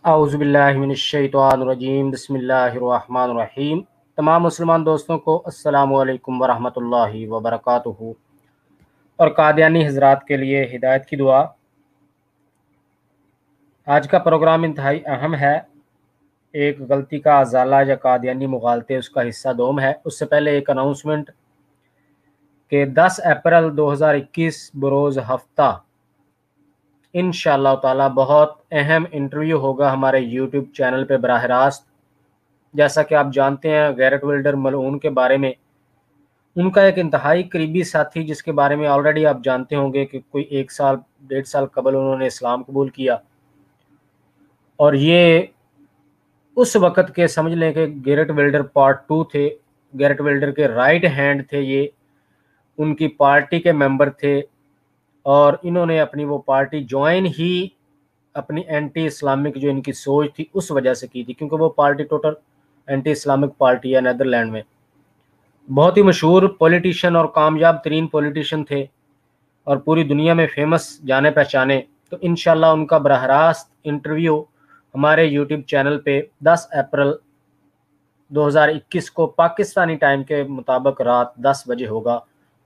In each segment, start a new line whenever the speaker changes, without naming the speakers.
اعوذ باللہ من الشیطان الرجیم بسم اللہ الرحمن الرحیم۔ تمام مسلمان دوستوں کو السلام علیکم ورحمۃ اللہ وبرکاتہ، اور قادیانی حضرات کے لیے ہدایت کی دعا۔ آج کا پروگرام انتہائی اہم ہے۔ ایک غلطی کا ازالہ یا قادیانی مغالطے، اس کا حصہ دوم ہے۔ اس سے پہلے ایک اناؤنسمنٹ کہ 10 اپریل 2021 بروز ہفتہ انشاءاللہ تعالی بہت اہم انٹرویو ہوگا ہمارے یوٹیوب چینل پہ براہ راست۔ جیسا کہ آپ جانتے ہیں گیرٹ ولڈر ملعون کے بارے میں، ان کا ایک انتہائی قریبی ساتھی جس کے بارے میں آلریڈی آپ جانتے ہوں گے کہ کوئی 1 سال قبل انہوں نے اسلام قبول کیا، اور یہ اس وقت کے سمجھ لیں کہ گیرٹ ولڈر پارٹ 2 تھے، گیرٹ ولڈر کے رائٹ ہینڈ تھے، یہ ان کی پارٹی کے ممبر تھے، اور انہوں نے اپنی وہ پارٹی جوائن ہی اپنی اینٹی اسلامک جو ان کی سوچ تھی اس وجہ سے کی تھی، کیونکہ وہ party total anti Islamic party ہے نیدرلینڈ میں۔ بہت ہی مشہور پولیٹیشین اور کامیاب ترین پولیٹیشین تھے، اور پوری دنیا میں فیمس جانے پہچانے۔ تو انشاءاللہ ان کا براہ راست انٹرویو ہمارے یوٹیوب چینل پہ 10 اپریل 2021 کو پاکستانی ٹائم کے مطابق رات 10 بجے ہوگا۔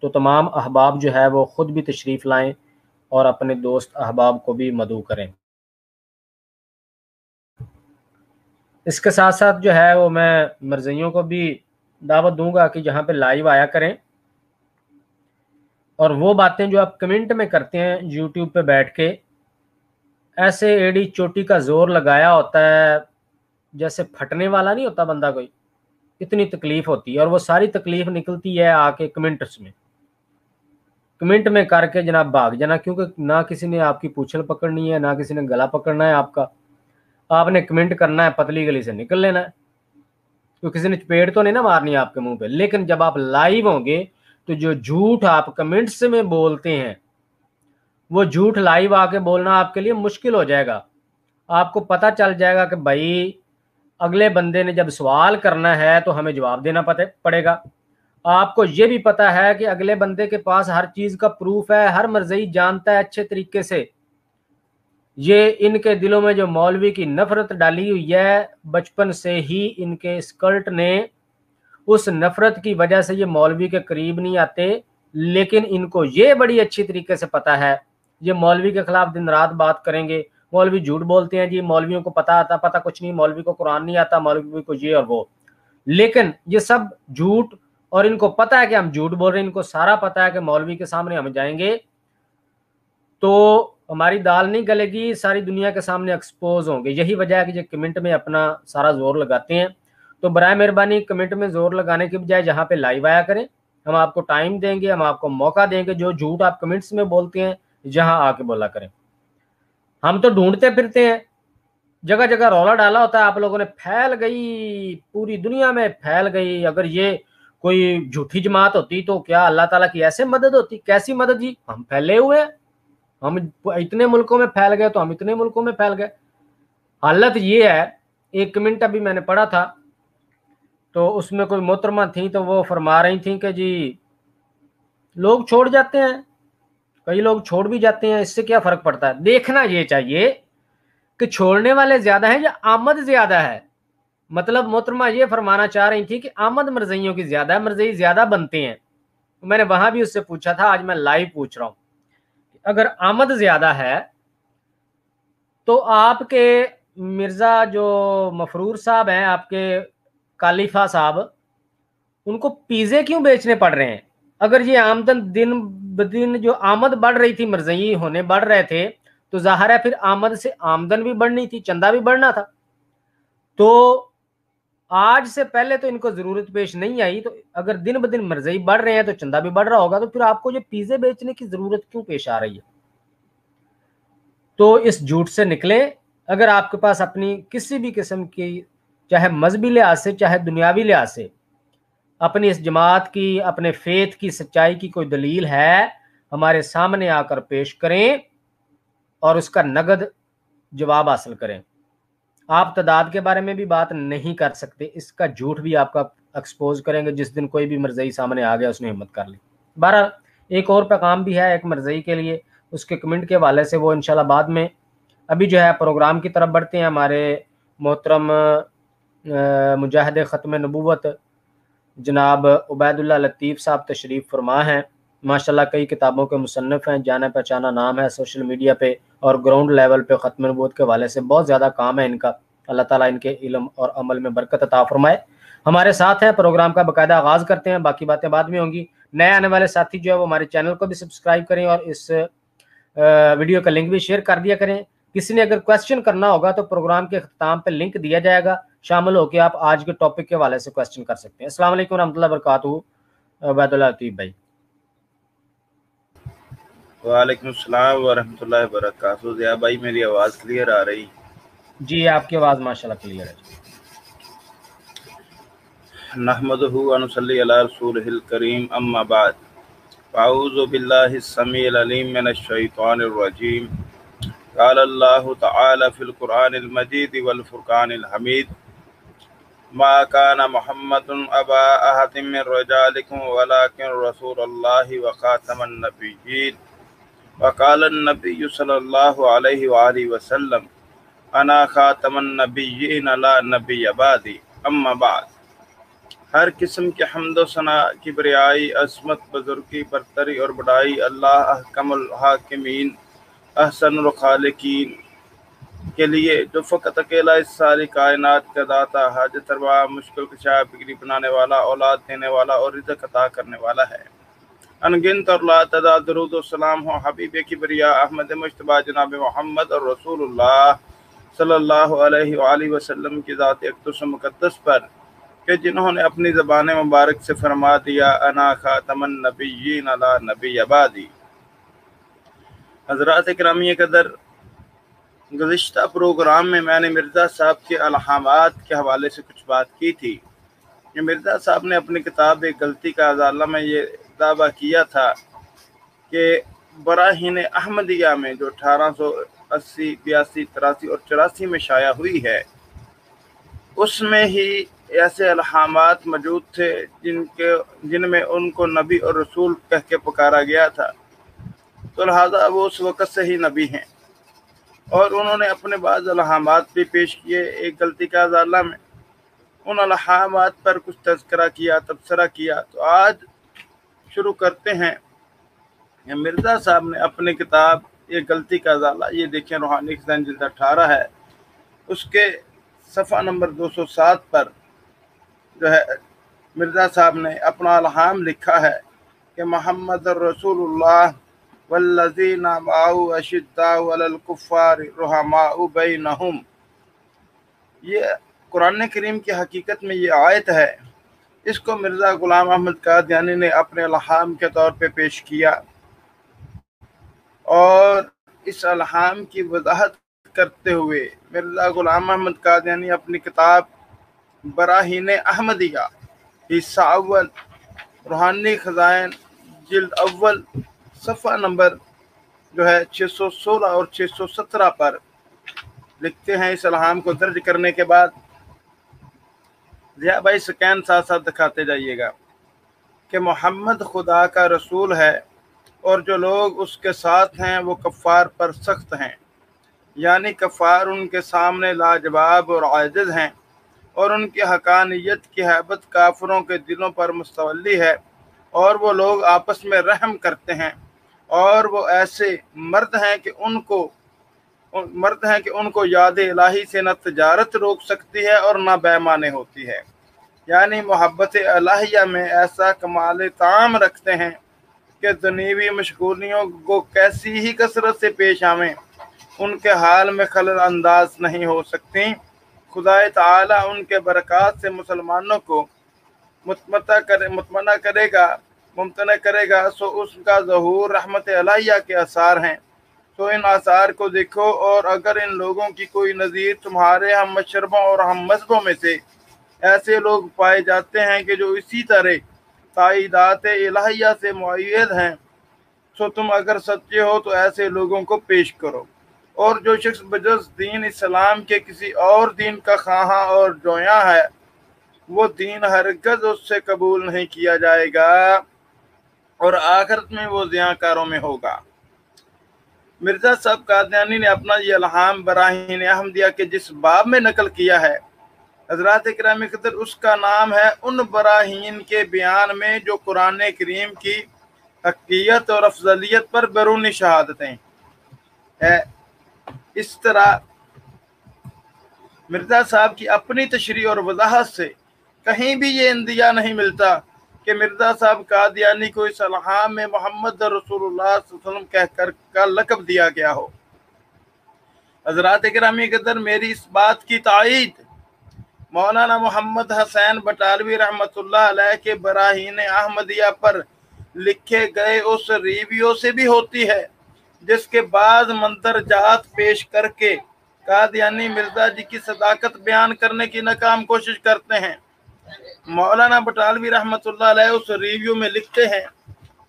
تو تمام احباب جو ہے وہ خود بھی تشریف لائیں اور اپنے دوست احباب کو بھی مدعو کریں۔ اس کے ساتھ ساتھ جو ہے وہ میں مرزائیوں کو بھی دعوت دوں گا کہ جہاں پہ لائیو آیا کریں، اور وہ باتیں جو آپ کمنٹ میں کرتے ہیں یوٹیوب پہ بیٹھ کے، ایسے ایڑی چوٹی کا زور لگایا ہوتا ہے جیسے پھٹنے والا نہیں ہوتا بندہ کوئی، اتنی تکلیف ہوتی ہے، اور وہ ساری تکلیف نکلتی ہے آ کے کمنٹس میں۔ کمنٹ میں کر کے جناب بھاگ جانا، کیونکہ نہ کسی نے آپ کی پوچھل پکڑنی ہے، نہ کسی نے گلا پکڑنا ہے آپ کا۔ آپ نے کمنٹ کرنا ہے، پتلی گلی سے نکل لینا ہے، تو کسی نے چپیڑ تو نہیں نہ مارنی آپ کے منہ پہ۔ لیکن جب آپ لائیو ہوں گے تو جو جھوٹ آپ کمنٹس میں بولتے ہیں وہ جھوٹ لائیو آ کے بولنا آپ کے لیے مشکل ہو جائے گا۔ آپ کو پتہ چل جائے گا کہ بھائی اگلے بندے نے جب سوال کرنا ہے تو ہمیں جواب دینا پڑے گا۔ آپ کو یہ بھی پتا ہے کہ اگلے بندے کے پاس ہر چیز کا پروف ہے، ہر مرزئی جانتا ہے اچھے طریقے سے۔ یہ ان کے دلوں میں جو مولوی کی نفرت ڈالی ہوئی ہے، بچپن سے ہی ان کے اسکلٹ نے، اس نفرت کی وجہ سے یہ مولوی کے قریب نہیں آتے۔ لیکن ان کو یہ بڑی اچھی طریقے سے پتا ہے، یہ مولوی کے خلاف دن رات بات کریں گے۔ مولوی جھوٹ بولتے ہیں جی، مولویوں کو پتا کچھ نہیں، مولوی کو قرآن نہیں آتا، مولوی کو یہ اور وہ۔ لیکن یہ سب جھوٹ، اور ان کو پتا ہے کہ ہم جھوٹ بول رہے ہیں، ان کو سارا پتا ہے کہ مولوی کے سامنے ہم جائیں گے تو ہماری دال نہیں گلے گی، ساری دنیا کے سامنے ایکسپوز ہوں گے۔ یہی وجہ ہے کہ یہ کمنٹ میں اپنا سارا زور لگاتے ہیں۔ تو برائے مہربانی کمنٹ میں زور لگانے کے بجائے جہاں پہ لائیو آیا کریں، ہم آپ کو ٹائم دیں گے، ہم آپ کو موقع دیں گے۔ جو جھوٹ آپ کمنٹس میں بولتے ہیں جہاں آ کے بولا کریں۔ ہم تو ڈھونڈتے پھرتے ہیں، جگہ جگہ رولا ڈالا ہوتا ہے، آپ لوگوں نے پھیل گئی، پوری دنیا میں پھیل گئی۔ اگر یہ کوئی جھوٹی جماعت ہوتی تو کیا اللہ تعالیٰ کی ایسے مدد ہوتی؟ کیسی مدد جی؟ ہم پھیلے ہوئے ہیں، ہم اتنے ملکوں میں پھیل گئے تو ہم اتنے ملکوں میں پھیل گئے۔ حالت یہ ہے، ایک کمنٹ ابھی میں نے پڑھا تھا تو اس میں کوئی محترمہ تھیں تو وہ فرما رہی تھیں کہ جی لوگ چھوڑ جاتے ہیں، کئی لوگ چھوڑ بھی جاتے ہیں، اس سے کیا فرق پڑتا ہے؟ دیکھنا یہ چاہیے کہ چھوڑنے والے زیادہ ہیں یا آمد زیادہ ہے۔ مطلب محترمہ یہ فرمانا چاہ رہی تھی کہ آمد مرزائیوں کی زیادہ ہے، مرزائی زیادہ بنتے ہیں۔ میں نے وہاں بھی اس سے پوچھا تھا، آج میں لائیو پوچھ رہا ہوں، اگر آمد زیادہ ہے تو آپ کے مرزا جو مفرور صاحب ہیں، آپ کے کالیفہ صاحب، ان کو پیزے کیوں بیچنے پڑ رہے ہیں؟ اگر یہ آمدن دن بدن جو آمد بڑھ رہی تھی، مرزئی ہونے بڑھ رہے تھے، تو ظاہر ہے پھر آمد سے آمدن بھی بڑھنی تھی، چندہ بھی بڑھنا تھا۔ تو آج سے پہلے تو ان کو ضرورت پیش نہیں آئی، تو اگر دن بدن مرزئی بڑھ رہے ہیں تو چندہ بھی بڑھ رہا ہوگا، تو پھر آپ کو یہ پیزے بیچنے کی ضرورت کیوں پیش آ رہی ہے؟ تو اس جھوٹ سے نکلیں۔ اگر آپ کے پاس اپنی کسی بھی قسم کی، چاہے مذہبی لحاظ سے چاہے دنیاوی لحاظ سے، اپنی اس جماعت کی، اپنے فیتھ کی سچائی کی کوئی دلیل ہے، ہمارے سامنے آ کر پیش کریں اور اس کا نقد جواب حاصل کریں۔ آپ تعداد کے بارے میں بھی بات نہیں کر سکتے، اس کا جھوٹ بھی آپ کا ایکسپوز کریں گے جس دن کوئی بھی مرزئی سامنے آ گیا، اس نے ہمت کر لی۔ بہرحال ایک اور پیغام بھی ہے ایک مرزئی کے لیے، اس کے کمنٹ کے حوالے سے وہ انشاءاللہ بعد میں अभी जो है प्रोग्राम की तरफ बढ़ते हैं। हमारे मोहतरम मुजाहिद ख़त्म नबूवत जनाब उबैदुल्लाह लतीफ़ साहब तशरीफ़ फरमा हैं। माशाल्लाह कई किताबों के मुसन्निफ़ हैं, जाना पहचाना नाम है सोशल मीडिया पे और ग्राउंड लेवल पे ख़त्म नबूवत के हवाले से बहुत ज़्यादा काम है इनका। अल्लाह ताला इनके इल्म और अमल में बरकत अता फरमाए। हमारे साथ हैं, प्रोग्राम का बाकायदा आगाज़ करते हैं, बाकी बातें बाद में होंगी। नए आने वाले साथी जो है वो हमारे चैनल को भी सब्सक्राइब करें और इस वीडियो का लिंक भी शेयर कर दिया करें। किसी ने अगर क्वेश्चन करना होगा तो प्रोग्राम के अख्ताम पे लिंक दिया जाएगा, शामिल होकर आप आज के टॉपिक के हवाले से क्वेश्चन कर सकते हैं। अस्सलाम वालेकुम रहमतुल्लाहि व बरकातहू उबैदुल्लाह लतीफ़ भाई।
वालेकुम अस्सलाम व रहमतुल्लाहि व बरकातहू। ज़िया भाई मेरी आवाज़ क्लियर आ रही?
जी आपकी आवाज़ माशाल्लाह क्लियर है।
नहमदुहु व नुसल्ली अला रसूलिहिल करीम, अम्मा बाद। अऊज़ु बिल्लाहिस समीइल अलीम मिनश शैतानिर रजीम। क़ाल अल्लाहु तआला फ़िल क़ुरआनिल मजीद वल फ़ुरक़ानिल हमीद। मा काना मुहम्मदुन अबा अहदिम मिन रिजालिकुम वलाकिन रसूलुल्लाहि व ख़ातमन नबिय्यीन। वक़ाल अन्नबिय्यु सल्लल्लाहु अलैहि वआलिहि वसल्लम अना ख़ातमुन नबिय्यीन ला नबिय्य बादी, अम्मा बाद। हर किस्म के हम्द सना, किबरियाई, अज़मत, बुज़ुर्गी, बरतरी और बड़ाई अल्लाह अहकमुल हाकिमीन, अहसनुल खालिकीन के लिए, जो फ़कत अकेला इस सारी कायनात का दाता, हाजत रवा, मुश्किल कुशा, बिगड़ी बनाने वाला, औलाद देने वाला और रिज़्क़ अता करने वाला है। अनगिनत और लातदा दरूद और सलाम हो हबीब किबरिया अहमद मुश्तबा जनाब मोहम्मद और रसूलुल्लाह सल्लल्लाहु अलैहि वसल्लम की ज़ात अक़दस मुक़द्दस पर, कि जिन्होंने अपनी ज़बान मुबारक से फरमा दिया अना ख़ातमुन नबिय्यीन ला नबिय्य बादी। हज़रात इकरामी कदर, गुज़िश्ता प्रोग्राम में मैंने मिर्ज़ा साहब के अलहामात के हवाले से कुछ बात की थी कि मिर्ज़ा साहब ने अपनी किताब एक गलती का अज़ाला में ये दावा किया था कि बराहीन अहमदिया में जो 1880, 82, 83 और 84 में शाया हुई है, उसमें ही ऐसे अलहामात मौजूद थे जिनमें उनको नबी और रसूल कह के पुकारा गया था, तो लिहाजा वो उस वक़्त से ही नबी हैं। और उन्होंने अपने बाज़ अलहामात भी पेश किए एक गलती का अज़ाला में। उन अलहामात पर कुछ तज़किरा किया, तबसरा किया। तो आज शुरू करते हैं। मिर्ज़ा साहब ने अपनी किताब ये गलती का अज़ाला, ये देखें रूहानी खज़ाइन जिल्द 18 है, उसके सफ़ा नंबर 207 पर जो है मिर्ज़ा साहब ने अपना अलहाम लिखा है कि मोहम्मद रसूलुल्लाह वल्लज़ीना माअहु अशिद्दाउ अलल कुफ़्फ़ारि रुहमाउ बैनहुम। ये कुरान करीम की हकीकत में ये आयत है। इसको मिर्ज़ा ग़ुलाम अहमद कादियानी ने अपने अलहाम के तौर पे पेश किया और इस अलहाम की वजाहत करते हुए मिर्ज़ा ग़ुलाम अहमद कादियानी अपनी किताब बराहीन अहमदिया हिस्सा अव्वल रूहानी खज़ाइन जिल्द अव्वल सफ़ा नंबर जो है 616 और 617 पर लिखते हैं। इस अलहाम को दर्ज करने के बाद ज़िया भाई स्कैन साथ साथ दिखाते जाइएगा कि मोहम्मद खुदा का रसूल है और जो लोग उसके साथ हैं वो कफ़ार पर सख्त हैं, यानी कफ़ार उनके सामने लाजवाब और आजिज़ हैं और उनकी हकानियत की हैबत काफिरों के दिलों पर मुस्तवली है और वो लोग आपस में रहम करते हैं और वो ऐसे मर्द हैं कि उनको याद इलाही से न तजारत रोक सकती है और न बेमाने होती है। यानी मोहब्बत इलाहिया में ऐसा कमाल ताम रखते हैं कि दुनियावी मशगूलियों को कैसी ही कसरत से पेश आवें, उनके हाल में खलल अंदाज नहीं हो सकती। खुदा ताला उनके बरक़ात से मुसलमानों को मुतमना करेगा, सो उसका ज़हूर रहमत इलाहिया के आसार हैं। तो इन आसार को देखो, और अगर इन लोगों की कोई नज़ीर तुम्हारे हम मशरबों और हम मज़हबों में से ऐसे लोग पाए जाते हैं कि जो इसी तरह ताईदात इलाहिया से मुअय्यद हैं, तो तुम अगर सच्चे हो तो ऐसे लोगों को पेश करो। और जो शख्स बजस दीन इस्लाम के किसी और दीन का खाहा और जोया है, वो दीन हरगज़ उससे कबूल नहीं किया जाएगा और आखिरत में वो ज़ियाकारों में होगा। मिर्जा साहब कादियानी ने अपना ये इल्हाम बराहीन अहमदिया के जिस बाब में नकल किया है, हजरात इकराम कदर, उसका नाम है उन बराहीन के बयान में जो कुरान करीम की हकीकत और अफजलियत पर बैरूनी शहादतें है। इस तरह मिर्जा साहब की अपनी तशरीह और वजाहत से कहीं भी ये इंदिया नहीं मिलता कि मिर्जा साहब कादियानी को इस इल्हाम में मोहम्मद रसूलुल्लाह सल्लल्लाहु अलैहि वसल्लम कहकर का लक़ब दिया गया हो। हजरात इकरामी कदर, मेरी इस बात की तायीद मौलाना मोहम्मद हसैन बटालवी रहमतुल्लाह अलैह के बराहीन अहमदिया पर लिखे गए उस रिव्यू से भी होती है, जिसके बाद मंदरजात पेश करके कादियानी मिर्जा जी की सदाकत बयान करने की नाकाम कोशिश करते हैं। मौलाना बटालवी रहमतुल्लाह अलैह उस रिव्यू में लिखते हैं,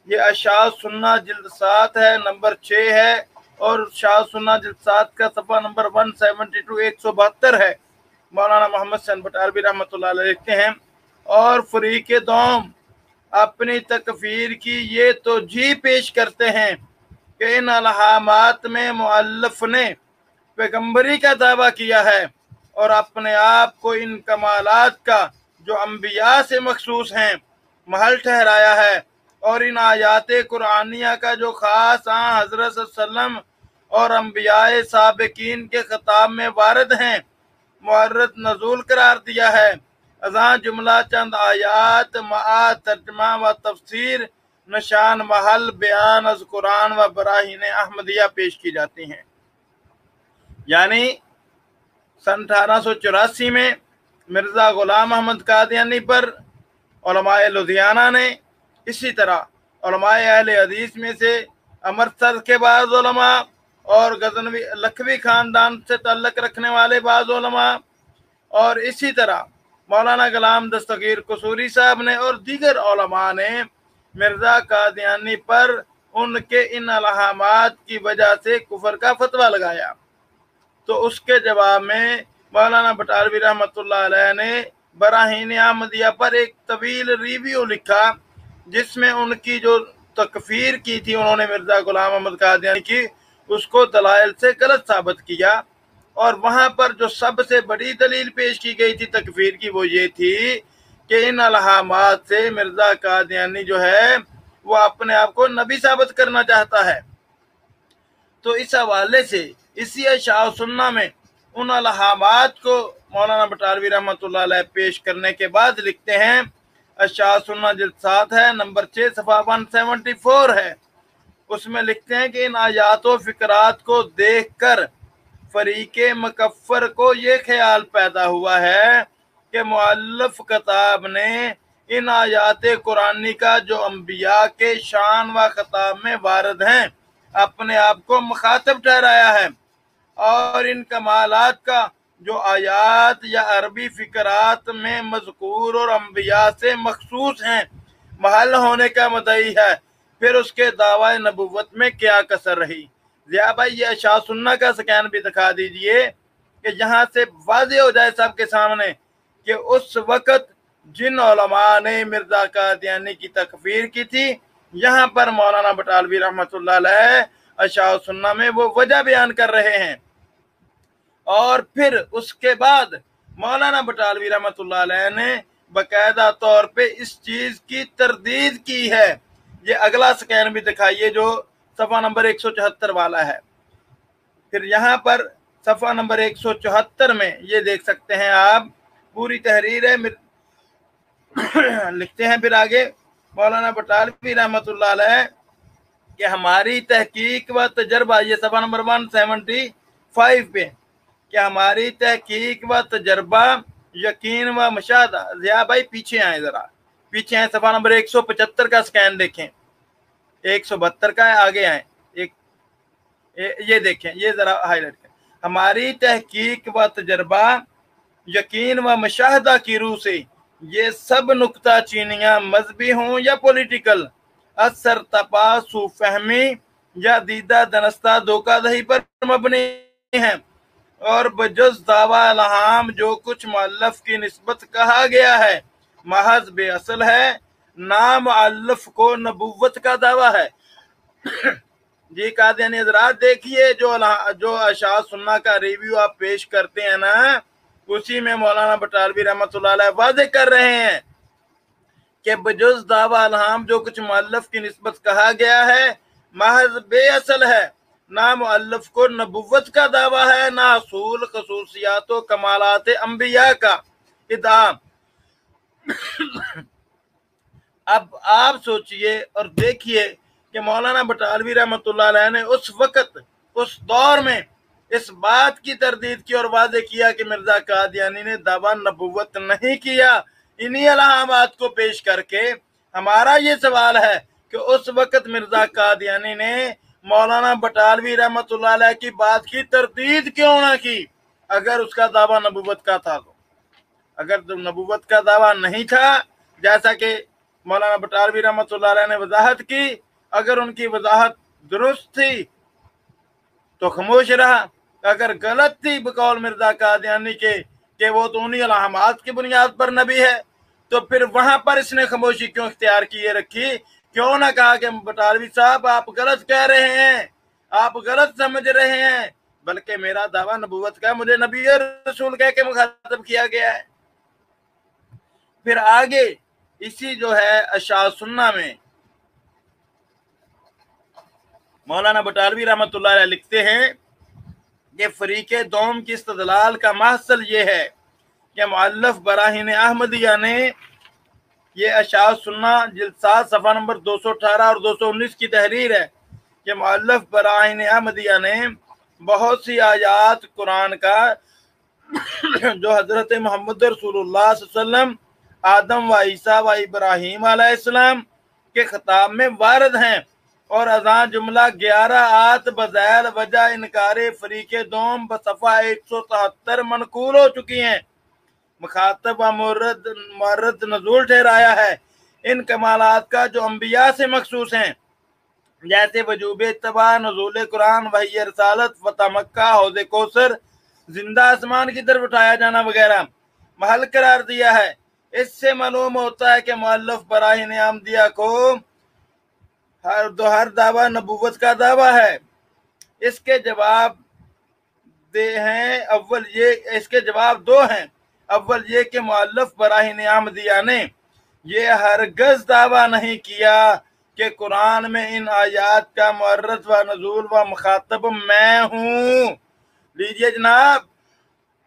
ये अशाद सुन्ना जिल्द 7 है, नंबर 6 है, और शाद सुन्ना जिल्द 7 का सफ़ा नंबर 172 172 है। मौलाना मोहम्मद हसन बटालवी रहमतुल्लाह अलैह लिखते हैं, और फरीक दौम अपनी तकफीर की ये तोजी पेश करते हैं कि इन अलहामात में मुअल्लिफ ने पैगंबरी का दावा किया है और अपने आप को इन कमालात का जो अंबिया से मखसूस हैं महल ठहराया है, और इन आयात कुरानिया का जो खास हजरत सल्लम और अंबियाए साबिकीन के खिताब में वारद हैं मुअर्रद नजूल करार दिया है। अज़ां जुमला चंद आयात मा तर्जमा व तफसीर निशान महल बयान अज कुरान व बराहीन अहमदिया पेश की जाती हैं। यानी सन 1884 में मिर्जा गुलाम अहमद कादियानी पर उलमाए लुधियाना ने, इसी तरह उलमाए अहले हदीस में से अमृतसर के बाज़ उलमा और गजनवी लखवी खानदान से तल्लक रखने वाले बाज़ उलमा, और इसी तरह मौलाना गुलाम दस्तगीर कसूरी साहब ने और दीगर उलमा ने मिर्जा कादियानी पर उनके इन अलहामात की वजह से कुफर का फतवा लगाया। तो उसके जवाब में मौलाना बटालवी रहमतुल्लाह अलैह ने बराहीन अहमदिया पर एक तवील रिव्यू लिखा, जिसमें उनकी जो तकफीर की थी उन्होंने मिर्जा गुलाम अहमद कादियानी की, उसको दलाइल से गलत साबित किया। और वहां पर जो सबसे बड़ी दलील पेश की गई थी तकफीर की, वो ये थी कि इन अलहामात से मिर्जा कादियानी जो है वो अपने आप को नबी साबित करना चाहता है। तो इस हवाले से इसी अशाद सुन्ना में उन अलहामात को मौलाना बटालवी रहमतुल्लाह अलैह पेश करने के बाद लिखते हैं, अशाद सुन्ना जिल्द 7 है, नंबर 6 सफ़ा 174 है। उसमें लिखते हैं कि इन आयातों फिकरात को देखकर फरीके मकफ़र को ये ख्याल पैदा हुआ है कि मुअल्लिफ किताब ने इन आयात कुरानी का जो अंबिया के शान व खिताब में वारद हैं अपने आप को मुखातब ठहराया है, और इन कमालात का जो आयात या अरबी फिकरात में मज़कूर और अंबिया से मखसूस हैं महल होने का मदई है। फिर उसके दावा नबुव्वत में क्या कसर रही। जिया भाई, ये अशाद सुन्ना का स्कैन भी दिखा दीजिए कि यहाँ से वाज़ेह हो जाए सबके सामने कि उस वक़्त जिन उलमा ने मिर्जा कादियानी की तकफीर की थी, यहाँ पर मौलाना बटालवी रहमतुल्लाह अलैह अशाद सुन्ना में वो वजह बयान कर रहे हैं। और फिर उसके बाद मौलाना बटालवी रहमतुल्लाह अलैह ने बाकायदा तौर पे इस चीज की तरदीद की है। ये अगला स्कैन भी दिखाइए जो सफ़ा नंबर 174 वाला है। फिर यहाँ पर सफ़ा नंबर 174 में ये देख सकते हैं आप, पूरी तहरीर है। लिखते हैं फिर आगे मौलाना बटालवी रहमतुल्लाह अलैह कि हमारी तहकीक व तजर्बा, ये सफ़ा नंबर 175 पे, कि हमारी तहकीक व तजर्बा यकीन व मुशाहदा। ज़िया भाई पीछे आए, जरा पीछे आए, सफ़ा नंबर 175 का स्कैन देखें, 172 का है, आगे आए, ये देखें, ये जरा हाईलाइट करें। हमारी तहकीक व तजर्बा यकीन व मुशाहदा की रूह से ये सब नुक्ता चीनियाँ मजहबी हों या पॉलिटिकल, असर तपासु फहमी या दीदा दनस्ता धोखाधड़ी पर मबनी हैं, और बजुज़ दावा अलहाम जो कुछ मुअल्लिफ की निस्बत कहा गया है महज बेअसल है, नाम मुअल्लिफ को नबुव्वत का दावा है। जी कादियानी हजरात, देखिए जो अशात सुन्ना का रिव्यू आप पेश करते हैं ना, उसी में मौलाना बटालवी रहमतुल्लाह अलैह वाज़ेह कर रहे हैं कि बजुज़ दावा अलहाम जो कुछ मुअल्लिफ की निस्बत कहा गया है महज बेअसल है। ना मुअल्लिफ को नबुव्वत का दावा है, ना असूल खसूसियात कमालात अंबिया का इद्आ। अब आप सोचिए और देखिए कि मौलाना बटालवी रहमतुल्लाह अलैह ने उस वक्त उस दौर में इस बात की तरदीद की और वादे किया कि मिर्जा कादियानी ने दावा नबुव्वत नहीं किया। इन्हीं अलाहामात को पेश करके हमारा ये सवाल है कि उस वक्त मिर्जा कादियानी ने मौलाना बटालवी रहमतुल्लाह अलैह की बात की तरदीद क्यों ना की, अगर उसका दावा नबुव्वत का था तो। अगर नबुव्वत का दावा नहीं था, जैसा कि मौलाना बटालवी रहमतुल्लाह अलैह ने वजाहत की, अगर उनकी वजाहत दुरुस्त थी तो खामोश रहा, अगर गलत थी बकौल मिर्जा कादियानी के वो तो उन्हीं अलाहामात की बुनियाद पर नबी है, तो फिर वहां पर इसने खामोशी क्यों इख्तियार किए रखी? क्यों ना कहा कि बटालवी साहब आप गलत कह रहे हैं, आप गलत समझ रहे हैं, बल्कि मेरा दावा नबुव्वत का, मुझे नबी और रसूल कह के मुखातब किया गया है। फिर आगे इसी जो है अशात सुन्ना में मौलाना बटालवी रहमतुल्लाह अलैह लिखते हैं कि फरीके दोम की इस्तदलाल का महसल ये है कि मुअल्लिफ बराहीन अहमदिया ने ये अशात सुन्ना जिल्द 7 सफ़ा नंबर 218 और 219 की तहरीर है कि मुअल्लिफ बराहीन अहमदिया ने बहुत सी आयात कुरान का जो हजरत मोहम्मद रसूलुल्लाह सल्लल्लाहु अलैहि वसल्लम, आदम व ईसा व इब्राहीम अलैहिस्सलाम के खिताब में वारद हैं और अजान जुमला 11 आत बज़ैल वजह इनकारे फरीके दोम बसफ़ा 177 मनकूल हो चुकी हैं। मुखातब व मुर्रद नजूल ठहराया है इन कमालात का जो अंबिया से मखसूस हैं, जैसे वजूब तबा, नजूल कुरान, वही रसालत, फतह मक्का, हौज़े कौसर, जिंदा आसमान की तरफ उठाया जाना वगैरह महल करार दिया है। इससे मालूम होता है कि मुअल्लिफ बराहीन अहमदिया को हर दावा नबुव्वत का दावा है। इसके जवाब दो हैं। अव्वल ये कि मुअल्लिफ बराहीन अहमदिया ने ये हरगज दावा नहीं किया कि कुरान में इन आयात का मुअर्रद व नजूल व मुखातब मैं हूँ। लीजिए जनाब,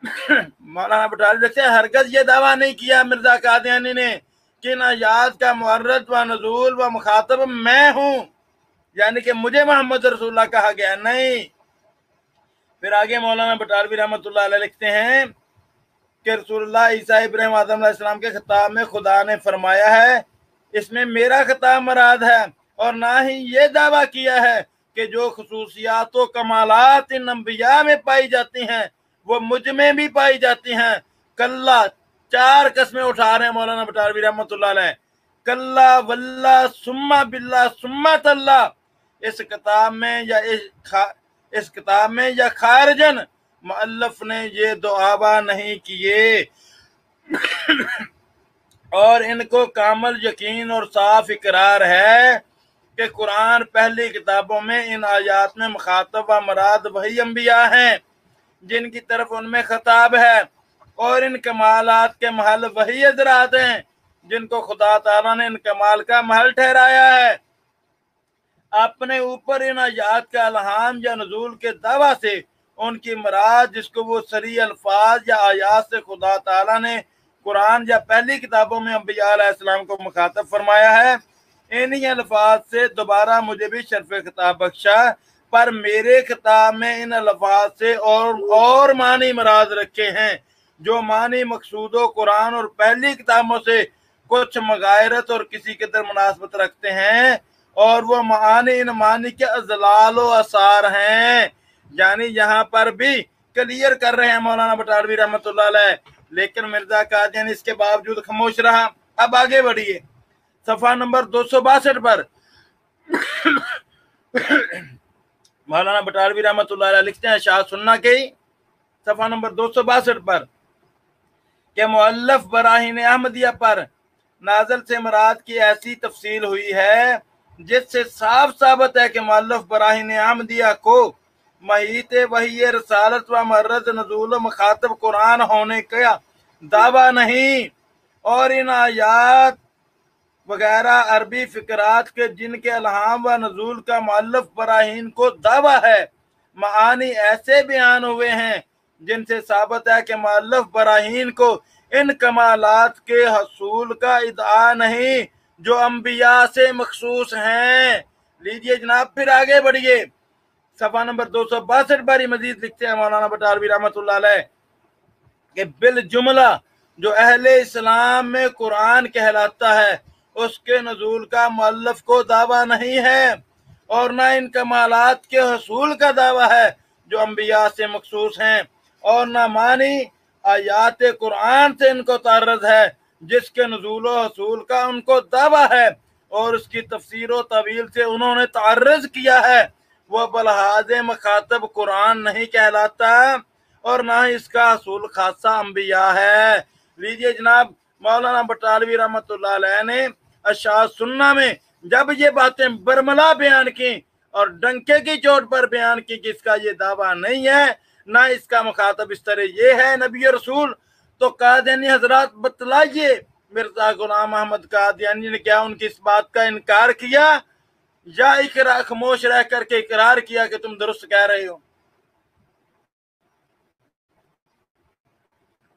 मौलाना बटालवी लिखते हैं हरगज ये दावा नहीं किया मिर्जा कादियानी ने कि इन आयात का मुअर्रद व नजूल व मुखातब मैं हूँ, यानी कि मुझे मोहम्मद रसूलुल्लाह कहा गया, नहीं। फिर आगे मौलाना बटालवी रहमतुल्लाह अलैह लिखते हैं कि रसूलुल्लाह ईसा इब्राहीम आदम अलैहिस्सलाम के खिताब में खुदा ने फरमाया है इसमें मेरा खिताब मराद है, और ना ही ये दावा किया है कि जो खसूसियात व कमालात इन अंबिया में पाई जाती हैं वो मुझ में भी पाई जाती हैं। कल्ला, 4 कस्में उठा रहे हैं मौलाना बटालवी रहमतुल्लाह अलैह, कल्ला वल्ला सुम्मा बिल्ला सुम्मा तल्ला, इस किताब में या खारजन मुअल्लिफ ने ये दुआवा नहीं किए और इनको कामल यकीन और साफ इकरार है कि कुरान पहली किताबों में इन आयात में मुखातब व मराद वही अंबिया हैं जिनकी तरफ उनमें खिताब है, और इन कमालात के महल वही हजरात हैं जिनको खुदा ताला ने इन कमाल का महल ठहराया है। अपने ऊपर इन आयात का अलहाम या नजूल के दावा से उनकी मराद जिसको वो सरी अल्फाज या आयात से खुदा ताला ने कुरान या पहली किताबों में अंबिया अलैहिस्सलाम को मुखातब फरमाया है, इन्हीं अल्फाज से दोबारा मुझे भी शर्फ खिताब बख्शा, पर मेरे खिताब में इन अल्फाज से और मानी मराद रखे हैं जो मानी मकसूदो कुरान और पहली किताबों से कुछ मगायरत और किसी के दर मुनासबत रखते हैं, और वो मानी इन मानी के अजलाल व आसार हैं। यानी यहाँ पर भी क्लियर कर रहे हैं मौलाना बटालवी रहमतुल्लाह अलैह, लेकिन मिर्जा कादियानी इसके बावजूद खामोश रहा। अब आगे बढ़िए, सफ़ा नंबर 262 पर मौलाना बटालवी रहमतुल्लाह अलैह लिखते हैं शाह सुन्ना के सफ़ा नंबर 262 पर कि मुअल्लिफ बराहीन अहमदिया पर नाज़िल से मुराद की ऐसी तफसील हुई है जिससे साफ साबित है कि मुअल्लिफ बराहीन अहमदिया को महीत वही रसालत व मर्रज नजूल मुखातब कुरान होने का दावा नहीं, और इन आयात वगैरह अरबी फिकरात के जिनके अलहाम व नजूल का मुअल्लिफ बराहीन को दावा है, मानी ऐसे बयान हुए हैं जिनसे साबित है कि मुअल्लिफ बराहीन को इन कमालात के हसूल का इदआ नहीं जो अंबिया से मखसूस हैं। लीजिए जनाब, फिर आगे बढ़िए। सफा नंबर 262 बारी मजीद लिखते हैं मौलाना बटालवी रहमतुल्लाह अलैह कि बिल जुमला जो अहले इस्लाम में कुरान कहलाता है उसके नजूल का मुअल्लिफ को दावा नहीं है, और न इन कमालात के हसूल का दावा है जो अंबिया से मखसूस हैं, और न मानी आयात कुरान से इनको तारद है जिसके नजूल व हसूल का उनको दावा है, और उसकी तफसीर व तवील से उन्होंने तारज किया है। वह बलहाज मखातब कुरान नहीं कहलाता और ना ही इसका हसूल खासा अंबिया है। लीजिए जनाब, मौलाना बटालवी रहमतुल्लाह अलैह ने अशार सुन्ना में जब ये बातें बरमला बयान की और डंके की चोट पर बयान की कि इसका ये दावा नहीं है, ना इसका मुखातब इस तरह ये है नबी रसूल, तो कादियानी हजरात बतलाइए मिर्जा गुलाम अहमद कादियानी ने क्या उनकी इस बात का इनकार किया या इकरार खामोश रह करके इकरार किया कि तुम दुरुस्त कह रहे हो?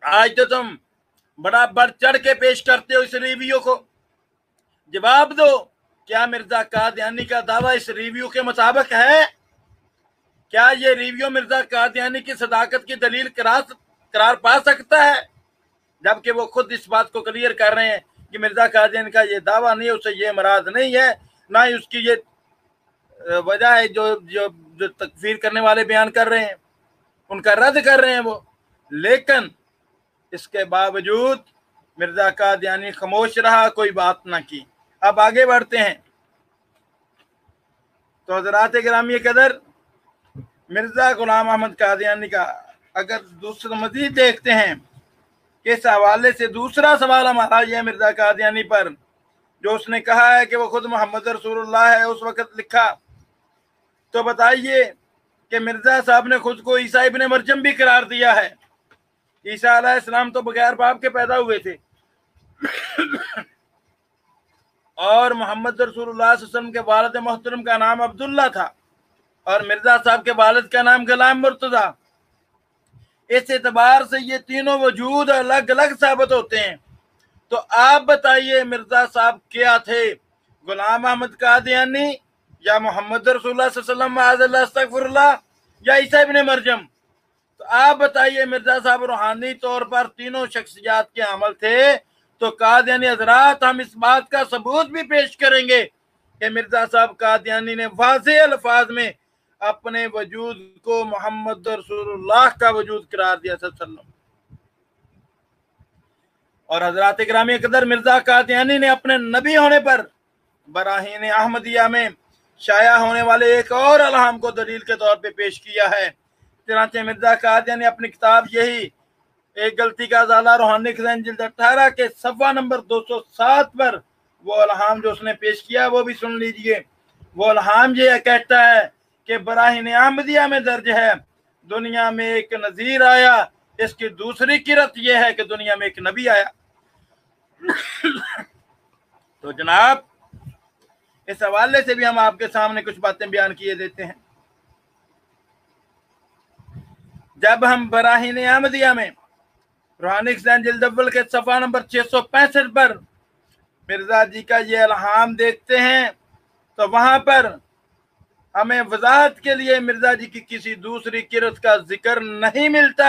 आज तो तुम बड़ा बढ़ चढ़ के पेश करते हो इस रिव्यू को। जवाब दो, क्या मिर्जा कादियानी का दावा इस रिव्यू के मुताबिक है? क्या ये रिव्यू मिर्जा कादियानी की सदाकत की दलील करार पा सकता है? जबकि वो खुद इस बात को क्लियर कर रहे हैं कि मिर्जा कादियानी का ये दावा नहीं है, उसे ये मराद नहीं है, ना ही उसकी ये वजह है जो जो जो तकफीर करने वाले बयान कर रहे हैं, उनका रद्द कर रहे हैं वो। लेकिन इसके बावजूद मिर्जा कादियानी खामोश रहा, कोई बात ना की। अब आगे बढ़ते हैं। तो हजरात गिरामी कदर, मिर्जा गुलाम अहमद कादियानी का अगर दूसरा मजीद देखते हैं कि इस हवाले से दूसरा सवाल हमारा यह मिर्जा कादियानी पर जो उसने कहा है कि वो खुद मोहम्मद रसूलुल्लाह है उस वक्त लिखा, तो बताइए कि मिर्जा साहब ने खुद को ईसा इब्ने मरयम भी करार दिया है। ईसा अलैहिस्सलाम तो बगैर बाप के पैदा हुए थे और मोहम्मद रसूलुल्लाह सल्लल्लाहु अलैहि वसल्लम के वालिद मोहतरम का नाम अब्दुल्ला था और मिर्जा साहब के वालिद का नाम गुलाम मुर्तजा। इस एतबार से ये तीनों वजूद अलग अलग साबित होते हैं। तो आप बताइए मिर्जा साहब क्या थे, गुलाम अहमद कादियानी या मोहम्मद रसूलुल्लाह सल्लल्लाहु अलैहि वसल्लम या ईसा इब्ने मरयम? तो आप बताइए मिर्जा साहब रूहानी तौर पर तीनों शख्सियात के अमल थे। तो कादियानी हजरात, हम इस बात का सबूत भी पेश करेंगे कि मिर्जा साहब कादियानी ने वाज़ेह अल्फाज में अपने वजूद को मोहम्मद रसूलुल्लाह का वजूद करार दिया सल्लल्लाहु। और हजरात गिरामी कदर, मिर्जा कादियानी ने अपने नबी होने पर बराहीन अहमदिया में शाया होने वाले एक और अलहाम को दलील के तौर पे पेश किया है। चनांचे मिर्जा कादियानी अपनी किताब यही एक गलती का अजाला रूहानी खजान जिल्द 18 के सफ़ा नंबर 207 पर वो अलहाम जो उसने पेश किया वो भी सुन लीजिए। वो अलहाम ये कहता है कि बराहीन अहमदिया में दर्ज है, दुनिया में एक नजीर आया, इसकी दूसरी किरत यह है कि दुनिया में एक नबी आया। तो जनाब, इस हवाले से भी हम आपके सामने कुछ बातें बयान किए देते हैं। जब हम बराहीन अहमदिया में रूहानी खजान जिल्द अव्वल के सफ़ा नंबर 665 पर मिर्जा जी का ये अलहाम देखते हैं तो वहां पर हमें वजाहत के लिए मिर्जा जी की किसी दूसरी किरत का जिक्र नहीं मिलता।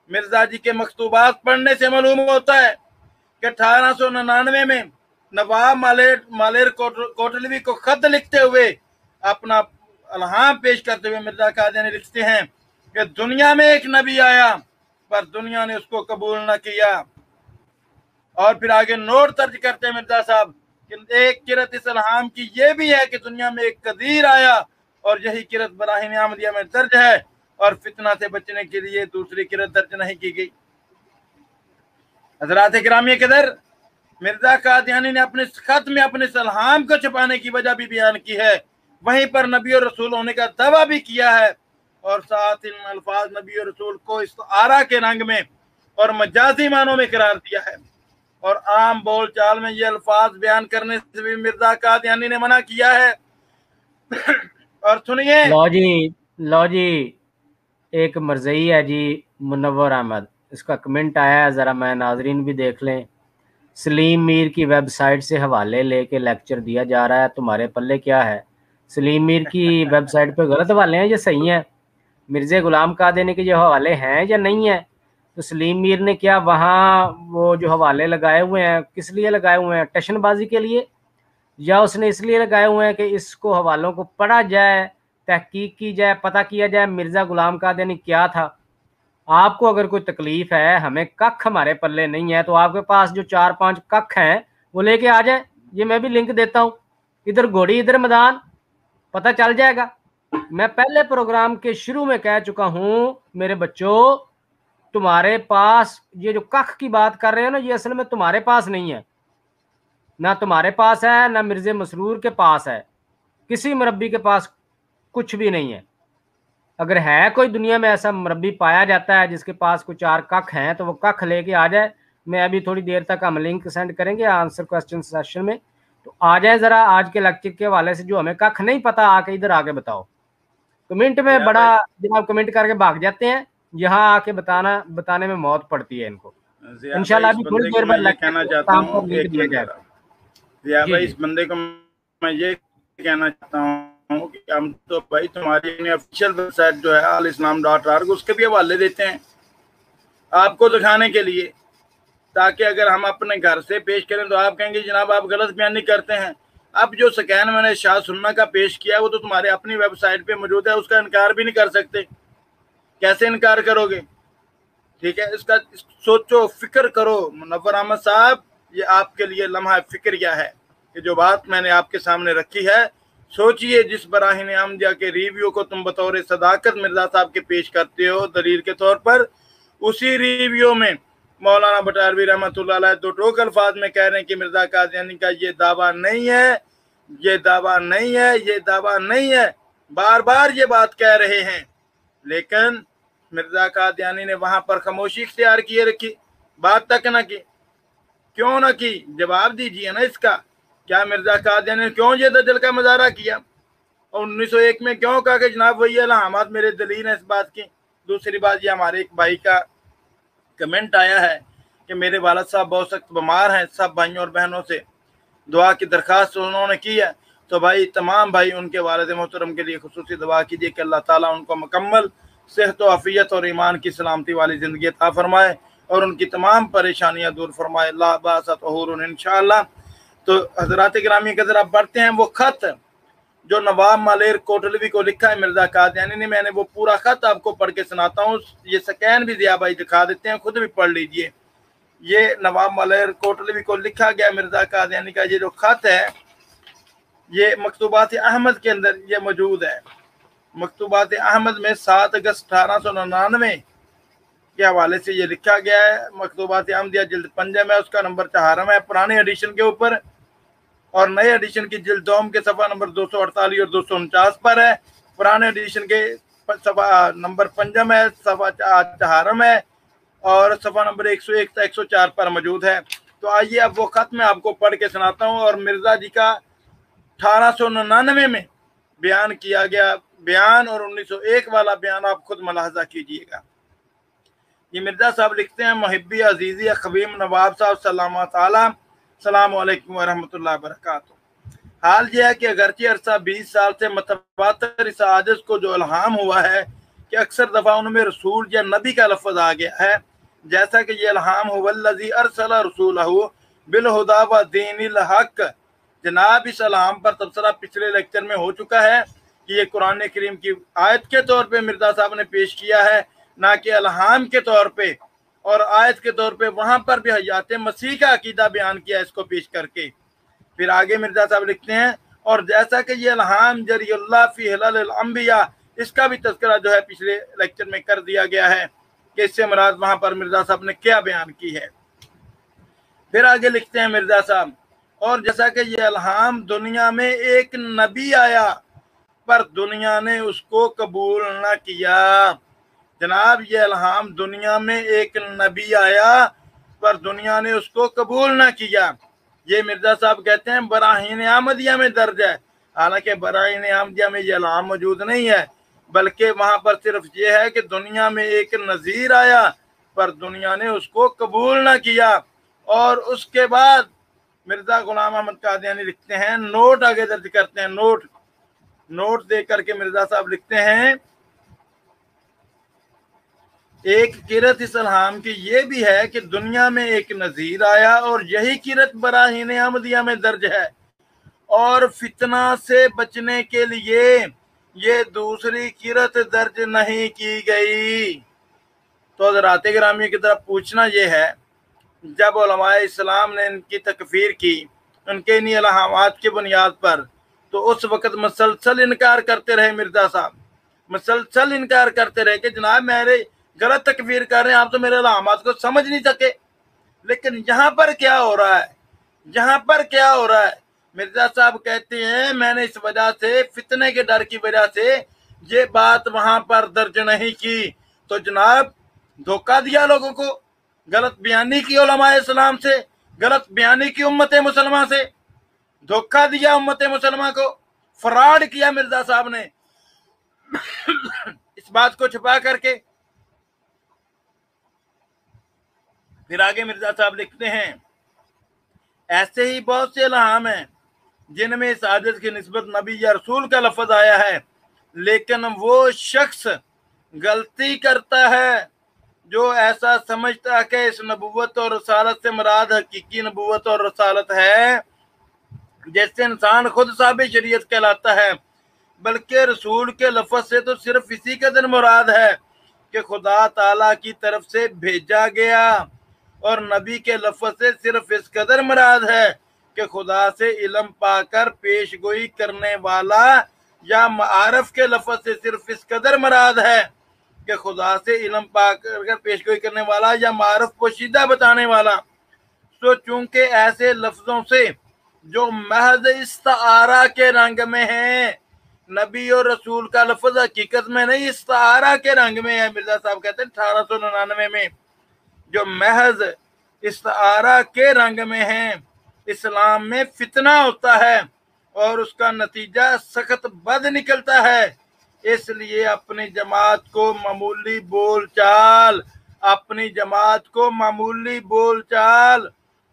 मिर्जा जी के मकतूबात पढ़ने से मालूम होता है कि 1899 में नवाब मालेर कोटलवी को खत लिखते हुए अपना अलहाम पेश करते हुए मिर्जा कादियानी लिखते हैं कि दुनिया में एक नबी आया पर दुनिया ने उसको कबूल न किया। और फिर आगे नोट दर्ज करते हैं मिर्जा साहब कि एक किरत इस अलहाम की ये भी है कि दुनिया में एक कदीर आया और यही किरत बराहीन अहमदिया में दर्ज है, और फितना से बचने के लिए दूसरी किरत दर्ज नहीं की गई। हजरात गिरामी कदर, मिर्जा कादियानी ने अपने खत में अपने सलहाम को छुपाने की वजह भी बयान की है, वहीं पर नबी और रसूल होने का दावा भी किया है, और साथ इन अल्फाज नबी और रसूल को इस्तारा के रंग में और मजाजी मानों में करार दिया है, और आम बोल चाल में ये अल्फाज बयान करने से भी मिर्जा कादियानी ने मना किया है। और सुनिए,
लो जी एक मरजई है जी, मुनव्वर अहमद, इसका कमेंट आया है, ज़रा मैं नाजरीन भी देख लें। सलीम मीर की वेबसाइट से हवाले लेके लेक्चर दिया जा रहा है, तुम्हारे पल्ले क्या है? सलीम मीर की वेबसाइट पे गलत हवाले हैं या सही हैं? मिर्ज़ा गुलाम कादियानी के जो हवाले हैं या नहीं है? तो सलीम मीर ने क्या वहाँ वो जो हवाले लगाए हुए हैं किस लिए लगाए हुए हैं? टशनबाजी के लिए, या उसने इसलिए लगाए हुए हैं कि इसको हवालों को पढ़ा जाए, तहकीक की जाए, पता किया जाए मिर्ज़ा गुलाम कादियानी क्या था? आपको अगर कोई तकलीफ है, हमें कख हमारे पल्ले नहीं है, तो आपके पास जो 4-5 कख हैं वो लेके आ जाए। ये मैं भी लिंक देता हूँ, इधर घोड़ी इधर मैदान, पता चल जाएगा। मैं पहले प्रोग्राम के शुरू में कह चुका हूँ मेरे बच्चों, तुम्हारे पास ये जो कख की बात कर रहे हो ना, ये असल में तुम्हारे पास नहीं है, ना तुम्हारे पास है, ना मिर्ज़ा मसरूर के पास है, किसी मुरब्बी के पास कुछ भी नहीं है। अगर है कोई दुनिया में ऐसा मुरब्बी पाया जाता है जिसके पास कुछ 4 कख हैं, तो वो कख लेके आ जाए। मैं अभी थोड़ी देर तक हम लिंक सेंड करेंगे आंसर क्वेश्चन सेशन में, तो आ जाए ज़रा आज के लेक्चर के हवाले से। जो हमें कख नहीं पता आके इधर आके बताओ। कमेंट में बड़ा जनाब कमेंट करके भाग जाते हैं, यहाँ आके बताने में मौत पड़ती है इनको। इंशाल्लाह अभी थोड़ी देर बाद
कहना चाहता हूँ,
लिंक दिया जाएगा।
भाई इस बंदे को मैं ये कहना चाहता हूँ कि हम तो भाई तुम्हारी ऑफिशियल वेबसाइट जो है alislam.org उसके भी हवाले देते हैं आपको दिखाने के लिए, ताकि अगर हम अपने घर से पेश करें तो आप कहेंगे जनाब आप गलत बयानी करते हैं। अब जो स्कैन मैंने शाह सुन्ना का पेश किया वो तो तुम्हारे अपनी वेबसाइट पे मौजूद है, उसका इनकार भी नहीं कर सकते। कैसे इनकार करोगे? ठीक है, इसका सोचो, फिक्र करो। मुनव्वर अहमद साहब, ये आपके लिए लम्हा फिक्रिया है कि जो बात मैंने आपके सामने रखी है, सोचिए। जिस बराहीन अहमदिया के रिव्यू को तुम बतौर सदाकत मिर्जा साहब के पेश करते हो दलील के तौर पर, उसी रिव्यू में मौलाना बटारवी रहमतुल्लाह अलैह दो टोक अल्फाज में कह रहे हैं कि मिर्जा कादियानी का ये दावा नहीं है, ये दावा नहीं है, ये दावा नहीं है, बार बार ये बात कह रहे हैं। लेकिन मिर्जा कादियानी ने वहां पर खामोशी इख्तियार किए रखी, बात तक न की। क्यों न की? जवाब दीजिए ना इसका। क्या मिर्जा कादियानी ने क्यों ये दजल का मुजाहरा किया और 1901 में क्यों कहा कि जनाब वही अलाहामात मेरे दलील है इस बात की? दूसरी बात, ये हमारे एक भाई का कमेंट आया है कि मेरे वालिद साहब बहुत सख्त बीमार हैं, सब भाइयों और बहनों से दुआ की दरख्वास्त उन्होंने की है। तो भाई तमाम भाई उनके वालिद मोहतरम के लिए खुसूसी दुआ कीजिए कि अल्लाह ताला उनको मुकम्मल सेहत व आफियत और ईमान की सलामती वाली ज़िंदगी अता फरमाए और उनकी तमाम परेशानियां दूर फरमाए अल्लाह बासतहुर इंशाअल्लाह। तो हज़रात गिरामी के ज़रा बढ़ते हैं वो ख़त जो नवाब मलेर कोटलवी को लिखा है मिर्जा कादियानी ने। मैंने वो पूरा ख़त आपको पढ़ के सुनाता हूँ, ये स्कैन भी दिया भाई दिखा देते हैं, खुद भी पढ़ लीजिए। ये नवाब मलेर कोटलवी को लिखा गया मिर्जा कादियानी का ये जो ख़त है, ये मकतूबात अहमद के अंदर ये मौजूद है। मकतूबात अहमद में 7 अगस्त 1899 के हवाले से ये लिखा गया है। मकतूबात अहमदिया जिल्द 5 में, उसका नंबर 4 है पुराने एडिशन के ऊपर, और नए एडिशन की जिल्द 2 के सफ़ा नंबर 248 और 249 पर है। पुराने एडिशन के सफ़ा नंबर 5 में, सफ़ा 4 में, और सफ़ा नंबर 101 से 104 पर मौजूद है। तो आइए अब वो ख़त मैं आपको पढ़ के सुनाता हूँ, और मिर्जा जी का 1899 में बयान किया गया बयान और 1901 वाला बयान आप खुद मुलाहजा कीजिएगा। ये मिर्जा साहब लिखते हैं, मुहिब्बी अजीज़ी खबीम नवाब साहब सलाम अलैकुम व रहमतुल्लाहि व बरकातुहू। हाल यह है कि अगरचे अरसा 20 साल से मतवातर इस आदिश को जो इल्हाम हुआ है कि अक्सर दफ़ा उनमें रसूल या नबी का लफ्ज़ आ गया है, जैसा कि ये इल्हाम हुवल्लज़ी अरसला रसूलहू बिलहुदा व दीनिल हक़। जनाब इस इल्हाम पर तबसरा पिछले लेक्चर में हो चुका है कि ये कुरान करीम की आयत के तौर पे मिर्जा साहब ने पेश किया है, ना कि इल्हाम के तौर पे और आयत के तौर पे। वहां पर भी हयात मसीह का अकीदा बयान किया इसको पेश करके। फिर आगे मिर्जा साहब लिखते हैं, और जैसा कि ये इल्हाम जरियुल्लाह फी हिलाल अंबिया, इसका भी तज़किरा जो है पिछले लेक्चर में कर दिया गया है कि इससे मुराद वहां पर मिर्जा साहब ने क्या बयान की है। फिर आगे लिखते हैं मिर्जा साहब, और जैसा कि ये इल्हाम दुनिया में एक नबी आया पर दुनिया ने उसको कबूल न किया। जनाब ये इल्हाम दुनिया में एक नबी आया पर दुनिया ने उसको कबूल न किया। ये मिर्जा साहब कहते हैं बराहीन अहमदिया में दर्ज है, हालांकि बराहीन अहमदिया में ये इल्हाम मौजूद नहीं है, बल्कि वहां पर सिर्फ ये है कि दुनिया में एक नजीर आया पर दुनिया ने उसको कबूल न किया। और उसके बाद मिर्जा गुलाम अहमद कादियानी लिखते हैं, नोट आगे दर्ज करते हैं, नोट दे करके मिर्जा साहब लिखते हैं, एक किरत इस इल्हाम की ये भी है कि दुनिया में एक नजीर आया और यही किरत बराहीन अहमदिया में दर्ज है, और फितना से बचने के लिए ये दूसरी किरत दर्ज नहीं की गई। तो हज़रात गिरामी की तरफ पूछना ये है, जब उलमाए इस्लाम ने इनकी तकफीर की उनके इन इल्हामात की बुनियाद पर, तो उस वक्त मसलसल इनकार करते रहे मिर्जा साहब, मसलसल इनकार करते रहे कि जनाब मेरे गलत तकफीर कर रहे हैं, आप तो मेरे इल्हामात को समझ नहीं सके। लेकिन यहाँ पर क्या हो रहा है, यहाँ पर क्या हो रहा है, मिर्जा साहब कहते हैं मैंने इस वजह से, फितने के डर की वजह से ये बात वहां पर दर्ज नहीं की। तो जनाब धोखा दिया लोगों को, गलत बयानी की उलमाए इस्लाम से, गलत बयानी की उम्मत मुसलमान से, धोखा दिया उम्मत मुसलमान को, फ्रॉड किया मिर्जा साहब ने इस बात को छुपा करके। फिर आगे मिर्जा साहब लिखते हैं, ऐसे ही बहुत से इल्हाम हैं जिनमें इस आदत की निस्बत नबी या रसूल का लफ्ज आया है, लेकिन वो शख्स गलती करता है जो ऐसा समझता है कि इस नबूवत और रसालत से मुराद हकीकी नबूवत और रसालत है, जैसे इंसान खुद साहब शरीयत कहलाता है, बल्कि रसूल के लफ्ज से तो सिर्फ इसी कदर मुराद है कि खुदा ताला की तरफ से भेजा गया, और नबी के लफ्ज से सिर्फ इस कदर मुराद है कि खुदा से इल्म पाकर पेश गोई करने वाला, या मारफ के लफ्ज से सिर्फ इस कदर मुराद है कि खुदा से इल्म पाकर पेश गोई करने वाला या मारफ पोशीदा बताने वाला। तो चूंकि ऐसे लफ्जों से जो महज इस्तारा के रंग में है, नबी और रसूल का लफ्ज हकीकत में नहीं इस्तारा के रंग में है। मिर्जा साहब कहते हैं 1899 में जो महज इस्तारा के रंग में है, इस्लाम में फितना होता है और उसका नतीजा सख्त बद निकलता है। इसलिए अपनी जमात को मामूली बोलचाल, अपनी जमात को मामूली बोलचाल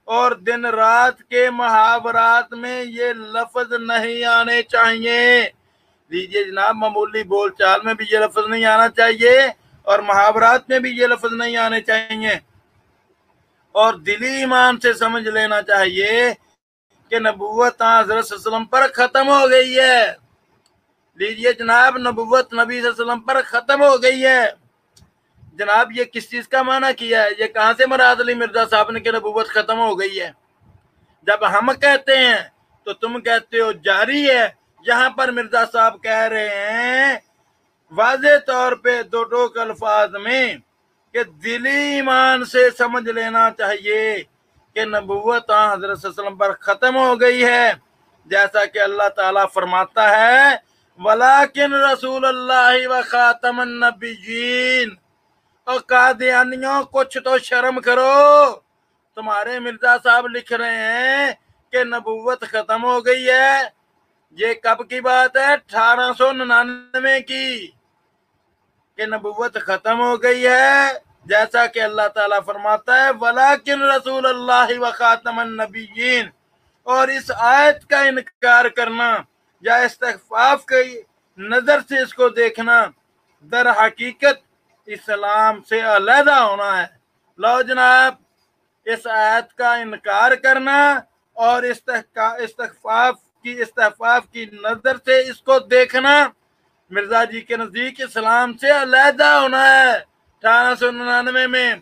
और दिन रात के मुहावरात में ये लफ्ज नहीं आने चाहिए। लीजिए जनाब, मामूली बोलचाल में भी ये लफ्ज नहीं आना चाहिए और मुहावरात में भी ये लफ्ज नहीं आने चाहिए, और दिली ईमान से समझ लेना चाहिए कि नबूवत हज़रत सल्लल्लाहु अलैहि वसल्लम पर खत्म हो गई है। लीजिए जनाब, नबूवत नबी सल्लल्लाहु अलैहि वसल्लम पर खत्म हो गई है। जनाब ये किस चीज का माना किया है, ये कहां से मुराद ली मिर्जा साहब ने कि नबूवत खत्म हो गई है? जब हम कहते हैं तो तुम कहते हो जारी है। यहाँ पर मिर्जा साहब कह रहे हैं वाज़े तौर पे दो टोक अल्फाज में कि दिली ईमान से समझ लेना चाहिए कि नबूवत हज़रत सल्लल्लाहु अलैहि वसल्लम पर खत्म हो गई है, जैसा कि अल्लाह ताला फरमाता है वलाकिन रसूलुल्लाह व खातमन नबिय्यीन। और कादियानियों कुछ तो शर्म करो, तुम्हारे मिर्जा साहब लिख रहे हैं कि नबूवत खत्म हो गई है। ये कब की बात है? 1899 की, कि नबूवत खत्म हो गई है, जैसा कि अल्लाह ताला फरमाता है वलाकिन रसूलुल्लाह व खातमन नबिय्यीन। और इस आयत का इनकार करना या इस्तिग़फ़ाफ़ की नजर से इसको देखना दर हकीकत इस्लाम से अलहदा होना है। लो जनाब, इस आयत का इनकार करना और इस्तिग़फ़ाफ़ की नजर से इसको देखना मिर्जा जी के नजदीक इस्लाम से अलहदा होना है। 1899 में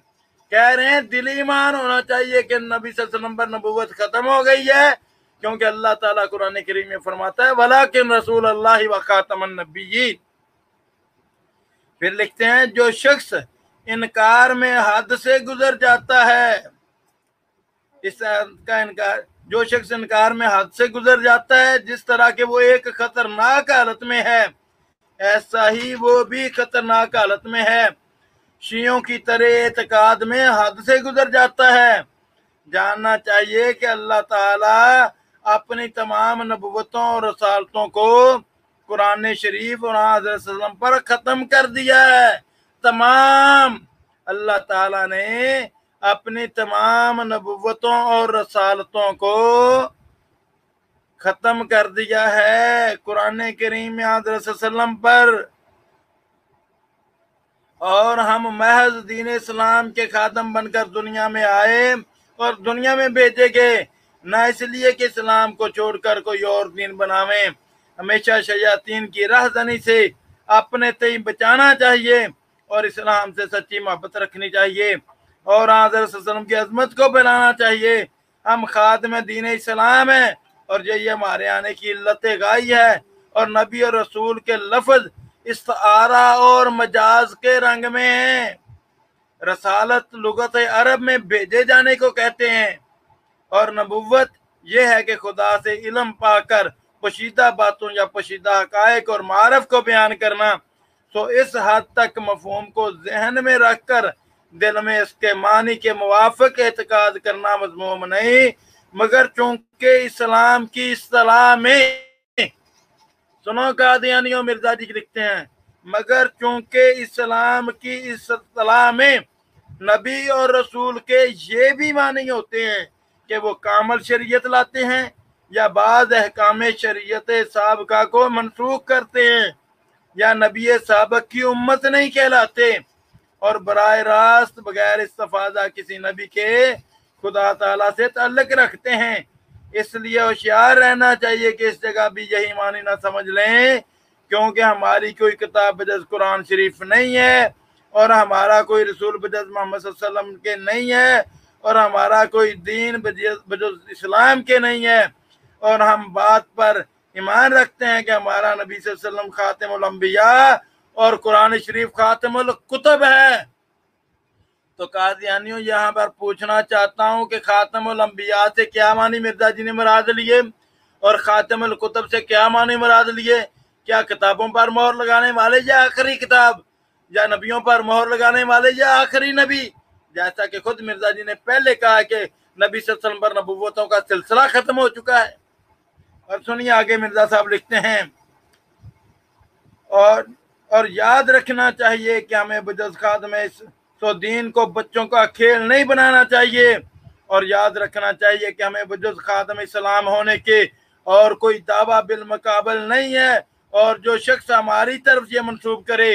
कह रहे हैं दिली ईमान होना चाहिए कि नबी सल्लल्लाहु अलैहि वसल्लम पर नबूवत खत्म हो गई है, क्योंकि अल्लाह ताला कुरान करीम में फरमाता है वलाकिन रसूलुल्लाह व खातमन नबिय्यीन। फिर लिखते हैं जो शख्स इनकार में हद से गुजर जाता है, इस का इनकार, जो शख्स इनकार में हद से गुजर जाता है, जिस तरह के वो एक खतरनाक हालत में है, ऐसा ही वो भी खतरनाक हालत में है। शियों की तरह एतकाद में हद से गुजर जाता है। जानना चाहिए कि अल्लाह ताला अपनी तमाम नबुव्वतों और रसालतों को कुरान शरीफ और हज़रत सल्लल्लाहु अलैहि वसल्लम पर खत्म कर दिया है। तमाम अल्लाह ताला ने अपनी तमाम नबुव्वतों और रसालतों को खत्म कर दिया है कुरान करीम में हज़रत सल्लल्लाहु अलैहि वसल्लम पर। और हम महज दीन इस्लाम के खादम बनकर दुनिया में आए और दुनिया में भेजे गए, न इसलिए कि इस्लाम को छोड़कर कोई और दीन बनावें। हमेशा शयातीन की राहज़नी से अपने तय बचाना चाहिए और इस्लाम से सच्ची मोहब्बत रखनी चाहिए और हज़रत सल्लल्लाहु अलैहि वसल्लम की अज़मत को फैलाना चाहिए। हम खादिम दीन इस्लाम हैं और यही हमारे आने की इल्लत गाई है। और नबी और रसूल के लफ्ज़ इस्तारा और मजाज के रंग में है। रसालत लुगत अरब में भेजे जाने को कहते हैं और नबुव्वत यह है कि खुदा से इल्म पाकर पोशीदा बातों या पोशीदा हकायक और मारफ को बयान करना। तो इस हद तक मफहूम को जहन में रखकर दिल में इसके मानी के मुवाफिक एतकाद करना मज़मूम नहीं, मगर चूंकि इस्लाम की इस्तिलाह में, सुनो कादियानियों, मिर्जा जी लिखते हैं, मगर चूंकि इस्लाम की इस्तिलाह में नबी और रसूल के ये भी मानी होते हैं कि वो कामल शरीयत लाते हैं या बाद अहकाम शरीयत साबका को मनसूख करते हैं या नबी साबक की उम्मत नहीं कहलाते और बराह रास्त बगैर इस्तफादा किसी नबी के खुदा ताला से ताल्लुक रखते हैं। इसलिए होशियार रहना चाहिए कि इस जगह भी यही मानी ना समझ लें, क्योंकि हमारी कोई किताब बजज़ कुरान शरीफ नहीं है और हमारा कोई रसूल बजज़ मोहम्मद सल्लल्लाहु अलैहि वसल्लम के नहीं है और हमारा कोई दीन बजज़ इस्लाम के नहीं है। और हम बात पर ईमान रखते हैं कि हमारा नबी सल्लल्लाहु अलैहि वसल्लम खातिमुल अंबिया और कुरान शरीफ खातिमुल कुतुब है। तो कादियानियों, यहाँ पर पूछना चाहता हूँ कि खातिमुल अंबिया से क्या मानी मिर्जा जी ने मुराद लिए और खातिमुल कुतुब से क्या मानी मुराद लिए? क्या किताबों पर मोहर लगाने वाले या आखिरी किताब, या नबियों पर मोहर लगाने वाले या आखिरी नबी? जैसा कि खुद मिर्जा जी ने पहले कहा कि नबी सल्लल्लाहु अलैहि वसल्लम पर नबुव्वतों का सिलसिला खत्म हो चुका है। और सुनिए आगे मिर्जा साहब लिखते हैं, और याद रखना चाहिए कि हमें बजज़ खादम तो दीन को बच्चों का खेल नहीं बनाना चाहिए और याद रखना चाहिए कि हमें बजज़ खादम इस्लाम होने के और कोई दावा बिल मुकाबल नहीं है। और जो शख्स हमारी तरफ ये मंसूब करे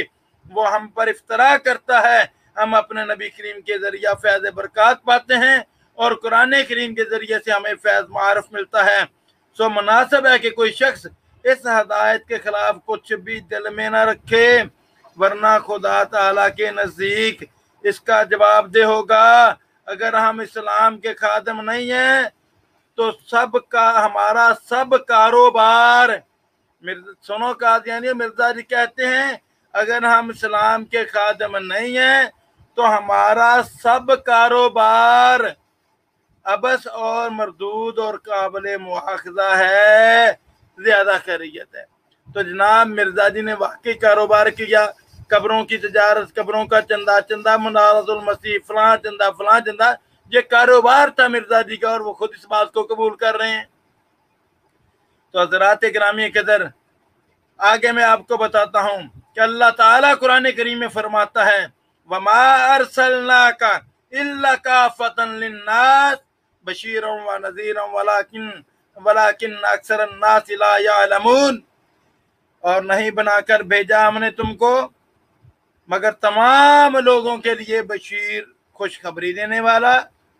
वो हम पर इफ्तरा करता है। हम अपने नबी करीम के जरिए फैज़ बरकत पाते हैं और कुरान करीम के जरिए से हमें फैज़ मारफ मिलता है। सो मुनासिब है कि कोई शख्स इस हदायत के खिलाफ कुछ भी दिल में न रखे, वरना खुदा ताला के नज़दीक इसका जवाबदेह होगा। अगर हम इस्लाम के खादिम नहीं हैं तो हमारा सब कारोबार, सुनो कादियानी, मिर्जा जी कहते हैं अगर हम इस्लाम के खादिम नहीं हैं तो हमारा सब कारोबार अबस और मरदूद और काबिल मुआखजा है, ज्यादा खैरियत है। तो जनाब मिर्जा जी ने वाकई कारोबार किया, कब्रों की तजारत, कब्रों का चंदा, चंदा मुनारतुल मसीह, फलां चंदा फलां चंदा, ये कारोबार था मिर्जा जी का और वो खुद इस बात को कबूल कर रहे हैं। तो हज़रात गिरामी कदर, आगे मैं आपको बताता हूँ कि अल्लाह ताला कुरान करीम में फरमाता है, वमा अरसलनाका इल्ला काफतन लिन्नास बशीरन व नज़ीरन वलाकिन अक्सरन नास ला यअलमून, और नहीं बनाकर भेजा हमने तुमको मगर तमाम लोगों के लिए बशीर, खुशखबरी देने वाला,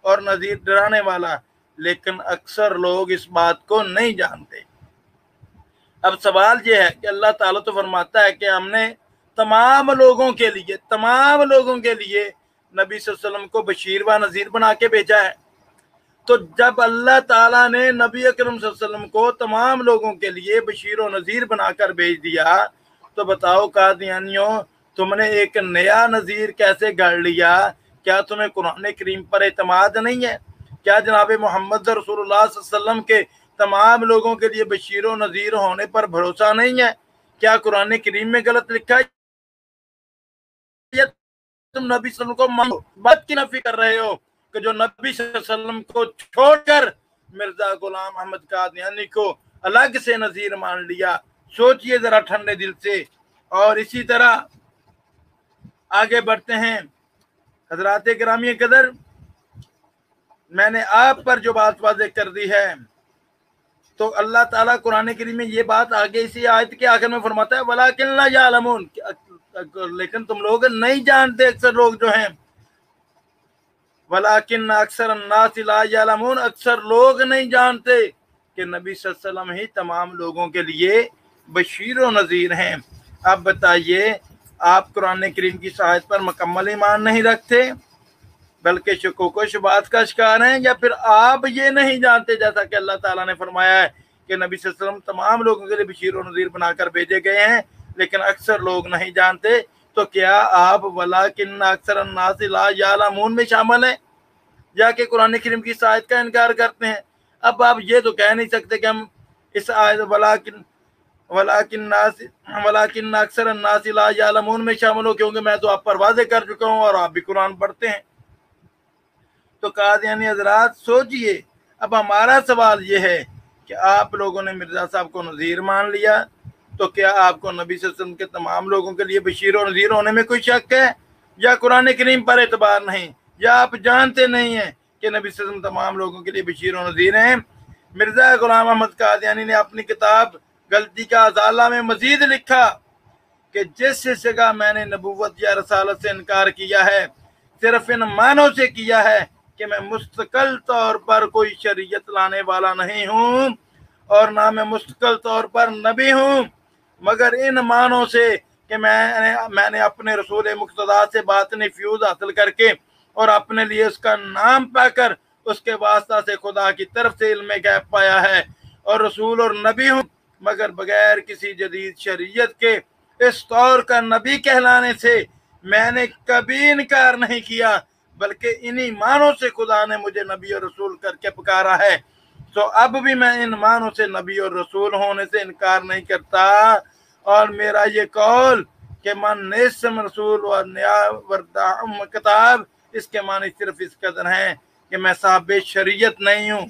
और नज़ीर, डराने वाला, लेकिन अक्सर लोग इस बात को नहीं जानते। अब सवाल ये है कि अल्लाह ताला तो फरमाता है कि हमने तमाम लोगों के लिए नबी सल्लल्लाहु अलैहि वसल्लम को बशीर व नज़ीर बना के भेजा है। तो जब अल्लाह ताला ने नबी अकरम सल्लल्लाहु अलैहि वसल्लम को तमाम लोगों के लिए बशीर और नज़ीर बनाकर भेज दिया, तो बताओ कादियानियों, तुमने एक नया नज़ीर कैसे गढ़ लिया? क्या तुम्हें कुरान करीम पर एतमाद नहीं है? کیا جناب محمد رسول اللہ صلی اللہ علیہ وسلم کے تمام لوگوں کے لیے بشیر و نذیر ہونے پر بھروسہ نہیں ہے؟ کیا قرآن کریم میں غلط لکھا ہے یا تم نبی صلی اللہ علیہ وسلم کو مانو بات کی نفی کر رہے ہو کہ جو نبی صلی اللہ علیہ وسلم کو چھوڑ کر مرزا غلام احمد قادیانی کو الگ سے نذیر مان لیا؟ سوچئے ذرا ٹھنڈے دل سے۔ اور اسی طرح آگے بڑھتے ہیں۔ حضرات گرامی قدر، میں نے آپ پر جو بات واضح کر دی ہے، تو اللہ تعالیٰ قرآن کریم میں یہ بات آگے اسی آیت کے آخر میں فرماتا ہے وَلَٰكِن لَا يَعْلَمُونَ، لیکن تم لوگ نہیں جانتے، اکثر لوگ جو ہیں وَلَٰكِنَّ أَكْثَرَ النَّاسِ لَا يَعْلَمُونَ، اکثر لوگ نہیں جانتے کہ نبی صلی اللہ علیہ وسلم ہی تمام لوگوں کے لیے بشیر و نذیر ہیں۔ اب بتائیے، آپ قرآن کریم کی آیت پر مکمل ایمان نہیں رکھتے بلکہ شکوک و شبہات کا شکار ہیں، یا پھر آپ یہ نہیں جانتے جیسا کہ اللہ تعالیٰ نے فرمایا ہے کہ نبی صلی اللہ علیہ وسلم تمام لوگوں کے لیے بشیر و نذیر بنا کر بھیجے گئے ہیں لیکن اکثر لوگ نہیں جانتے؟ تو کیا آپ وَلَٰكِنَّ أَكْثَرَ النَّاسِ لَا يَعْلَمُونَ میں شامل ہیں یا کہ قرآن کریم کی آیت کا انکار کرتے ہیں؟ اب آپ یہ تو کہہ نہیں سکتے کہ ہم اس آیت وَلَٰكِنَّ أَكْثَرَ النَّاسِ لَا يَعْلَمُونَ میں شامل ہو، کیونکہ میں تو آپ پر واضح کر چکا ہوں اور آپ بھی قرآن پڑھتے ہیں۔ تو قادیانی حضرات سوچئے، اب ہمارا سوال یہ ہے کہ آپ لوگوں نے مرزا صاحب کو نذیر مان لیا، تو کیا آپ کو نبی صلی اللہ علیہ وسلم کے تمام لوگوں کے لیے بشیر و نذیر ہونے میں کوئی شک ہے، یا قرآن کریم پر اعتبار نہیں، یا آپ جانتے نہیں ہیں کہ نبی صلی اللہ علیہ وسلم تمام لوگوں کے لیے بشیر و نذیر ہیں؟ مرزا غلام احمد قادیانی نے اپنی کتاب غلطی کا ازالہ میں مزید لکھا کہ جس جگہ میں نے نبوت یا رسالت سے انکار کیا ہے صرف ان معنوں سے کیا ہے کہ میں مستقل طور پر کوئی شریعت لانے والا نہیں ہوں اور نہ میں مستقل طور پر نبی ہوں، مگر ان معنوں سے کہ میں نے اپنے رسول مقتدی سے باطنی فیوز حاصل کر کے اور اپنے لیے اس کا نام پا کر اس کے واسطہ سے خدا کی طرف سے علم غیب پایا ہے، اور رسول اور نبی ہوں مگر بغیر کسی جدید شریعت کے اس طور کا نبی کہلانے سے میں نے کبھی انکار نہیں کیا، بلکہ انہی معنوں سے خدا نے مجھے نبی اور رسول کر کے پکارا ہے۔ تو اب بھی میں ان معنوں سے نبی اور رسول ہونے سے انکار نہیں کرتا، اور میرا یہ قول کہ من اسم رسول و نیا وردعم کتاب، اس کے معنی صرف اس قدر ہیں کہ میں صاحب شریعت نہیں ہوں۔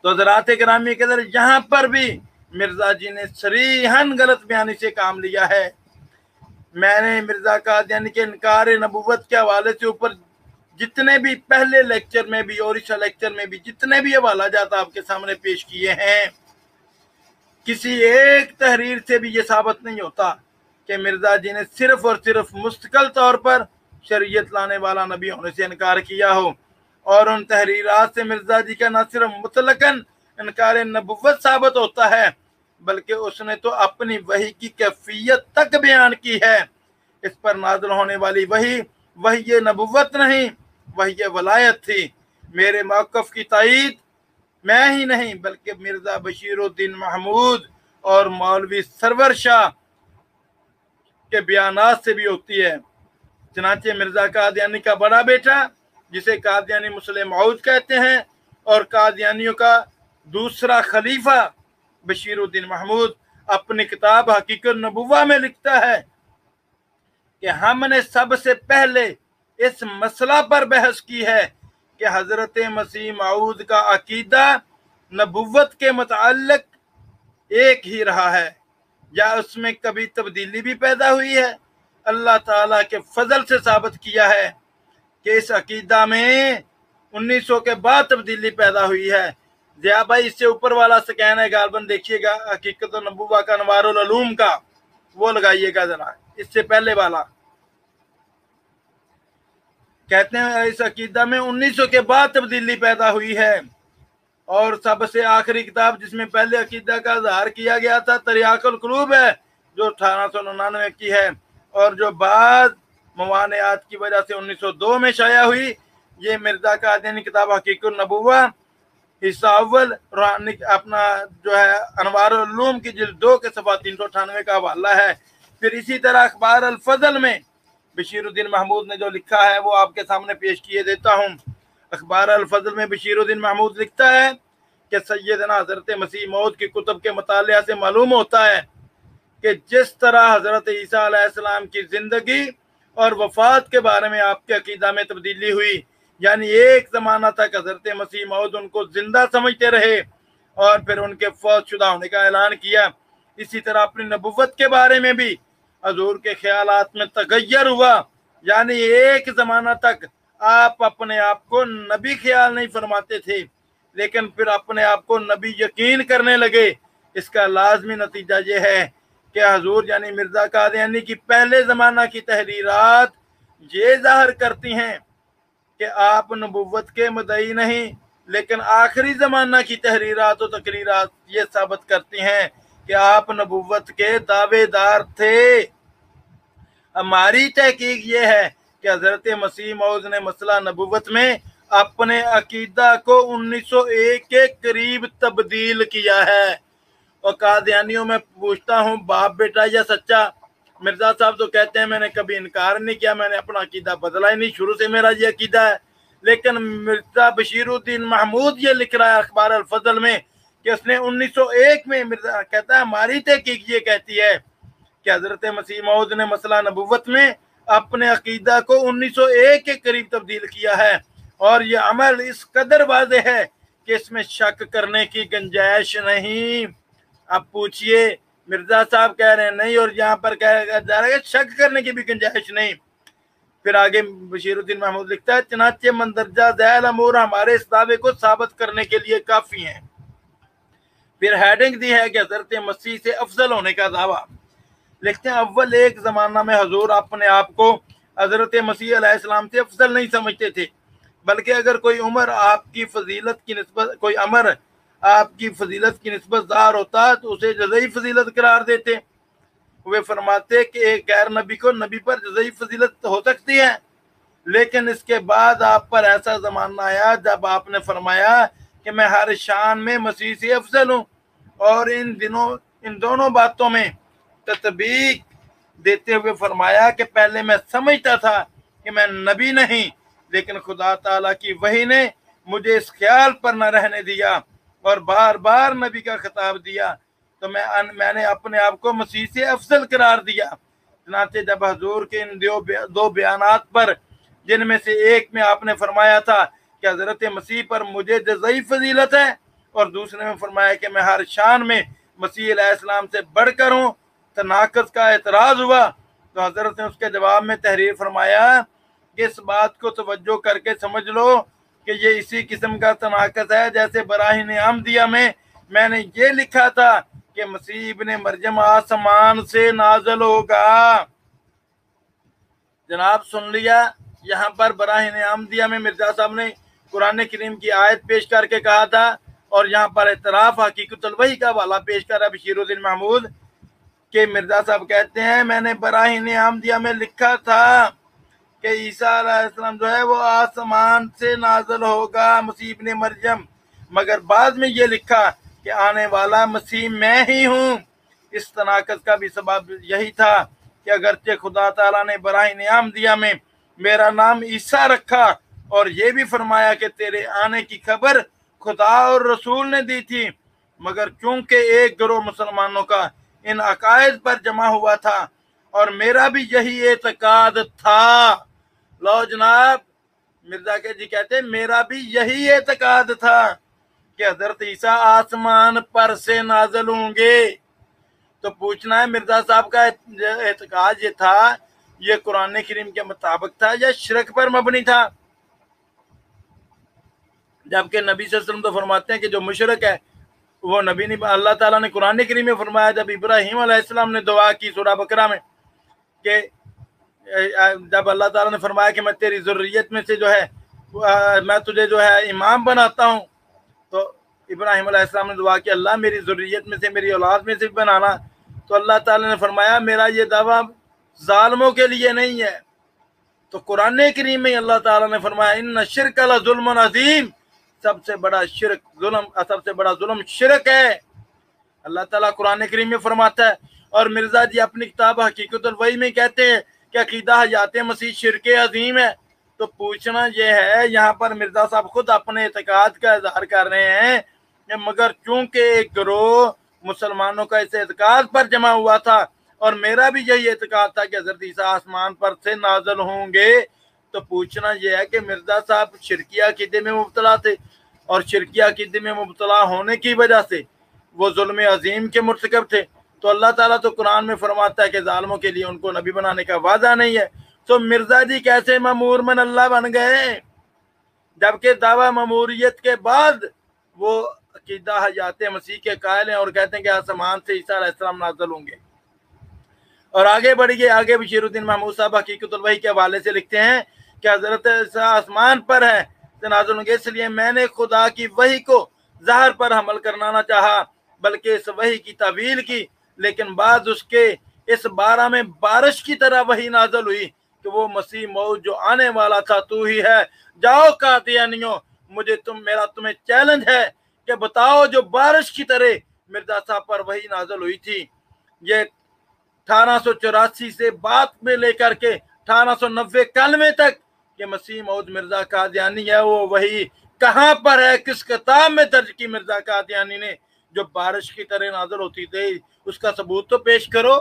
تو حضرات گرامی کے در یہاں پر بھی مرزا جی نے صریحاً غلط بیانی سے کام لیا ہے۔ میں نے مرزا قادیانی کے انکار نبوت کے حوالے سے اوپر جتنے بھی پہلے لیکچر میں بھی اور اس لیکچر میں بھی جتنے بھی حوالہ جات آپ کے سامنے پیش کیے ہیں، کسی ایک تحریر سے بھی یہ ثابت نہیں ہوتا کہ مرزا جی نے صرف اور صرف مستقل طور پر شریعت لانے والا نبی ہونے سے انکار کیا ہو، اور ان تحریرات سے مرزا جی کا نہ صرف مطلقاً انکار نبوت ثابت ہوتا ہے بلکہ اس نے تو اپنی وحی کی کیفیت تک بیان کی ہے۔ اس پر نازل ہونے والی وحی نبوت نہیں، وحی ولایت تھی۔ میرے موقف کی تائید میں ہی نہیں بلکہ مرزا بشیر الدین محمود اور مولوی سرور شاہ کے بیانات سے بھی ہوتی ہے۔ چنانچہ مرزا قادیانی کا بڑا بیٹا جسے قادیانی مسلم معود کہتے ہیں اور قادیانیوں کا دوسرا خلیفہ بشیر الدین محمود اپنی کتاب حقیقت نبوہ میں لکھتا ہے کہ ہم نے سب سے پہلے اس مسئلہ پر بحث کی ہے کہ حضرت مسیح موعود کا عقیدہ نبوت کے متعلق ایک ہی رہا ہے یا اس میں کبھی تبدیلی بھی پیدا ہوئی ہے۔ اللہ تعالیٰ کے فضل سے ثابت کیا ہے کہ اس عقیدہ میں 1900 کے بعد تبدیلی پیدا ہوئی ہے۔ ضیاء بھائی اس سے اوپر والا سکین ہے غالباً دیکھیے گا، حقیقت نبوہ کا انوار العلوم کا، وہ لگائیے گا ذرا، اس سے پہلے والا۔ کہتے ہیں اس عقیدہ میں 1900 کے بعد تبدیلی پیدا ہوئی ہے، اور سب سے آخری کتاب جس میں پہلے عقیدہ کا اظہار کیا گیا تھا تریاق القلوب ہے جو 1899 کی ہے، اور جو بعد موانعات کی وجہ سے 1902 میں شائع ہوئی۔ یہ مرزا قادیانی کتاب حقیقت النبوہ حصہ اول روحانی اپنا جو ہے انوار العلوم کی جلد 2 کے صفحہ 398 کا حوالہ ہے۔ پھر اسی طرح اخبار الفضل میں بشیر الدین محمود نے جو لکھا ہے وہ آپ کے سامنے پیش کیے دیتا ہوں۔ अखबार अल-फज़ल में बशीरुद्दीन महमूद लिखता है कि सैयदना हज़रत मसीह मौद की कुतुब के मुतालिया से मालूम होता है कि जिस तरह हज़रत ईसा अलैहिस्सलाम की ज़िंदगी और वफ़ात के बारे में आपके अकीदा में तब्दीली हुई, यानी एक ज़माना तक हज़रत मसीह मौद उनको ज़िंदा समझते रहे और फिर उनके फौत शुदा होने का ऐलान किया। इसी तरह अपनी नबुव्वत के बारे में भी हजूर के ख्यालात में तगय्युर हुआ, यानी एक ज़माना तक आप अपने आप को नबी ख्याल नहीं फरमाते थे, लेकिन फिर अपने आप को नबी यकीन करने लगे। इसका लाजमी नतीजा ये है कि हजूर यानी मिर्ज़ा कादियानी की पहले ज़माना की तहरीरात ये ज़ाहिर करती हैं कि आप नबुव्वत के मुद्दई नहीं, लेकिन आखिरी ज़माना की तहरीरात और तकरीरात ये साबित करती हैं कि आप नबुव्वत के दावेदार थे। हमारी तहकीक ये है कि हज़रत मसीह मौद ने मसला नबुव्वत में अपने अकीदा को 1901 के करीब तब्दील किया है। और कादियानियों में पूछता हूँ, बाप बेटा या सच्चा? मिर्जा साहब तो कहते हैं मैंने कभी इनकार नहीं किया, मैंने अपना अकीदा बदला ही नहीं, शुरू से मेरा ये अकीदा है। लेकिन मिर्जा बशीरुद्दीन महमूद ये लिख रहा है अखबार अल-फज़ल में कि उसने 1901 में, मिर्जा कहता है हमारी तहकीक ये कहती है कि हज़रत मसीह मौद ने मसला नबुव्वत में अपने अकीदा को 1901 के करीब तब्दील किया है, और ये अमल इस कदर वाज़े है कि इसमें शक करने की गुंजाइश नहीं। अब पूछिए, मिर्जा साहब कह रहे हैं नहीं, और यहाँ पर कह जा रहा है शक करने की भी गुंजाइश नहीं। फिर आगे बशीरुद्दीन महमूद लिखता है, चनाचे मंदरजा ज़ैल अमूर हमारे इस दावे को साबित करने के लिए काफ़ी हैं। फिर हेडिंग दी है कि हज़रत मसीह से अफजल होने का दावा। लिखते हैं, अव्वल एक ज़माना में हजूर अपने आप को हज़रत मसीह अलैहिस्सलाम से अफजल नहीं समझते थे, बल्कि अगर कोई उम्र आपकी फजीलत की निस्बत कोई अमर आपकी फजीलत की निस्बत ज़ाहिर होता तो उसे जज़ई फजीलत करार देते। वे फरमाते कि एक गैर नबी को नबी पर जज़ई फजीलत हो सकती है, लेकिन इसके बाद आप पर ऐसा ज़माना आया जब आपने फरमाया कि मैं हर शान में मसीह से अफजल हूँ, और इन दोनों बातों में तत्बीक देते हुए फरमाया कि पहले मैं समझता था कि मैं नबी नहीं, लेकिन खुदा ताला की वही ने मुझे इस ख्याल पर न रहने दिया और बार बार नबी का खिताब दिया, तो मैंने अपने आप को मसीह से अफजल करार दिया। चनाचे जब हजूर के इन दो बयानात पर, जिनमें से एक में आपने फरमाया था कि हज़रत मसीह पर मुझे जज़ई फजीलत है, और दूसरे में फरमाया कि मैं हर शान में मसीह अलैहिस्सलाम से बढ़कर हूँ, तनाक़ुस का एतराज़ हुआ, तो हज़रत ने उसके जवाब में तहरीर फरमाया कि इस बात को तवज्जो करके समझ लो कि ये इसी किस्म का तनाक़ुस है जैसे बराहीन अहमदिया में मैंने ये लिखा था कि मसीह इब्ने मरयम आसमान से नाज़िल होगा। जनाब सुन लिया, यहाँ पर बराहीन अहमदिया में मिर्जा साहब ने कुरान करीम की आयत पेश करके कहा था, और यहाँ पर इतराफ़ हकीकतुल वही का वाला पेश कर रहा बशीरुद्दीन महमूद के मिर्जा साहब कहते हैं मैंने बराहीन अहमदिया में लिखा था कि ईसा अलैहिस्सलाम जो है वो आसमान से नाज़िल होगा, मसीह इब्ने मरयम, मगर बाद में ये लिखा कि आने वाला मसीह मैं ही हूँ। इस तनाक़ुस का भी सबब यही था कि अगरचे खुदा ताला ने बराहीन अहमदिया में मेरा नाम ईसा रखा और ये भी फरमाया कि तेरे आने की खबर खुदा और रसूल ने दी थी, मगर क्योंकि एक गिरोह मुसलमानों का इन अकायद पर जमा हुआ था और मेरा भी यही एतकाद था। लो जनाब, मिर्जा के जी कहते हैं मेरा भी यही एतकाद था कि हज़रत ईसा आसमान पर से नाज़िल होंगे। तो पूछना है मिर्जा साहब का एतकाद ये था, ये कुरान करीम के मुताबिक था या शिरक पर मबनी था? जबकि नबी सल्लल्लाहु अलैहि वसल्लम तो फरमाते हैं कि जो मुशरिक है वो नबी नहीं। अल्लाह ताला ने कुरान करीम में फरमाया, जब इब्राहीम अलैहिस्सलाम ने दुआ की सूरह बकरा में, कि जब अल्लाह ताला ने फरमाया कि मैं तेरी ज़ुर्रियत में से जो है मैं तुझे जो है इमाम बनाता हूँ, तो इब्राहीम अलैहिस्सलाम ने दुआ की अल्लाह मेरी ज़ुर्रियत में से, मेरी औलाद में से भी बनाना। तो अल्लाह ताला ने फरमाया मेरा ये दावा जालिमों के लिए नहीं है। तो कुरान करीम में अल्लाह ताला ने फरमाया इन्ना शिर्क लज़ुल्मुन अज़ीम, सबसे बड़ा शिरक जुल्म, सबसे बड़ा जुल्म शिरक है। अल्लाह ताला कुरान करीम में फरमाता है। और मिर्जा जी अपनी किताब हकीकतुल वही में कहते हैं कि अकीदा हयात मसीह शिरक अजीम है। तो पूछना ये है, यहाँ पर मिर्जा साहब खुद अपने एतकाद का इजहार कर रहे हैं कि मगर चूंकि एक गिरोह मुसलमानों का इस एतकाद पर जमा हुआ था और मेरा भी यही एतकाद था कि हजरत ईसा आसमान पर से नाज़िल होंगे, तो पूछना यह है कि मिर्जा साहब शिरकिया अकीदे में मुब्तला थे और शिरकिया अकीदे में मुब्तला होने की वजह से वो जुल्म अजीम के मुर्तकब थे। तो अल्लाह ताला तो कुरान में फरमाता है कि जालिमों के लिए उनको नबी बनाने का वादा नहीं है। तो मिर्जा जी कैसे ममूर मन अल्लाह बन गए, जबकि दावा ममूरियत के बाद वो अकीदा हयात मसीह के कायल हैं और कहते हैं कि आसमान से ईसा अलैहिस्सलाम नाज़िल होंगे। और आगे बढ़िए, आगे बशीरुद्दीन महमूद साहब हकीकतुल वही के हवाले से लिखते हैं कि हजरत ईसा आसमान पर है नाज़िल होंगे, इसलिए मैंने खुदा की वही को ज़ाहिर पर हमल करना ना चाहा बल्कि इस वही की तवील की, लेकिन बाद उसके इस बारह में बारिश की तरह वही नाज़िल हुई कि वो मसीह मौद जो आने वाला था तू ही है। जाओ कादियानियों, मुझे तुम्हें चैलेंज है कि बताओ जो बारिश की तरह मिर्जा साहब पर वही नाज़िल हुई थी, ये 1884 से बाद में लेकर के 1890 तक कि मसीह मौद मिर्जा कादियानी है, वो वही कहाँ पर है, किस किताब में दर्ज की मिर्जा कादियानी ने जो बारिश की तरह नाज़िल होती थी, उसका सबूत तो पेश करो।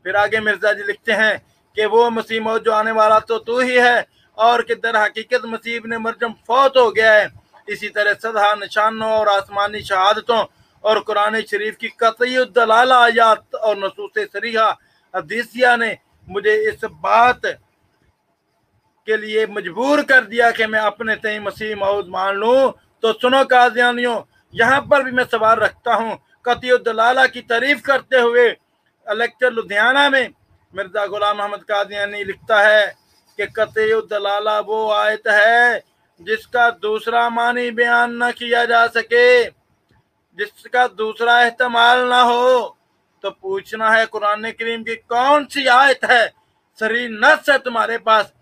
फिर आगे मिर्जा जी लिखते हैं कि वो मसीह मौद जो आने वाला तो तू ही है और कि दर हकीकत मसीह इब्न मरयम फौत हो गया है। इसी तरह सदा निशानों और आसमानी शहादतों और कुरान शरीफ की कतई दलाला आयात और नसूस सरीहा हदीसिया ने मुझे इस बात के लिए मजबूर कर दिया कि मैं अपने तय मसीह मौद मान लूं। तो सुनो कादियानियों, यहाँ पर भी मैं सवाल रखता हूँ। कतई दलाला की तारीफ करते हुए लेक्चर लुधियाना में मिर्जा गुलाम अहमद कादियानी लिखता है कि कतई दलाला वो आयत है जिसका दूसरा मानी बयान न किया जा सके, जिसका दूसरा एहतमाल ना हो। तो पूछना है कुरान करीम की कौन सी आयत है, सरी नस है तुम्हारे पास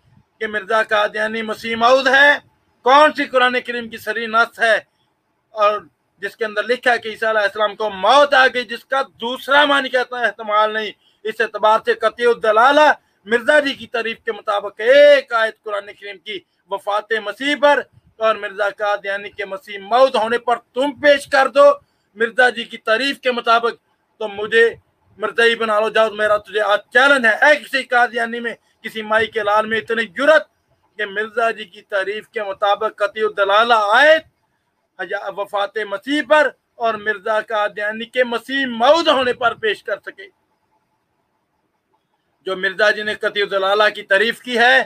कि मिर्जा कादियानी मसीह मौद है? कौन सी कुरान करीम की सरी नस है और जिसके अंदर लिखा है कि ईसा अलैहिस्सलाम को मौत आ गई, जिसका दूसरा मानी कहता है एहतमाल नहीं? इस एतबार से कतई दलाला मिर्जा जी की तारीफ के मुताबिक एक आयत कुरान करीम की वफात मसीह पर और मिर्जा कादियानी के मसीह मौद होने पर तुम पेश कर दो मिर्जा जी की तारीफ के मुताबिक, तो मुझे मिर्जा ही बना लो। जाओ, मेरा तुझे आज चैलेंज है किसी कादियानी में, किसी माई के लाल में इतनी जुर्रत कि मिर्जा जी की तारीफ के मुताबिक कतई दलाला आयत वफात मसीह पर और मिर्जा कादियानी के मसीह मौद होने पर पेश कर सके। जो मिर्जा जी ने कतई दलाला की तारीफ की है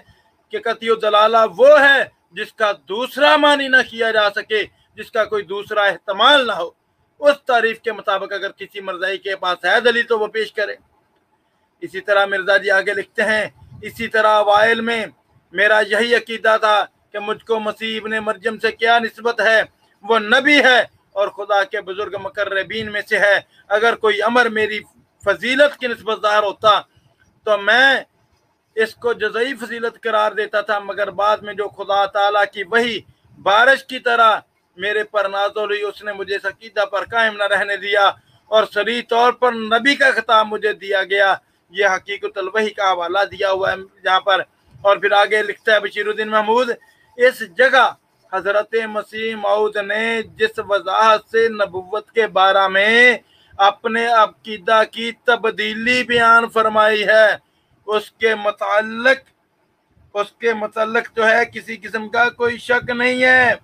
कि कतई दलाला वो है जिसका दूसरा मानी ना किया जा सके, जिसका कोई दूसरा एहतमाल ना हो, उस तारीफ के मुताबिक अगर किसी मर्जाई के पास है दलील तो वो पेश करे। इसी तरह मिर्जा जी आगे लिखते हैं, इसी तरह अवाइल में मेरा यही अकीदा था कि मुझको मसीह इब्न मरयम से क्या निस्बत है, वो नबी है और खुदा के बुजुर्ग मुकर्रबीन में से है। अगर कोई अमर मेरी फजीलत की निस्बत ज़ाहिर होता तो मैं इसको जज़ई फजीलत करार देता था, मगर बाद में जो खुदा ताला की वही बारिश की तरह मेरे पर नाज़िल हुई, उसने मुझे इस अकीदा पर कायम न रहने दिया और सरी तौर पर नबी का खिताब मुझे दिया गया। ये हकीकतुल वही का हवाला दिया हुआ है यहाँ पर। और फिर आगे लिखता है बशीरुद्दीन महमूद, इस जगह हजरत मसीह मौद ने जिस वजाहत से नबुव्वत के बारे में अपने अकीदा की तब्दीली बयान फरमाई है, उसके मुतल्लिक जो है किसी किस्म का कोई शक नहीं है।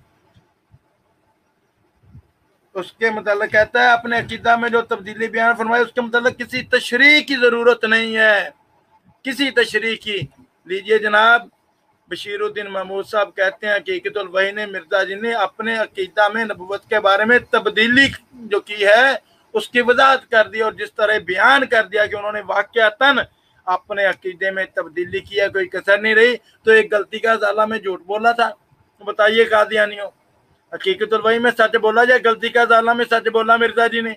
उसके मुतल्लिक कहता है अपने अकीदा में जो तब्दीली बयान फरमाई उसके मुतल्लिक किसी तशरीह की जरूरत नहीं है, किसी तशरीह की। लीजिए जनाब, बशीरुद्दीन महमूद साहब कहते हैं हकीकतुल वही ने मिर्जा जी ने अपने अकीदा में नबुव्वत के बारे में तब्दीली जो की है उसकी वजाहत कर दी और जिस तरह बयान कर दिया कि उन्होंने वाकयातन अपने अकीदे में तब्दीली किया, कोई कसर नहीं रही। तो एक गलती का ज़ाला में झूठ बोला था, तो बताइए कादियानियों, हकीकतुल वही में सच बोला या गलती का ज़ाला में सच बोला? मिर्जा जी ने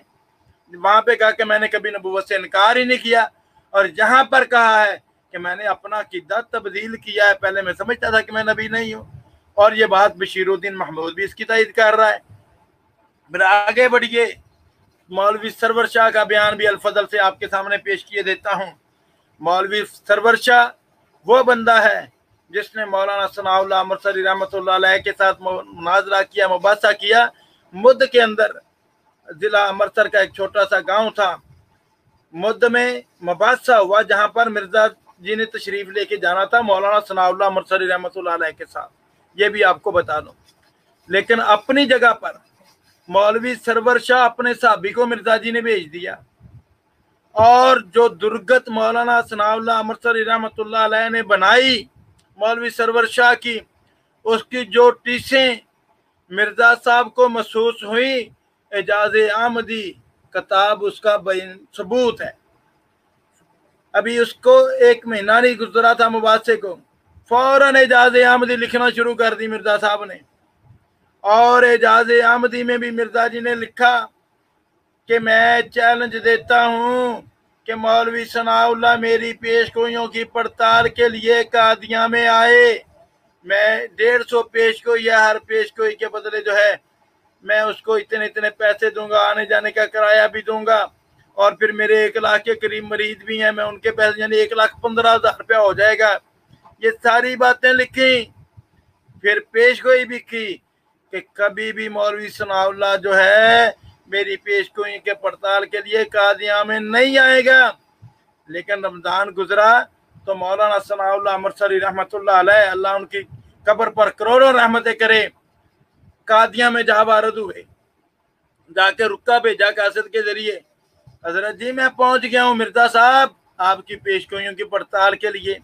वहां पे कहा कि मैंने कभी नबुव्वत से इनकार ही नहीं किया, और जहां पर कहा है कि मैंने अपना अकीदा तब्दील किया है, पहले मैं समझता था कि मैं नबी नहीं हूँ। और ये बात बशीरुद्दीन महमूद भी इसकी तायद कर रहा है। फिर आगे बढ़िए, मौलवी सरवर शाह का बयान भी अल-फज़ल से आपके सामने पेश किए देता हूँ। मौलवी सरवर शाह वो बंदा है जिसने मौलाना सनाउल्लाह अमृतसरी रहमतुल्लाह अलैह के साथ मुनाजरा किया, मुबासा किया। मुद्द के अंदर जिला अमृतसर का एक छोटा सा गांव था, मुद्द में मुबासा हुआ जहां पर मिर्जा जी ने तशरीफ लेके जाना था मौलाना सनाउल्लाह अमृतसरी रहमतुल्लाह अलैह के साथ, ये भी आपको बता दूं। लेकिन अपनी जगह पर मौलवी सरवर शाह अपने साहबी को मिर्जा जी ने भेज दिया, और जो दुर्गत मौलाना सनाउल्लाह अमृतसरी रहमतुल्लाह अलैह ने बनाई मौलवी सरवर शाह की, उसकी जो टीसें मिर्जा साहब को महसूस हुई, एजाज आमदी किताब उसका सबूत है। अभी उसको 1 महीना नहीं गुजरा था मुबासे को, फौरन एजाज आमदी लिखना शुरू कर दी मिर्जा साहब ने। और एजाज आमदी में भी मिर्जा जी ने लिखा कि मैं चैलेंज देता हूं कि मौलवी सनाउल्लाह मेरी पेशगोइयों की पड़ताल के लिए कादियां में आए। मैं 150 पेशगोई या हर पेशगोई के बदले जो है मैं उसको इतने इतने पैसे दूंगा, आने जाने का किराया भी दूंगा, और फिर मेरे 1 लाख के करीब मरीज भी हैं, मैं उनके पैसे यानी 1,15,000 रुपया हो जाएगा। ये सारी बातें लिखी। फिर पेशगोई भी की कि कभी भी मौलवी सनाउल्लाह जो है मेरी पेशगोई के पड़ताल के लिए कादियां में नहीं आएगा। लेकिन रमजान गुजरा तो मौलाना सनाउल्लाह अमृतसरी रहमतुल्लाह अलैह, अल्लाह उनकी कब्र पर करोड़ों रहमतें करे, कादियां में जा वारद हुए। जाके रुक्का भेजा कासिद के जरिए, हजरत जी मैं पहुंच गया हूँ मिर्जा साहब आपकी पेशगोइयों की पड़ताल के लिए।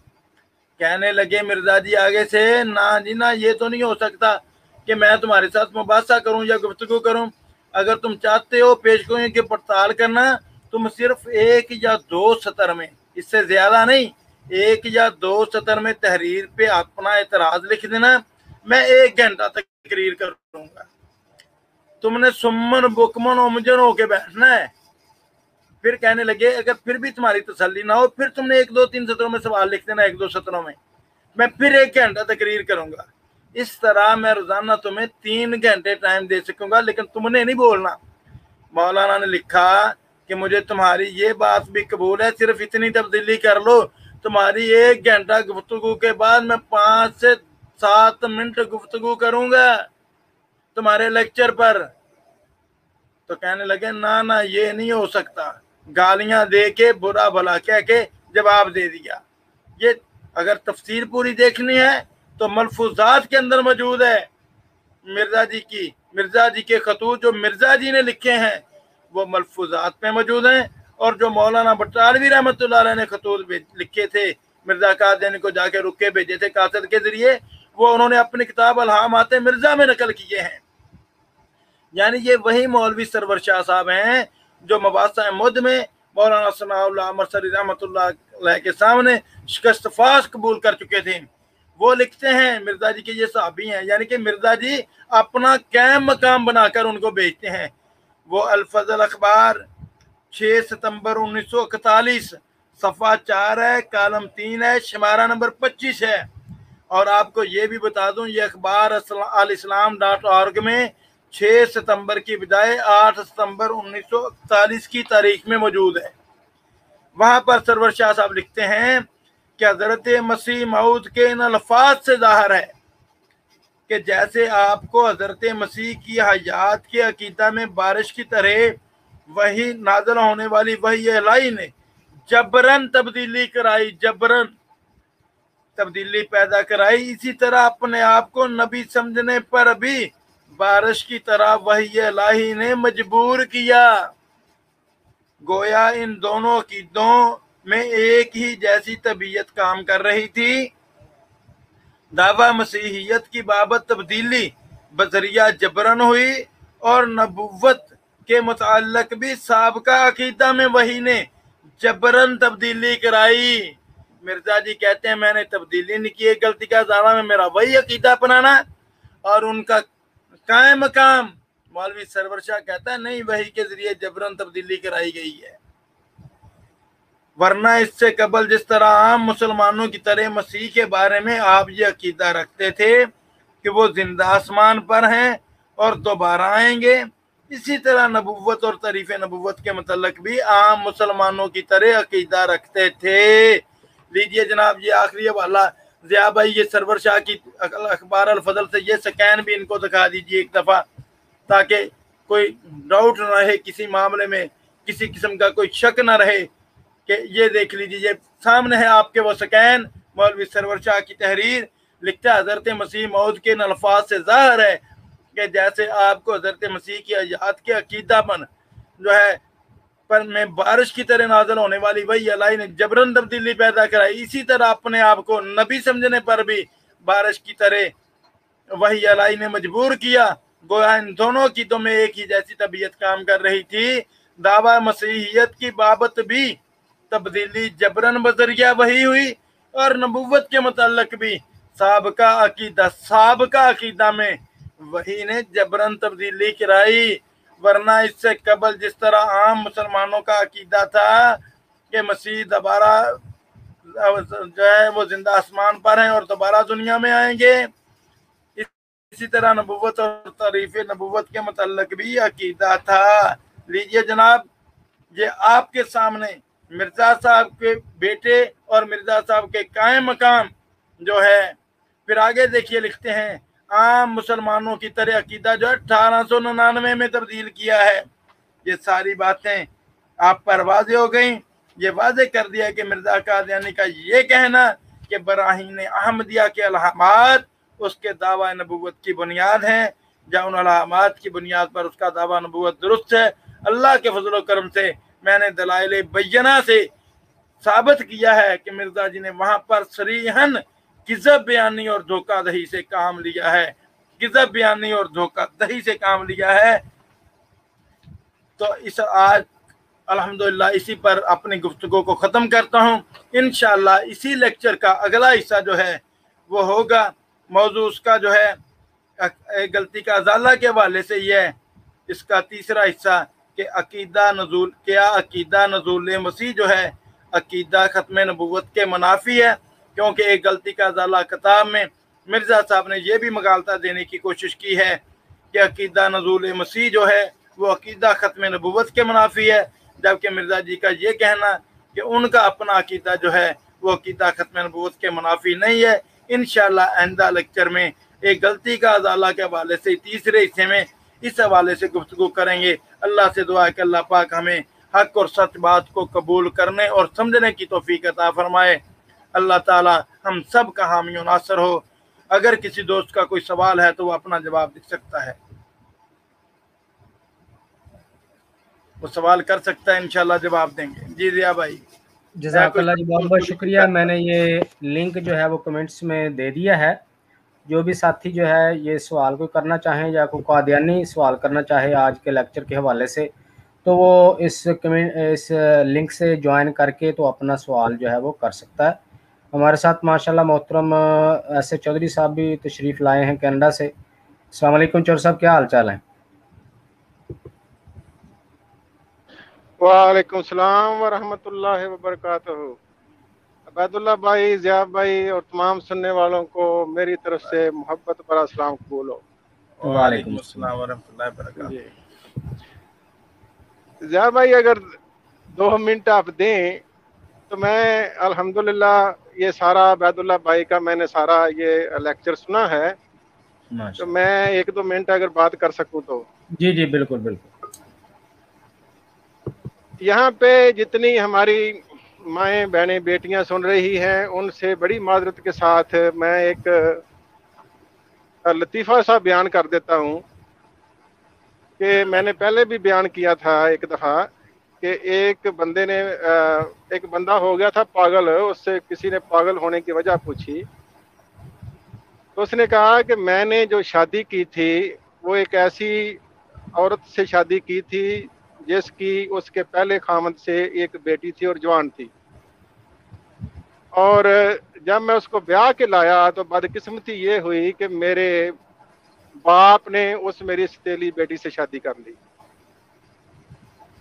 कहने लगे मिर्जा जी आगे से, ना जी ना, ये तो नहीं हो सकता कि मैं तुम्हारे साथ मुबासा करूं या गुफ्तगू करूं। अगर तुम चाहते हो पेशगोइयों की पड़ताल करना, तुम सिर्फ 1 या 2 सतर में, इससे ज्यादा नहीं, 1 या 2 सतर में तहरीर पे अपना एतराज लिख देना, मैं 1 घंटा तकरीर करूंगा। तुमने सुमन बुकमन उमजन होके बैठना है। फिर कहने लगे अगर फिर भी तुम्हारी तसल्ली ना हो, फिर तुमने 1, 2, 3 सत्रों में सवाल लिख देना, 1, 2 सत्रों में, मैं फिर 1 घंटा तकरीर करूंगा। इस तरह मैं रोजाना तुम्हें 3 घंटे टाइम दे सकूंगा, लेकिन तुमने नहीं बोलना। मौलाना ने लिखा कि मुझे तुम्हारी ये बात भी कबूल है, सिर्फ इतनी तब्दीली कर लो, तुम्हारी 1 घंटा गुफ्तगू के बाद मैं 5 से 7 मिनट गुफ्तगू करूंगा तुम्हारे लेक्चर पर। तो कहने लगे ना ना ये नहीं हो सकता, गालियां दे के बुरा भला कह के जवाब दे दिया। ये अगर तफसीर पूरी देखनी है तो मलफूजात के अंदर मौजूद है। मिर्जा जी के खतूत जो मिर्जा जी ने लिखे हैं वो मलफूजात में मौजूद हैं, और जो मौलाना बटालवी रहमतुल्लाह अलैह ने खतूत लिखे थे मिर्जा कादियानी को जाके रुके भेजे थे कासिद के जरिए, वो उन्होंने अपनी किताब अलहामात मिर्जा में नकल किए हैं। यानी ये वही मौलवी सरवर शाह साहब हैं जो मबासा मुद में मौलाना सनाउल्लाह अमृतसरी रहमतुल्लाह अलैह के सामने शिकस्त फाश कबूल कर चुके थे। वो लिखते हैं मिर्जा जी के ये साहबी हैं, यानी कि मिर्जा जी अपना कायम मकाम बनाकर उनको भेजते हैं। वो अल-फज़ल अखबार 6 सितंबर 1941 सफ़ा 4 है, कालम 3 है, शुमारा नंबर 25 है। और आपको ये भी बता दूं ये अखबार al-islam.org में 6 सितंबर की बजाय 8 सितंबर 1941 की तारीख में मौजूद है। वहां पर सरवर शाह साहब लिखते हैं कि हजरत मसीह मऊद के इन अल्फाज से जाहिर है कि जैसे आपको हजरत मसीह की हयात के अकीदा में बारिश की तरह वही नाज़िल होने वाली वही इलाही ने जबरन तब्दीली कराई, जबरन तब्दीली पैदा कराई, इसी तरह अपने आप को नबी समझने पर भी बारिश की तरह वही इलाही ने मजबूर किया। गोया इन दोनों अकीदों में एक ही जैसी तबीयत काम कर रही थी। दावा मसीहियत की बाबत तब्दीली बजरिया जबरन हुई, और नबुव्वत के मुताल्लिक भी साबका अकीदा में वही ने जबरन तब्दीली कराई। मिर्जा जी कहते हैं मैंने तब्दीली नहीं की, गलती का दावा में मेरा वही अकीदा अपनाना, और उनका कायम मकाम मौलवी सरवर शाह कहता है नहीं, वही के जरिए जबरन तब्दीली कराई गई है। वरना इससे कबल जिस तरह आम मुसलमानों की तरह मसीह के बारे में आप ये अकीदा रखते थे कि वो जिंदा आसमान पर हैं और दोबारा आएंगे, इसी तरह नबुव्वत और तारीफ नबुव्वत के मतलब भी आम मुसलमानों की तरह अकीदा रखते थे। लीजिए जनाब ये आखिरी हवाला ज़िया भाई ये सरवर शाह की अखबार अल फजल से ये स्कैन भी इनको दिखा दीजिए एक दफ़ा, ताकि कोई डाउट ना रहे किसी मामले में, किसी किस्म का कोई शक ना रहे कि ये देख लीजिए सामने है आपके वो स्कैन, मौलवी सरवर शाह की तहरीर। लिखता है हज़रत मसीह मौद के अल्फाज से ज़ाहिर है कि जैसे आपको हज़रत मसीह की हयात के अकीदापन जो है पर में बारिश की तरह नाजल होने वाली वही अलाई ने जबरन तब्दीली पैदा कराई, इसी तरह अपने आप को नबी समझने पर भी बारिश की तरह वही अलाई ने मजबूर किया। गोया इन दोनों की तो में एक ही जैसी तबीयत काम कर रही थी। दावा मसीहियत की बाबत भी तब्दीली जबरन बजरिया वही हुई और नबूवत के मुतल्लक भी साबका अकीदा में वही ने जबरन तब्दीली कराई। वरना इससे कबल जिस तरह आम मुसलमानों का अकीदा था कि मसीह दोबारा जो है वो जिंदा आसमान पर हैं और दोबारा दुनिया में आएंगे, इसी तरह नबूवत और तारीफ नबूवत के मुतल्लक भी अकीदा था। लीजिए जनाब, ये आपके सामने मिर्जा साहब के बेटे और मिर्जा साहब के कायम मकाम जो है। फिर आगे देखिए, लिखते हैं आम मुसलमानों की तरह अकीदा जो 1899 में तब्दील किया है। ये सारी बातें आप पर वाज़े हो गई। ये वाज़े कर दिया कि मिर्जा कादियानी का ये कहना कि बराहीन अहमदिया के अलहामात उसके दावा नबूवत की बुनियाद हैं, जहाँ उन अलहामात की बुनियाद पर उसका दावा नबूवत दुरुस्त है। अल्लाह के फजल करम से मैंने दलाइल बैयना से साबित किया है कि मिर्जा जी ने वहां पर सरीहन किज़ब बयानी और धोखाधड़ी से काम लिया है, किज़ब बयानी और धोखाधड़ी से काम लिया है। तो इस आज अल्हम्दुलिल्लाह इसी पर अपनी गुफ्तगू को ख़त्म करता हूँ। इंशाअल्लाह इसी लेक्चर का अगला हिस्सा जो है वो होगा, मौजू उसका जो है गलती का अजाला के हवाले से ये है। इसका तीसरा हिस्सा कि अकीदा नज़ूल, क्या अकीदा नज़ूल मसीह जो है अकीदा ख़त्म नबूवत के मुनाफी है, क्योंकि एक गलती का अजाला किताब में मिर्ज़ा साहब ने यह भी मगालता देने की कोशिश की है कि अकीदा नज़ूल मसीह जो है वो अकीदा ख़त्म नबूवत के मुनाफी है, जबकि मिर्ज़ा जी का ये कहना कि उनका अपना अकीदा जो है वो अकीदा ख़त्म नबूवत के मुनाफी नहीं है। इंशाअल्लाह आइंदा लेक्चर में एक गलती का अजाला के हवाले से तीसरे हिस्से में इस हवाले से गुफ्तगू करेंगे। अल्लाह से दुआ है कि अल्लाह पाक हमें हक और सच बात को कबूल करने और समझने की तौफीक अता फरमाए। अल्लाह ताला हम सब का हामी और नासर हो। अगर किसी दोस्त का कोई सवाल है तो वो अपना जवाब लिख सकता है, वो सवाल कर सकता है, इंशाल्लाह जवाब देंगे। जी ज़िया भाई।
जज़ाकल्लाह जी, बहुत बहुत शुक्रिया। मैंने ये लिंक जो है वो कमेंट्स में दे दिया है। जो भी साथी जो है ये सवाल कोई करना चाहें या कोई कादियानी सवाल करना चाहे आज के लेक्चर के हवाले से, तो वो इस लिंक से ज्वाइन करके तो अपना सवाल जो है वो कर सकता है। हमारे साथ माशाल्लाह मोहतरम ऐसे चौधरी साहब भी तशरीफ़ लाए हैं कनाडा से। अस्सलाम वालेकुम चौधरी साहब, क्या हाल चाल है?
वालेकुम सलाम व रहमतुल्लाहि व बरकातहू। अबैदुल्लाह भाई, ज़िया भाई और तमाम सुनने वालों को मेरी तरफ से मोहब्बत भरा सलाम कबूल हो।
वालेकुम अस्सलाम व रहमतुल्लाहि व बरकातहू।
ज़िया भाई अगर 2 मिनट आप दें तो मैं अल्हम्दुलिल्लाह ये सारा अबैदुल्लाह भाई का मैंने सारा ये लेक्चर सुना है, तो मैं 1-2 मिनट अगर बात कर सकूं तो।
जी जी बिल्कुल बिल्कुल।
यहाँ पे जितनी हमारी माएँ बहनें बेटियां सुन रही हैं उनसे बड़ी माजरत के साथ मैं एक लतीफ़ा सा बयान कर देता हूँ कि मैंने पहले भी बयान किया था एक दफ़ा कि एक बंदा हो गया था पागल। उससे किसी ने पागल होने की वजह पूछी तो उसने कहा कि मैंने जो शादी की थी वो एक ऐसी औरत से शादी की थी जिसकी उसके पहले खामद से एक बेटी थी और जवान थी, और जब मैं उसको ब्याह के लाया तो बदकिस्मती ये हुई कि मेरे बाप ने उस मेरी सतीली बेटी से शादी कर ली,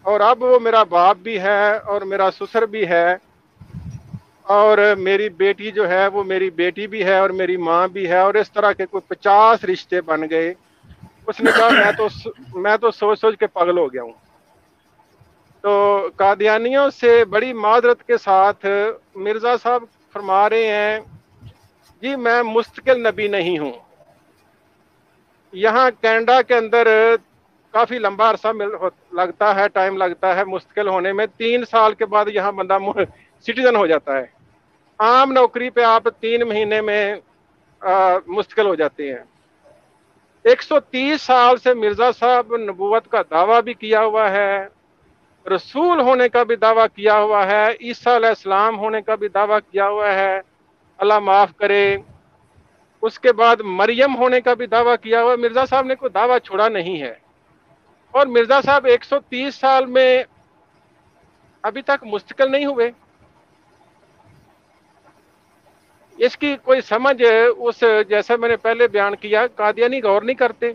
और अब वो मेरा बाप भी है और मेरा ससुर भी है और मेरी बेटी जो है वो मेरी बेटी भी है और मेरी माँ भी है, और इस तरह के कोई 50 रिश्ते बन गए। उसने कहा मैं तो सोच सोच के पागल हो गया हूँ। तो कादियानियों से बड़ी माजरत के साथ मिर्ज़ा साहब फरमा रहे हैं جی میں مستقل نبی نہیں ہوں. یہاں کینیڈا کے اندر کافی لمبا عرصہ لگتا ہے، ٹائم لگتا ہے مستقل ہونے میں. 3 سال کے بعد یہاں بندہ سٹیزن ہو جاتا ہے. عام نوکری پہ آپ 3 مہینے میں مستقل ہو جاتے ہیں. 130 سال سے مرزا صاحب نبوت کا دعویٰ بھی کیا ہوا ہے، رسول ہونے کا بھی دعویٰ کیا ہوا ہے، عیسیٰ علیہ السلام ہونے کا بھی دعویٰ کیا ہوا ہے، اللہ معاف کرے. اس کے بعد مریم ہونے کا بھی دعویٰ کیا ہوا ہے. مرزا صاحب نے کوئی دعویٰ چھوڑا نہیں ہے. اور مرزا صاحب 130 سال میں ابھی تک مستقل نہیں ہوئے. اس کی کوئی سمجھ اس جیسا میں نے پہلے بیان کیا، قادیانی غور نہیں کرتے.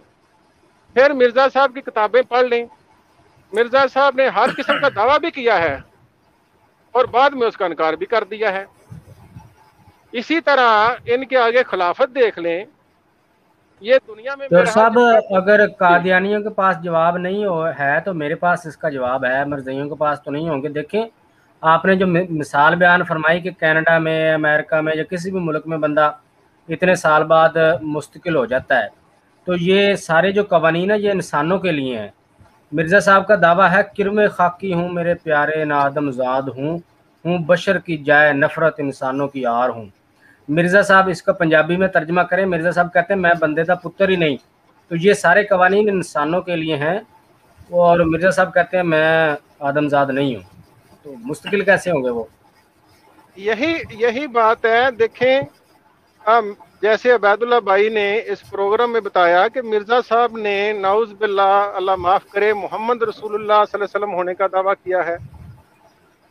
پھر مرزا صاحب کی کتابیں پڑھ لیں. مرزا صاحب نے ہر قسم کا دعویٰ بھی کیا ہے اور بعد میں اس کا انکار بھی کر دیا ہے. اسی طرح ان کے آگے خلافت دیکھ لیں. یہ دنیا میں
ڈاکٹر صاحب
جب
اگر قادیانیوں کے پاس جواب نہیں ہے تو میرے پاس اس کا جواب ہے، مرزائیوں کے پاس تو نہیں ہوں گے. دیکھیں آپ نے جو مثال بیان فرمائی کہ کینیڈا میں، امریکہ میں یا کسی بھی ملک میں بندہ اتنے سال بعد مستقل ہو جاتا ہے، تو یہ سارے جو قوانین ہیں یہ انسانوں کے لیے ہیں. مرزا صاحب کا دعویٰ ہے کرم خاکی ہوں میرے پیارے نادم زاد ہوں بشر کی جائے نفرت انسانوں کی آر ہوں. مرزا صاحب اس کا پنجابی میں ترجمہ کریں، مرزا صاحب کہتے ہیں میں بندے دا پتر ہی نہیں. تو یہ سارے قوانین انسانوں کے لیے ہیں اور مرزا صاحب کہتے ہیں میں آدم زاد نہیں ہوں. تو مستقل کیسے ہوں گے وہ؟
یہی بات ہے. دیکھیں جیسے عبید اللہ بھائی نے اس پروگرام میں بتایا کہ مرزا صاحب نے نعوذ باللہ اللہ معاف کرے محمد رسول اللہ صلی اللہ علیہ وسلم ہونے کا دعویٰ کیا ہے.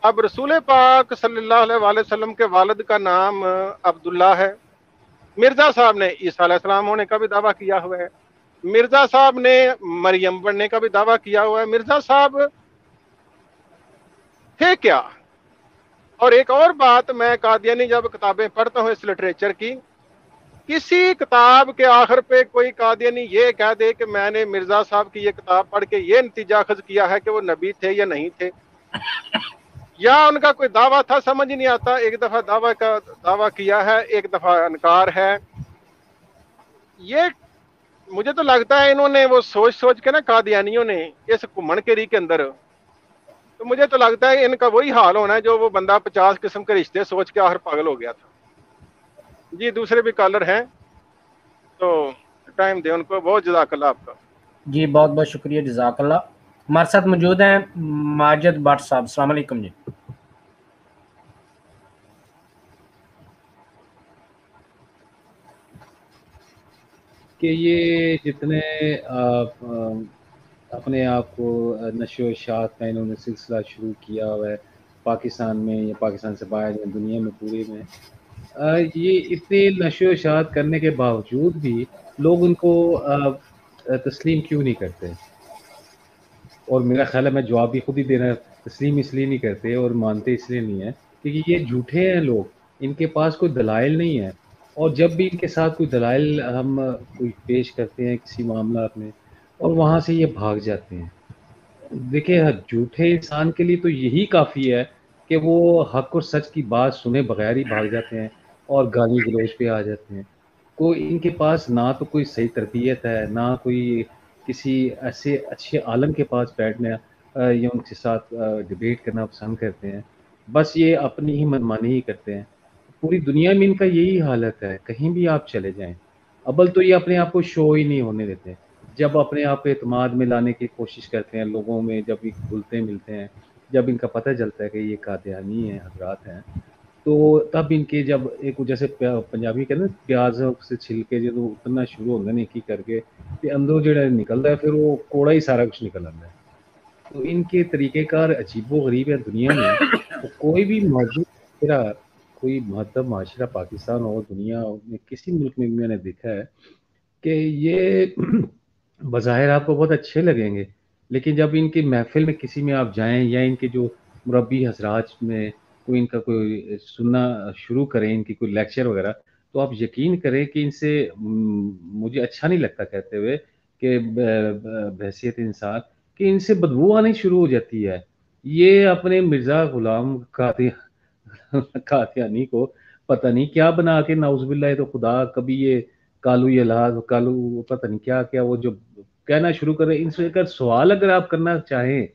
اب رسول پاک صلی اللہ علیہ وآلہ وسلم کے والد کا نام عبداللہ ہے. مرزا صاحب نے عیسیٰ علیہ السلام ہونے کا بھی دعویٰ کیا ہوا ہے. مرزا صاحب نے مریم بننے کا بھی دعویٰ کیا ہوا ہے. مرزا صاحب ہے کیا؟ اور ایک اور بات، میں قادیانی جب کتابیں پڑھتا ہوں اس لٹریچر کی، کسی کتاب کے آخر پہ کوئی قادیانی یہ کہہ دے کہ میں نے مرزا صاحب کی یہ کتاب پڑھ کے یہ نتیجہ اخذ کیا ہے کہ وہ نبی تھے یا نہیں تھے، یا ان کا کوئی دعویٰ تھا، سمجھ نہیں آتا. ایک دفعہ دعویٰ کیا ہے، ایک دفعہ انکار ہے. یہ مجھے تو لگتا ہے انہوں نے وہ سوچ کے نا قادیانیوں نے اس کمن کیری کے اندر، تو مجھے تو لگتا ہے ان کا وہی حال ہونا ہے جو وہ بندہ 50 قسم کے رشتے سوچ کے آخر پاگل ہو گیا تھا. جی دوسرے بھی کالر ہیں تو ٹائم دے ان کو. بہت جزاک اللہ آپ کا.
جی بہت بہت شکریہ، جزاک اللہ. ہمارے ساتھ موجود ہیں ماجد بٹ صاحب. السلام علیکم. جی
کہ یہ جتنے اپنے آپ کو نشو و اشاعت کا انہوں نے سلسلہ شروع کیا ہوا ہے پاکستان میں یا پاکستان سے باہر یا دنیا میں پورے میں، یہ اتنے نشو و اشاعت کرنے کے باوجود بھی لوگ ان کو تسلیم کیوں نہیں کرتے؟ اور میرا خیال ہے میں جواب بھی خود ہی دینا، تسلیم اس لیے نہیں کرتے اور مانتے اس لیے نہیں ہے کیونکہ یہ جھوٹے ہیں لوگ، ان کے پاس کوئی دلائل نہیں ہے. اور جب بھی ان کے ساتھ کوئی دلائل ہم کوئی پیش کرتے ہیں کسی معاملات میں، اور وہاں سے یہ بھاگ جاتے ہیں. دیکھیں جھوٹے انسان کے لیے تو یہی کافی ہے کہ وہ حق اور سچ کی بات سنے بغیر ہی بھاگ جاتے ہیں اور گالی گلوچ پہ آ جاتے ہیں. کوئی ان کے پاس نہ تو کوئی صحیح تربیت ہے، نہ کوئی کسی ایسے اچھے عالم کے پاس بیٹھنا یا ان کے ساتھ ڈیبیٹ کرنا پسند کرتے ہیں. بس یہ اپنی ہی منمانی ہی کرتے ہیں. پوری دنیا میں ان کا یہی حالت ہے، کہیں بھی آپ چلے جائیں. اول تو یہ اپنے آپ کو شو ہی نہیں ہونے دیتے. جب اپنے آپ کو اعتماد میں لانے کی کوشش کرتے ہیں لوگوں میں، جب یہ کھلتے ملتے ہیں، جب ان کا پتہ چلتا ہے کہ یہ قادیانی ہیں حضرات ہیں، تو تب ان کے جب ایک جیسے پنجابی کہتے ہیں پیاز سے چھل کے جب اترنا شروع ہوتا ہے نیکی کر کے، کہ اندروں جو نکلتا ہے پھر وہ کوڑا ہی سارا کچھ نکل آتا ہے. تو ان کے طریقہ کار عجیب و غریب ہے دنیا میں. تو کوئی بھی موجود کوئی مہذب معاشرہ پاکستان ہو، دنیا میں کسی ملک میں بھی میں نے دیکھا ہے کہ یہ بظاہر آپ کو بہت اچھے لگیں گے، لیکن جب ان کی محفل میں کسی میں آپ جائیں یا ان کے جو مربی حضرات میں کوئی ان کا کوئی سننا شروع کریں، ان کی کوئی لیکچر وغیرہ، تو آپ یقین کریں کہ ان سے مجھے اچھا نہیں لگتا کہتے ہوئے کہ بحیثیت انسان کہ ان سے بدبو آنی شروع ہو جاتی ہے. یہ اپنے مرزا غلام قادیانی کو پتہ نہیں کیا بنا کے نعوذ باللہ تو خدا، کبھی یہ کالو یہ لاز کالو پتہ نہیں کیا کیا وہ جو کہنا شروع کرے. ان سے اگر سوال اگر آپ کرنا چاہیں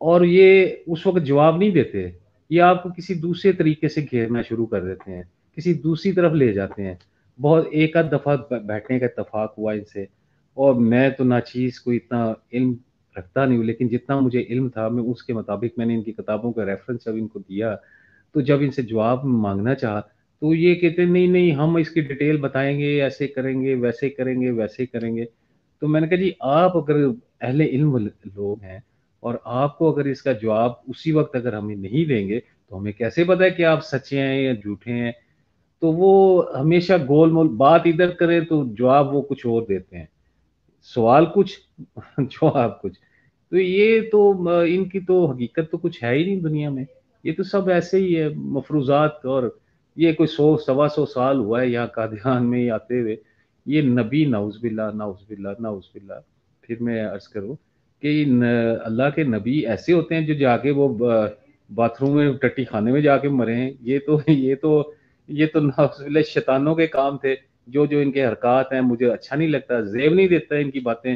اور یہ اس وقت جواب نہیں دیتے، یہ آپ کو کسی دوسرے طریقے سے گھیرنا شروع کر دیتے ہیں، کسی دوسری طرف لے جاتے ہیں. بہت ایک آدھ دفعہ بیٹھنے کا اتفاق ہوا ان سے، اور میں تو ناچیز کوئی اتنا علم رکھتا نہیں ہوں، لیکن جتنا مجھے علم تھا میں اس کے مطابق میں نے ان کی کتابوں کا ریفرنس اب ان کو دیا. تو جب ان سے جواب مانگنا چاہا تو یہ کہتے ہیں نہیں نہیں ہم اس کی ڈیٹیل بتائیں گے، ایسے کریں گے، ویسے کریں گے، ویسے کریں گے. تو میں نے کہا جی آپ اگر اہل علم لوگ ہیں اور آپ کو اگر اس کا جواب اسی وقت اگر ہمیں نہیں دیں گے تو ہمیں کیسے پتہ ہے کہ آپ سچے ہیں یا جھوٹے ہیں. تو وہ ہمیشہ گول مول بات ادھر کریں تو جواب وہ کچھ اور دیتے ہیں، سوال کچھ جواب کچھ. تو یہ تو ان کی تو حقیقت تو کچھ ہے ہی نہیں دنیا میں، یہ تو سب ایسے ہی ہے مفروضات. اور یہ کوئی 100 سوا 100 سال ہوا ہے یہاں قادیان میں آتے ہوئے. یہ نبی نعوذ باللہ نعوذ باللہ نعوذ باللہ. پھر میں عرض کروں کہ اللہ کے نبی ایسے ہوتے ہیں جو جا کے وہ باتھ روم میں ٹٹی خانے میں جا کے مرے ہیں. یہ تو نعوذ باللہ شیطانوں کے کام تھے. جو ان کے حرکات ہیں مجھے اچھا نہیں لگتا، زیب نہیں دیتا ان کی باتیں.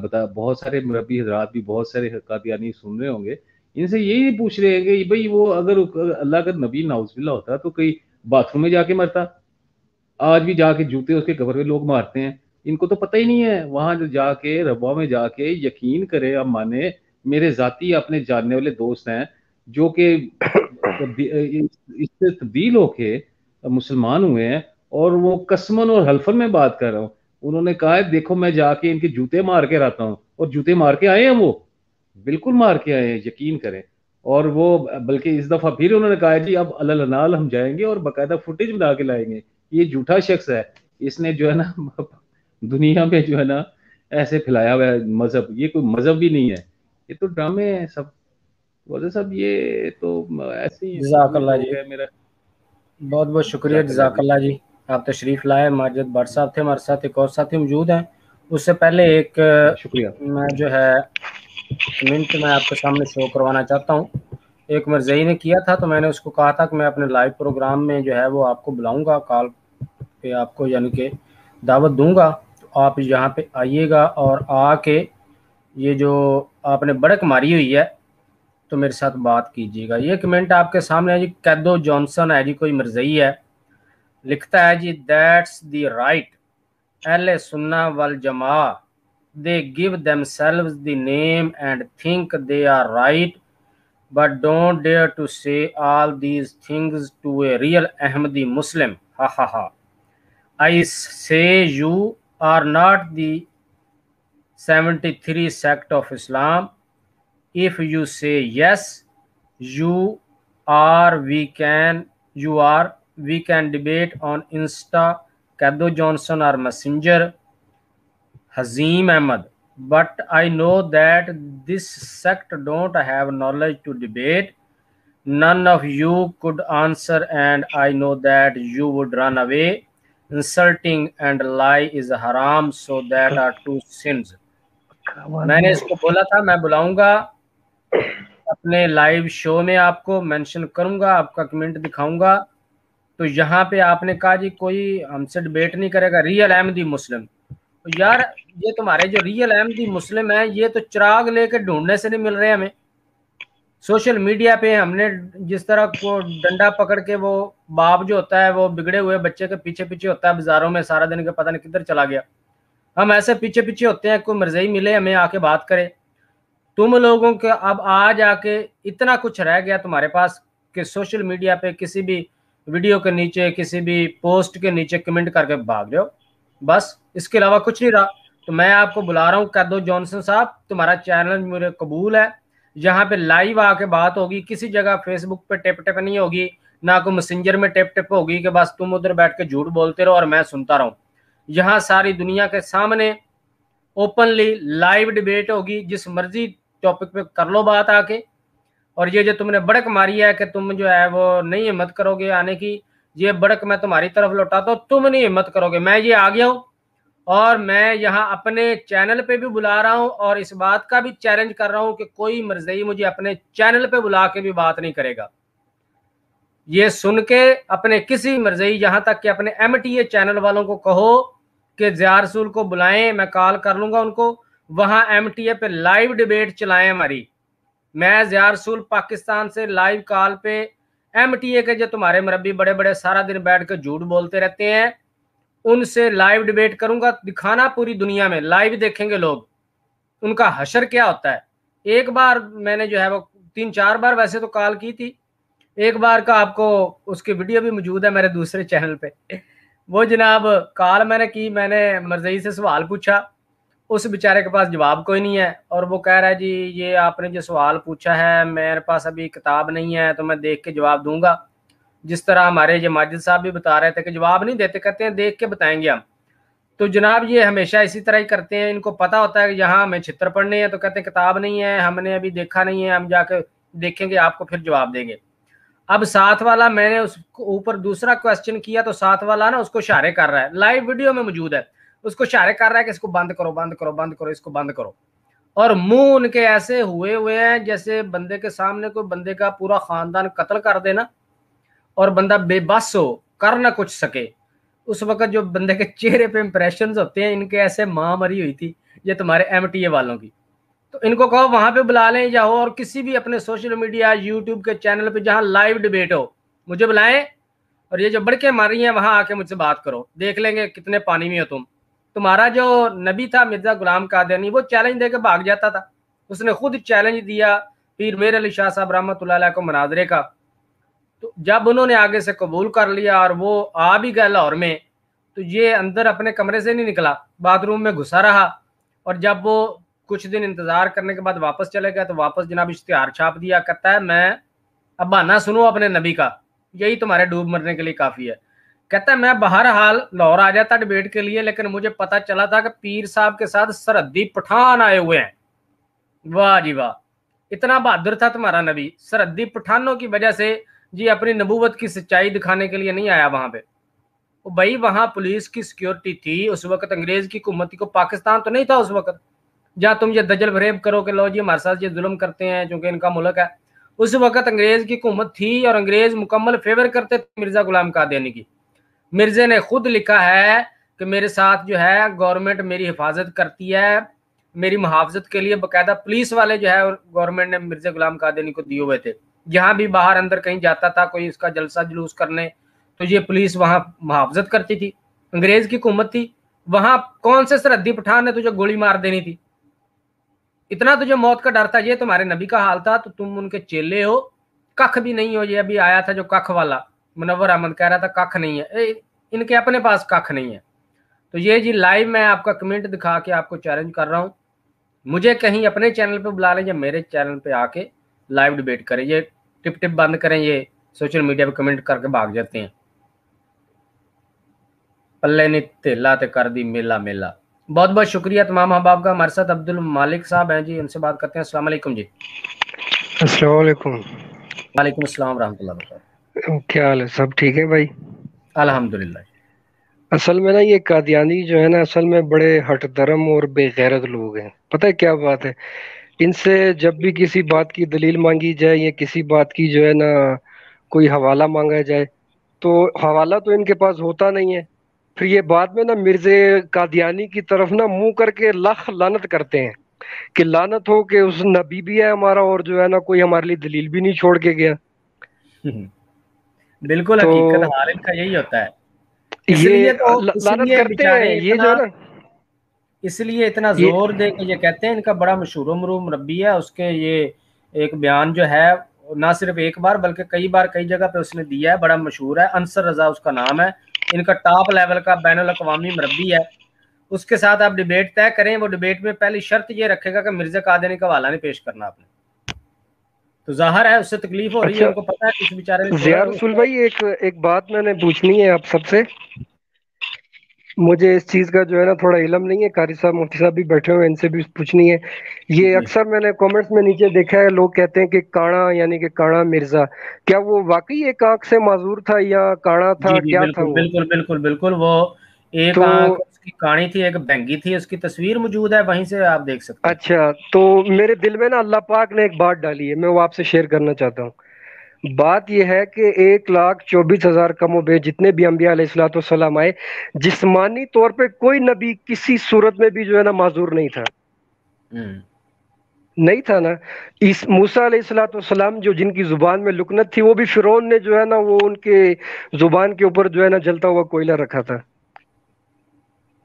بتا بہت سارے مربی حضرات بھی بہت سارے قادیانی سن رہے ہوں گے، ان سے یہی پوچھ رہے ہیں کہ بھئی وہ اگر اللہ کا نبی نعوذ باللہ ہوتا تو کئی باتھ روم میں جا کے مرتا. آج بھی جا کے جوتے اس کے قبر پہ لوگ مارتے ہیں. ان کو تو پتہ ہی نہیں ہے. وہاں جو جا کے ربوا میں جا کے یقین کرے اب مانے، میرے ذاتی اپنے جاننے والے دوست ہیں جو کہ اس سے تبدیل ہو کے مسلمان ہوئے ہیں، اور وہ قسمن اور حلفن میں بات کر رہا ہوں. انہوں نے کہا ہے دیکھو میں جا کے ان کے جوتے مار کے آتا ہوں، اور جوتے مار کے آئے ہیں، وہ بالکل مار کے آئے ہیں، یقین کریں. اور وہ بلکہ اس دفعہ پھر انہوں نے کہا جی اب النال ہم جائیں گے اور باقاعدہ فوٹیج بنا کے لائیں گے. یہ جھوٹا شخص ہے، اس نے جو ہے نا دنیا میں جو ہے نا ایسے پھیلایا ہوا ہے مذہب. یہ کوئی مذہب بھی نہیں ہے، یہ تو ڈرامے ہیں سب. وزیر صاحب یہ تو ایسے ہی
جزاک اللہ
ہو
جی،
گیا میرا.
بہت بہت شکریہ، جزاک اللہ جی. آپ تشریف لائے. ماجد بٹ صاحب تھے ہمارے ساتھ، ایک اور ساتھی موجود ہیں. اس سے پہلے ایک
شکریہ.
میں جو ہے کمنٹ میں آپ کے سامنے شو کروانا چاہتا ہوں. ایک مرزئی نے کیا تھا تو میں نے اس کو کہا تھا کہ میں اپنے لائیو پروگرام میں جو ہے وہ آپ کو بلاؤں گا، کال پہ آپ کو یعنی کہ دعوت دوں گا. تو آپ یہاں پہ آئیے گا اور آ کے یہ جو آپ نے بڑک ماری ہوئی ہے تو میرے ساتھ بات کیجیے گا. یہ کمنٹ آپ کے سامنے ہے جی. کیدو جانسن ہے جی، کوئی مرزئی ہے، لکھتا ہے جی دیٹس دی رائٹ اہل سنہ والجماع they give themselves the name and think they are right but don't dare to say all these things to a real Ahmadi Muslim. Ha ha ha. I say you are not the 73 sect of Islam. If you say yes, you are, we can debate on Insta, Kado Johnson or Messenger, Hazim Ahmad. But I know that this sect don't have knowledge to debate. None of you could answer, and I know that you would run away. Insulting and lie is haram, so that are two sins. میں نے اس کو بولا تھا میں بلاؤں گا اپنے live شو میں، آپ کو مینشن کروں گا، آپ کا کمنٹ دکھاؤں گا. تو یہاں پہ آپ نے کہا جی کوئی ہم سے ڈیبیٹ نہیں کرے گا، ریئل احمدی مسلم. یار یہ تمہارے جو ریئل احمدی مسلم ہیں یہ تو چراغ لے کے ڈھونڈنے سے نہیں مل رہے ہمیں. سوشل میڈیا پہ ہم نے جس طرح کو ڈنڈا پکڑ کے وہ باپ جو ہوتا ہے وہ بگڑے ہوئے بچے کے پیچھے پیچھے ہوتا ہے بازاروں میں سارا دن کے پتہ نہیں کدھر چلا گیا، ہم ایسے پیچھے پیچھے ہوتے ہیں. کوئی مرزئی ملے ہمیں آ کے بات کرے. تم لوگوں کے اب آج آ کے اتنا کچھ رہ گیا تمہارے پاس کہ سوشل میڈیا پہ کسی بھی ویڈیو کے نیچے کسی بھی پوسٹ کے نیچے کمنٹ کر کے بھاگ جاؤ، بس اس کے علاوہ کچھ نہیں رہا. تو میں آپ کو بلا رہا ہوں کیدو جانسن صاحب، تمہارا چینل میرے قبول ہے، جہاں پہ لائیو آ کے بات ہوگی. کسی جگہ فیس بک پہ ٹپ ٹپ نہیں ہوگی، نہ کوئی میسنجر میں ٹپ ٹپ ہوگی کہ بس تم ادھر بیٹھ کے جھوٹ بولتے رہو اور میں سنتا رہوں. یہاں ساری دنیا کے سامنے اوپنلی لائیو ڈیبیٹ ہوگی، جس مرضی ٹاپک پہ کر لو بات آ کے. اور یہ جو تم نے بڑک ماری ہے کہ تم جو ہے وہ نہیں ہمت کرو گے آنے کی، یہ بڑک میں تمہاری طرف لوٹاتا ہوں، تم نہیں ہمت کرو گے. میں یہ آ گیا ہوں اور میں یہاں اپنے چینل پہ بھی بلا رہا ہوں اور اس بات کا بھی چیلنج کر رہا ہوں کہ کوئی مرزئی مجھے اپنے چینل پہ بلا کے بھی بات نہیں کرے گا. یہ سن کے اپنے کسی مرضی، یہاں تک کہ اپنے MTA چینل والوں کو کہو کہ ضیاء رسول کو بلائیں، میں کال کر لوں گا ان کو، وہاں MTA پہ لائیو ڈیبیٹ چلائیں ہماری. میں ضیاء رسول پاکستان سے لائیو کال پہ MTA کے جو تمہارے مربی بڑے بڑے سارا دن بیٹھ کے جھوٹ بولتے رہتے ہیں ان سے لائیو ڈیبیٹ کروں گا، دکھانا پوری دنیا میں، لائیو دیکھیں گے لوگ ان کا حشر کیا ہوتا ہے. ایک بار میں نے جو ہے وہ 3-4 بار ویسے تو کال کی تھی، ایک بار کا آپ کو اس کی ویڈیو بھی موجود ہے میرے دوسرے چینل پہ. وہ جناب کال میں نے کی، میں نے مرزئی سے سوال پوچھا، اس بیچارے کے پاس جواب کوئی نہیں ہے، اور وہ کہہ رہا ہے جی یہ آپ نے جو سوال پوچھا ہے میرے پاس ابھی کتاب نہیں ہے تو میں دیکھ کے جواب دوں گا. جس طرح ہمارے یہ ماجد صاحب بھی بتا رہے تھے کہ جواب نہیں دیتے، کہتے ہیں دیکھ کے بتائیں گے ہم. تو جناب یہ ہمیشہ اسی طرح ہی کرتے ہیں، ان کو پتا ہوتا ہے کہ یہاں ہمیں چھتر پڑھنے ہیں تو کہتے ہیں کتاب نہیں ہے، ہم نے ابھی دیکھا نہیں ہے، ہم جا کے دیکھیں گے آپ کو پھر جواب دیں گے. اب ساتھ والا میں نے اس کو اوپر دوسرا کویسچن کیا تو ساتھ والا نا اس کو اشارے کر رہا ہے، لائیو ویڈیو میں موجود ہے، اس کو اشارے کر رہا ہے کہ اس کو بند کرو بند کرو بند کرو، اس کو بند کرو. اور منہ ان کے ایسے ہوئے ہیں جیسے بندے کے سامنے کوئی بندے کا پورا خاندان قتل کر دینا اور بندہ بے بس ہو، کر نہ کچھ سکے. اس وقت جو بندے کے چہرے پہ امپریشنز ہوتے ہیں ان کے ایسے ماں مری ہوئی تھی یہ تمہارے MTA والوں کی. تو ان کو کہو وہاں پہ بلا لیں یا ہو، اور کسی بھی اپنے سوشل میڈیا YouTube کے چینل پہ جہاں لائیو ڈیبیٹ ہو مجھے بلائیں، اور یہ جو بڑکے ماری ہیں وہاں آ کے مجھ سے بات کرو، دیکھ لیں گے کتنے پانی میں ہو تم. تمہارا جو نبی تھا مرزا غلام قادیانی وہ چیلنج دے کے بھاگ جاتا تھا، اس نے خود چیلنج دیا پیر میر علی شاہ صاحب رحمۃ اللہ علیہ کو مناظرے کا. تو جب انہوں نے آگے سے قبول کر لیا اور وہ آ بھی گئے لاہور میں تو یہ اندر اپنے کمرے سے نہیں نکلا، باتھ روم میں گھسا رہا. اور جب وہ کچھ دن انتظار کرنے کے بعد واپس چلے گئے تو واپس جناب اشتہار چھاپ دیا، کہتا ہے میں اب بہانہ سنو اپنے نبی کا، یہی تمہارے ڈوب مرنے کے لیے کافی ہے. کہتا ہے میں بہرحال لاہور آ جاتا ڈیبیٹ کے لیے، لیکن مجھے پتا چلا تھا کہ پیر صاحب کے ساتھ سرحدی پٹھان آئے ہوئے ہیں. واہ جی واہ، اتنا بہادر تھا تمہارا نبی، سرحدی پٹھانوں کی وجہ سے جی اپنی نبوت کی سچائی دکھانے کے لیے نہیں آیا وہاں پہ. بھائی وہاں پولیس کی سیکیورٹی تھی اس وقت، انگریز کی حکومت کو پاکستان تو نہیں تھا اس وقت جہاں تم یہ دجل فریب کرو کہ لو جی ہمارے ساتھ یہ ظلم کرتے ہیں چونکہ ان کا ملک ہے. اس وقت انگریز کی حکومت تھی اور انگریز مکمل فیور کرتے تھے مرزا غلام قادیانی کی. مرزے نے خود لکھا ہے کہ میرے ساتھ جو ہے گورنمنٹ میری حفاظت کرتی ہے، میری محافظت کے لیے باقاعدہ پولیس والے جو ہے گورنمنٹ نے مرزا غلام قادیانی کو دیے ہوئے تھے. جہاں بھی باہر اندر کہیں جاتا تھا کوئی اس کا جلسہ جلوس کرنے تو یہ پولیس وہاں محافظت کرتی تھی. انگریز کی حکومت تھی وہاں، کون سے سرحدی پٹھان نے تجھے گولی مار دینی تھی؟ اتنا تجھے موت کا ڈر تھا. یہ تمہارے نبی کا حال تھا تو تم ان کے چیلے ہو، کخ بھی نہیں ہو. یہ ابھی آیا تھا جو کخ والا منور احمد کہہ رہا تھا کخ نہیں ہے، ان کے اپنے پاس کخ نہیں ہے. تو یہ جی لائیو میں آپ کا کمنٹ دکھا کے آپ کو چیلنج کر رہا ہوں، مجھے کہیں اپنے چینل پہ بلا لیں یا میرے چینل پہ آ کے لائیو ڈیبیٹ کریں. یہ ٹپ ٹپ بند کریں، یہ سوشل میڈیا پہ کمنٹ کر کے بھاگ جاتے ہیں. پلے نے تیلا تے کر دی میلا میلا. بہت بہت شکریہ تمام احباب کا. ہمارے ساتھ عبد المالک صاحب ہیں جی، ان سے بات کرتے ہیں. السلام علیکم جی.
السلام علیکم.
وعلیکم السلام ورحمۃ اللہ وبرکاتہ.
کیا حال ہے؟ سب ٹھیک ہے بھائی؟
الحمدللہ.
اصل میں نا یہ قادیانی جو ہے نا اصل میں بڑے ہٹ درم اور بے غیرت لوگ ہیں. پتہ ہے کیا بات ہے، ان سے جب بھی کسی بات کی دلیل مانگی جائے یا کسی بات کی جو ہے نا کوئی حوالہ مانگا جائے تو حوالہ تو ان کے پاس ہوتا نہیں ہے. پھر یہ بعد میں نا مرزا قادیانی کی طرف نا منہ کر کے لاکھ لعنت کرتے ہیں کہ لعنت ہو کہ اس نبی بھی ہے ہمارا اور جو ہے نا کوئی ہمارے لیے دلیل بھی نہیں چھوڑ کے گیا.
بالکل
تو
حقیقت حال ان کا یہی ہوتا ہے. اس
یہ
لیے
لعنت کرتے ہیں یہ جو ہے نا،
اس لیے اتنا
یہ
زور دے کے یہ کہتے ہیں. ان کا بڑا مشہور و معروف مربی ہے، اس کے یہ ایک بیان جو ہے نہ صرف ایک بار بلکہ کئی بار کئی جگہ پہ اس نے دیا ہے، بڑا مشہور ہے. انصر رضا اس کا نام ہے، ان کا ٹاپ لیول کا بین الاقوامی مربی ہے. اس کے ساتھ آپ ڈیبیٹ طے کریں، وہ ڈیبیٹ میں پہلی شرط یہ رکھے گا کہ مرزا قادیانی کا حوالہ نہیں پیش کرنا آپ نے. تو ظاہر ہے اس سے تکلیف ہو رہی ہے،
اچھا
ان کو پتا ہے کہ اس بیچارے نے
ضیاء رسول بھائی ایک بات میں نے پوچھنی ہے آپ سب سے. مجھے اس چیز کا جو ہے نا تھوڑا علم نہیں ہے، قاری صاحب مفتی صاحب بھی بیٹھے ہوئے، ان سے بھی پوچھنی ہے. یہ اکثر میں نے کامنٹس میں نیچے دیکھا ہے لوگ کہتے ہیں کہ کاڑا یعنی کہ کاڑا مرزا، کیا وہ واقعی ایک آنکھ سے معذور تھا یا کاڑا تھا؟
جی
کیا تھا
بالکل
وہ؟
بالکل بالکل بالکل. وہ ایک
تو
آنکھ اس کی کانی تھی، ایک بینگی تھی، اس کی تصویر موجود ہے وہیں سے آپ دیکھ سکتے ہیں.
اچھا، تو میرے دل میں نا اللہ پاک نے ایک بات ڈالی ہے، میں وہ آپ سے شیئر کرنا چاہتا ہوں. بات یہ ہے کہ 1,24,000 کم و بیش جتنے بھی انبیاء علیہ الصلوۃ والسلام آئے، جسمانی طور پہ کوئی نبی کسی صورت میں بھی جو ہے نا معذور نہیں تھا، نہیں تھا نا۔ موسیٰ علیہ الصلوۃ والسلام جو جن کی زبان میں لکنت تھی، وہ بھی فرعون نے جو ہے نا وہ ان کے زبان کے اوپر جو ہے نا جلتا ہوا کوئلہ رکھا تھا۔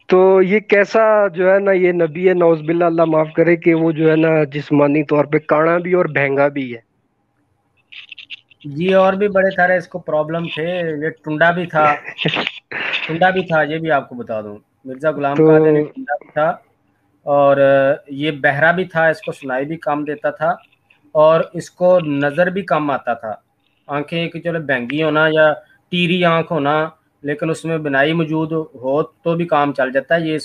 تو یہ کیسا جو ہے نا یہ نبی ہے، نعوذ باللہ، اللہ معاف کرے، کہ وہ جو ہے نا جسمانی طور پہ کانا بھی اور بہنگا بھی ہے۔
جی اور بھی بڑے سارے اس کو پرابلم تھے، یہ ٹنڈا بھی تھا، یہ بھی آپ کو بتا دوں، مرزا غلام قادیانی ٹنڈا بھی تھا، اور یہ بہرا بھی تھا، اس کو سنائی بھی کم دیتا تھا، اور اس کو نظر بھی کم آتا تھا۔ آنکھیں کہ چلو بہنگی ہونا یا ٹیری آنکھ ہونا، لیکن اس میں بنائی موجود ہو تو بھی کام چل جاتا ہے۔ یہ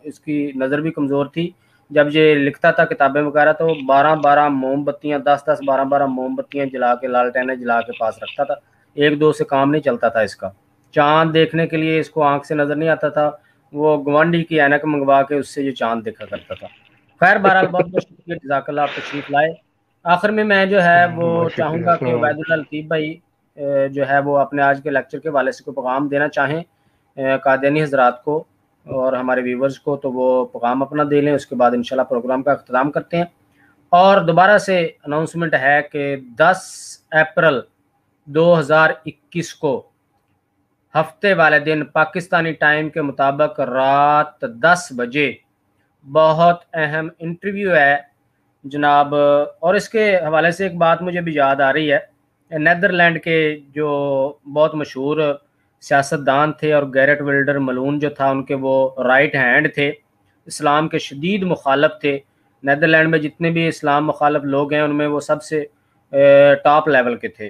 اس کی نظر بھی کمزور تھی۔ جب یہ لکھتا تھا کتابیں وغیرہ تو 12 موم بتیاں، 10 12 موم بتیاں جلا کے، لالٹینیں جلا کے پاس رکھتا تھا، 1 2 سے کام نہیں چلتا تھا اس کا۔ چاند دیکھنے کے لیے اس کو آنکھ سے نظر نہیں آتا تھا، وہ گوانڈی کی اینک منگوا کے اس سے یہ چاند دیکھا کرتا تھا۔ خیر بہرحال بہت بہت شکریہ، جزاک اللہ، آپ تشریف لائے۔ آخر میں جو ہے وہ چاہوں گا کہ عبید اللہ لطیف بھائی جو ہے وہ اپنے آج کے لیکچر کے حوالے سے کوئی پیغام دینا چاہیں قادیانی حضرات کو اور ہمارے ویورز کو، تو وہ پیغام اپنا دے لیں، اس کے بعد انشاءاللہ پروگرام کا اختتام کرتے ہیں۔ اور دوبارہ سے اناؤنسمنٹ ہے کہ 10 اپریل 2021 کو ہفتے والے دن پاکستانی ٹائم کے مطابق رات 10 بجے بہت اہم انٹرویو ہے جناب۔ اور اس کے حوالے سے ایک بات مجھے بھی یاد آ رہی ہے، نیدرلینڈ کے جو بہت مشہور سیاستدان تھے اور گیرٹ ولڈر ملون جو تھا ان کے وہ رائٹ ہینڈ تھے، اسلام کے شدید مخالف تھے۔ نیدرلینڈ میں جتنے بھی اسلام مخالف لوگ ہیں ان میں وہ سب سے ٹاپ لیول کے تھے،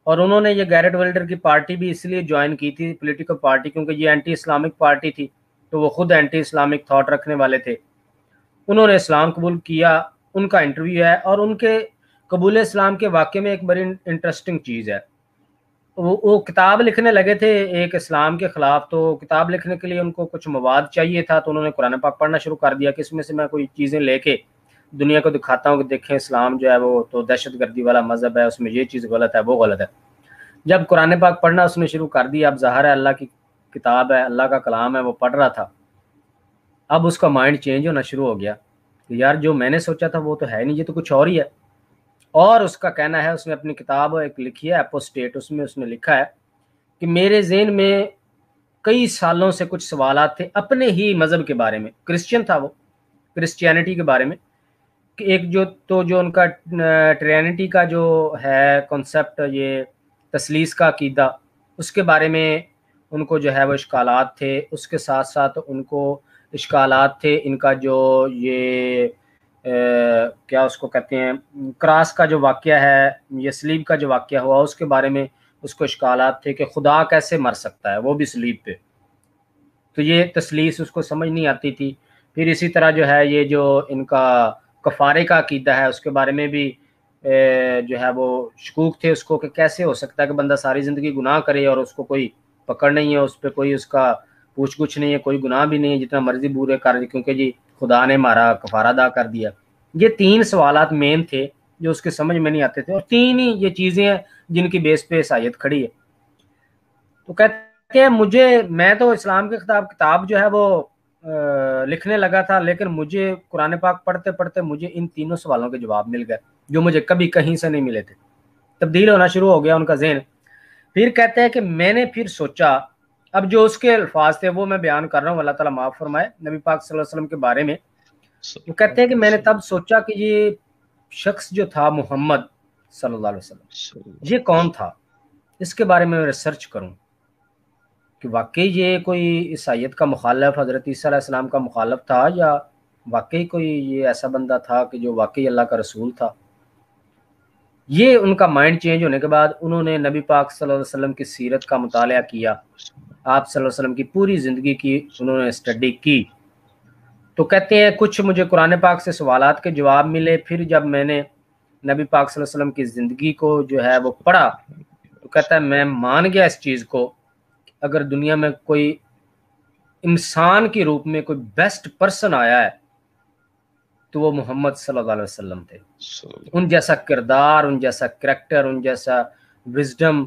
اور انہوں نے یہ گیرٹ ولڈر کی پارٹی بھی اس لیے جوائن کی تھی، پولیٹیکل پارٹی، کیونکہ یہ اینٹی اسلامک پارٹی تھی، تو وہ خود اینٹی اسلامک تھاٹ رکھنے والے تھے۔ انہوں نے اسلام قبول کیا، ان کا انٹرویو ہے، اور ان کے قبول اسلام کے واقعے میں ایک بڑی انٹرسٹنگ چیز ہے، وہ کتاب لکھنے لگے تھے ایک اسلام کے خلاف، تو کتاب لکھنے کے لیے ان کو کچھ مواد چاہیے تھا، تو انہوں نے قرآن پاک پڑھنا شروع کر دیا کہ اس میں سے میں کوئی چیزیں لے کے دنیا کو دکھاتا ہوں کہ دیکھیں اسلام جو ہے وہ تو دہشت گردی والا مذہب ہے، اس میں یہ چیز غلط ہے، وہ غلط ہے۔ جب قرآن پاک پڑھنا اس نے شروع کر دیا، اب ظاہر ہے اللہ کی کتاب ہے، اللہ کا کلام ہے، وہ پڑھ رہا تھا، اب اس کا مائنڈ چینج ہونا شروع ہو گیا کہ یار جو میں نے سوچا تھا وہ تو ہے نہیں، یہ تو کچھ اور ہی ہے۔ اور اس کا کہنا ہے، اس نے اپنی کتاب ایک لکھی ہے اپوسٹیٹ، اس میں اس نے لکھا ہے کہ میرے ذہن میں کئی سالوں سے کچھ سوالات تھے اپنے ہی مذہب کے بارے میں، کرسچین تھا وہ، کرسچینٹی کے بارے میں، کہ ایک جو ان کا ٹرینٹی کا جو ہے کنسپٹ، یہ تثلیث کا عقیدہ، اس کے بارے میں ان کو جو ہے وہ اشکالات تھے۔ اس کے ساتھ ساتھ ان کو اشکالات تھے ان کا جو یہ کیا اس کو کہتے ہیں، کراس کا جو واقعہ ہے، یہ صلیب کا جو واقعہ ہوا، اس کے بارے میں اس کو اشکالات تھے کہ خدا کیسے مر سکتا ہے، وہ بھی صلیب پہ، تو یہ تثلیث اس کو سمجھ نہیں آتی تھی۔ پھر اسی طرح جو ہے یہ جو ان کا کفارے کا عقیدہ ہے، اس کے بارے میں بھی جو ہے وہ شکوک تھے اس کو کہ کیسے ہو سکتا ہے کہ بندہ ساری زندگی گناہ کرے اور اس کو کوئی پکڑ نہیں ہے، اس پہ کوئی اس کا پوچھ گچھ نہیں ہے، کوئی گناہ بھی نہیں ہے، جتنا مرضی برے کر، کیونکہ جی خدا نے ہمارا کفارہ ادا کر دیا۔ یہ 3 سوالات مین تھے جو اس کے سمجھ میں نہیں آتے تھے، اور 3 ہی یہ چیزیں ہیں جن کی بیس پہ عیسائیت کھڑی ہے۔ تو کہتے ہیں میں تو اسلام کی کتاب جو ہے وہ لکھنے لگا تھا، لیکن مجھے قرآن پاک پڑھتے پڑھتے مجھے ان 3 سوالوں کے جواب مل گئے جو مجھے کبھی کہیں سے نہیں ملے تھے، تبدیل ہونا شروع ہو گیا ان کا ذہن۔ پھر کہتے ہیں کہ میں نے پھر سوچا، اب جو اس کے الفاظ تھے وہ میں بیان کر رہا ہوں، اللہ تعالیٰ معاف فرمائے، نبی پاک صلی اللہ علیہ وسلم کے بارے میں وہ کہتے ہیں کہ میں نے تب سوچا کہ یہ شخص جو تھا محمد صلی اللہ علیہ وسلم، یہ کون تھا، اس کے بارے میں ریسرچ کروں کہ واقعی یہ کوئی عیسائیت کا مخالف، حضرت عیسیٰ علیہ السلام کا مخالف تھا، یا واقعی کوئی یہ ایسا بندہ تھا کہ جو واقعی اللہ کا رسول تھا۔ یہ ان کا مائنڈ چینج ہونے کے بعد انہوں نے نبی پاک صلی اللہ علیہ وسلم کی سیرت کا مطالعہ کیا، آپ صلی اللہ علیہ وسلم کی پوری زندگی کی انہوں نے اسٹڈی کی۔ تو کہتے ہیں کچھ مجھے قرآن پاک سے سوالات کے جواب ملے، پھر جب میں نے نبی پاک صلی اللہ علیہ وسلم کی زندگی کو جو ہے وہ پڑھا تو کہتا ہے میں مان گیا اس چیز کو، اگر دنیا میں کوئی انسان کے روپ میں کوئی بیسٹ پرسن آیا ہے تو وہ محمد صلی اللہ علیہ وسلم تھے۔ ان جیسا کردار، ان جیسا کریکٹر، ان جیسا وزڈم،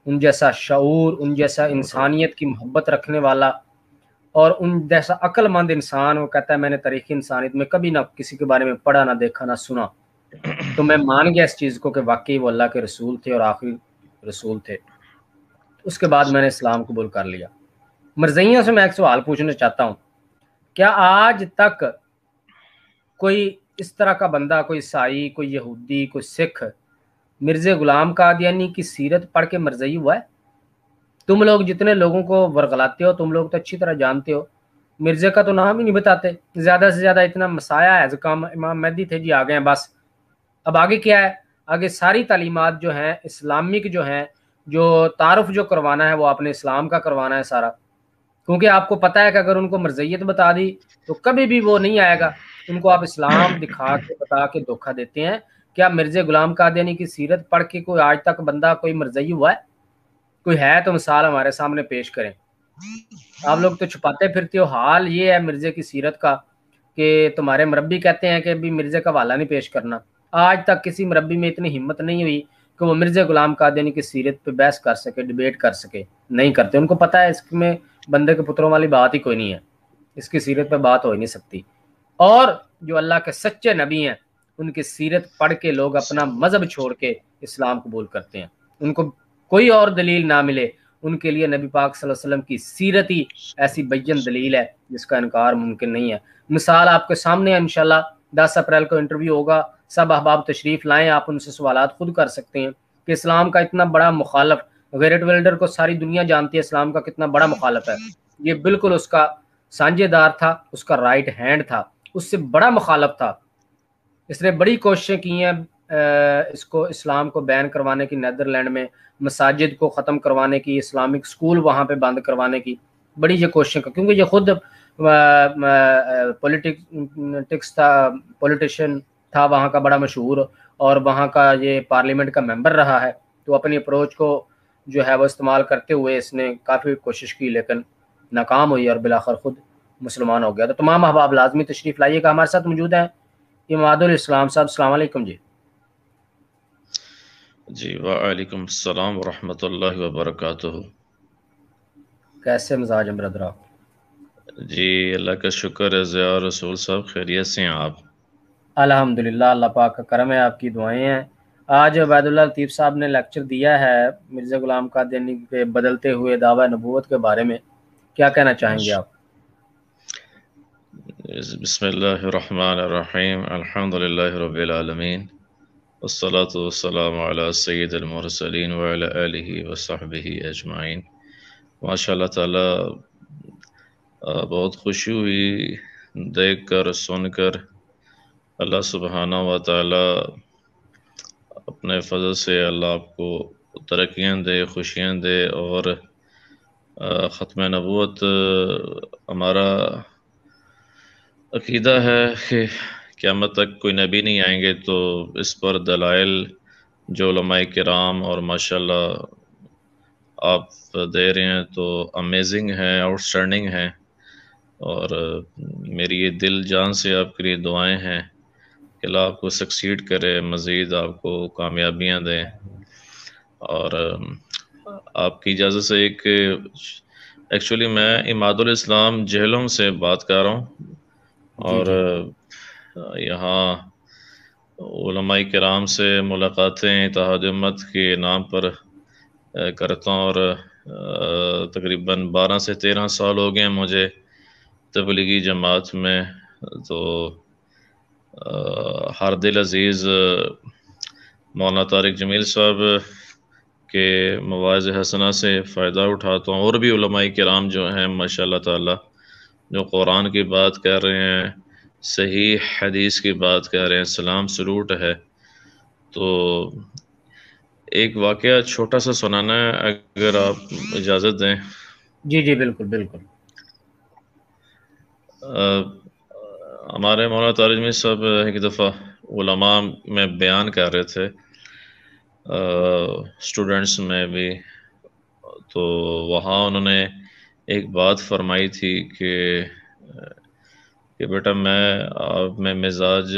ان جیسا شعور، ان جیسا انسانیت کی محبت رکھنے والا اور ان جیسا عقل مند انسان، وہ کہتا ہے میں نے تاریخ انسانیت میں کبھی نہ کسی کے بارے میں پڑھا، نہ دیکھا، نہ سنا. تو میں مان گیا اس چیز کو کہ واقعی وہ اللہ کے رسول تھے اور آخری رسول تھے. اس کے بعد میں نے اسلام قبول کر لیا. مرزائیوں سے میں ایک سوال پوچھنا چاہتا ہوں، کیا آج تک کوئی اس طرح کا بندہ، کوئی عیسائی، کوئی یہودی، کوئی سکھ مرزا غلام قادیانی کی سیرت پڑھ کے مرزئی ہوا ہے؟ تم لوگ جتنے لوگوں کو ورغلاتے ہو، تم لوگ تو اچھی طرح جانتے ہو، مرزا کا تو نام ہی نہیں بتاتے. زیادہ سے زیادہ اتنا مسایا ہے زکام امام مہدی تھے جی، آ گئے ہیں بس. اب آگے کیا ہے؟ آگے ساری تعلیمات جو ہیں اسلامک جو ہیں، جو تعارف جو کروانا ہے وہ آپ نے اسلام کا کروانا ہے سارا، کیونکہ آپ کو پتہ ہے کہ اگر ان کو مرزیت بتا دی تو کبھی بھی وہ نہیں آئے گا. ان کو آپ اسلام دکھا کے بتا کے دھوکہ دیتے ہیں. کیا مرزا غلام قادیانی کی سیرت پڑھ کے کوئی آج تک بندہ کوئی مرزئی ہوا ہے؟ کوئی ہے تو مثال ہمارے سامنے پیش کریں. آپ لوگ تو چھپاتے پھرتے ہو. حال یہ ہے مرزا کی سیرت کا کہ تمہارے مربی کہتے ہیں کہ ابھی مرزا کا حوالہ نہیں پیش کرنا. آج تک کسی مربی میں اتنی ہمت نہیں ہوئی کہ وہ مرزا غلام قادیانی کی سیرت پہ بحث کر سکے، ڈیبیٹ کر سکے. نہیں کرتے. ان کو پتہ ہے اس میں بندے کے پتروں والی بات ہی کوئی نہیں ہے، اس کی سیرت پہ بات ہو ہی نہیں سکتی. اور جو اللہ کے سچے نبی ہیں ان کی سیرت پڑھ کے لوگ اپنا مذہب چھوڑ کے اسلام قبول کرتے ہیں. ان کو کوئی اور دلیل نہ ملے، ان کے لیے نبی پاک صلی اللہ علیہ وسلم کی سیرت ہی ایسی بین دلیل ہے جس کا انکار ممکن نہیں ہے. مثال آپ کے سامنے ہے. انشاءاللہ 10 اپریل کو انٹرویو ہوگا، سب احباب تشریف لائیں، آپ ان سے سوالات خود کر سکتے ہیں کہ اسلام کا اتنا بڑا مخالف، گیرٹ ویلڈر کو ساری دنیا جانتی ہے اسلام کا کتنا بڑا مخالف ہے. یہ بالکل اس کا سانجھے دار تھا، اس کا رائٹ ہینڈ تھا، اس سے بڑا مخالف تھا. اس نے بڑی کوششیں کی ہیں اس کو اسلام کو بین کروانے کی، نیدرلینڈ میں مساجد کو ختم کروانے کی، اسلامک سکول وہاں پہ بند کروانے کی بڑی یہ کوششیں کی، کیونکہ یہ خود پولیٹکس تھا، پولیٹیشین تھا وہاں کا بڑا مشہور، اور وہاں کا یہ پارلیمنٹ کا ممبر رہا ہے. تو اپنی اپروچ کو جو ہے وہ استعمال کرتے ہوئے اس نے کافی کوشش کی لیکن ناکام ہوئی اور بالآخر خود مسلمان ہو گیا. تو تمام احباب لازمی تشریف لائیے گا. ہمارے ساتھ موجود ہیں اماد الاسلام صاحب. السلام علیکم جی.
جی وعلیکم السلام ورحمۃ اللہ وبرکاتہ.
کیسے مزاج ہیں برادر آپ؟
جی اللہ کا شکر ہے. ضیاء رسول صاحب خیریت سے ہیں آپ؟
الحمدللہ، اللہ پاک کا کرم ہے، آپ کی دعائیں ہیں. آج عبید اللہ لطیف صاحب نے لیکچر دیا ہے مرزا غلام قادیانی کے بدلتے ہوئے دعوی نبوت کے بارے میں، کیا کہنا چاہیں گے آپ؟
بسم اللہ الرحمن الرحیم. الحمد للہ رب العالمین والصلاة والسلام علی سید المرسلین وعلی آلہ وصحبہ اجمعین. ماشاء اللہ تعالی بہت خوشی ہوئی دیکھ کر سن کر. اللہ سبحانہ و تعالی اپنے فضل سے اللہ آپ کو ترقیاں دے، خوشیاں دے. اور ختم نبوت ہمارا عقیدہ ہے کہ قیامت تک کوئی نبی نہیں آئیں گے تو اس پر دلائل جو علماء کرام اور ماشاءاللہ آپ دے رہے ہیں تو امیزنگ ہیں، آؤٹ اسٹینڈنگ ہیں. اور میری یہ دل جان سے آپ کے لیے دعائیں ہیں کہ اللہ آپ کو سکسیڈ کرے، مزید آپ کو کامیابیاں دیں. اور آپ کی اجازت سے ایکچولی میں اماد الاسلام جہلم سے بات کر رہا ہوں. اور یہاں علماء کرام سے ملاقاتیں اتحاد امت کے نام پر کرتا ہوں. اور تقریباً 12 سے 13 سال ہو گئے ہیں مجھے تبلیغی جماعت میں. تو ہر دل عزیز مولانا طارق جمیل صاحب کے مواعظ حسنہ سے فائدہ اٹھاتا ہوں. اور بھی علماء کرام جو ہیں ماشاء اللہ تعالی جو قرآن کی بات کر رہے ہیں، صحیح حدیث کی بات کر رہے ہیں، سلام سلوٹ ہے. تو ایک واقعہ چھوٹا سا سنانا ہے اگر آپ اجازت دیں.
جی جی بالکل بالکل.
ہمارے مولانا طارق جمیل صاحب ایک دفعہ علماء میں بیان کر رہے تھے اسٹوڈنٹس میں بھی. تو وہاں انہوں نے ایک بات فرمائی تھی کہ بیٹا میں مزاج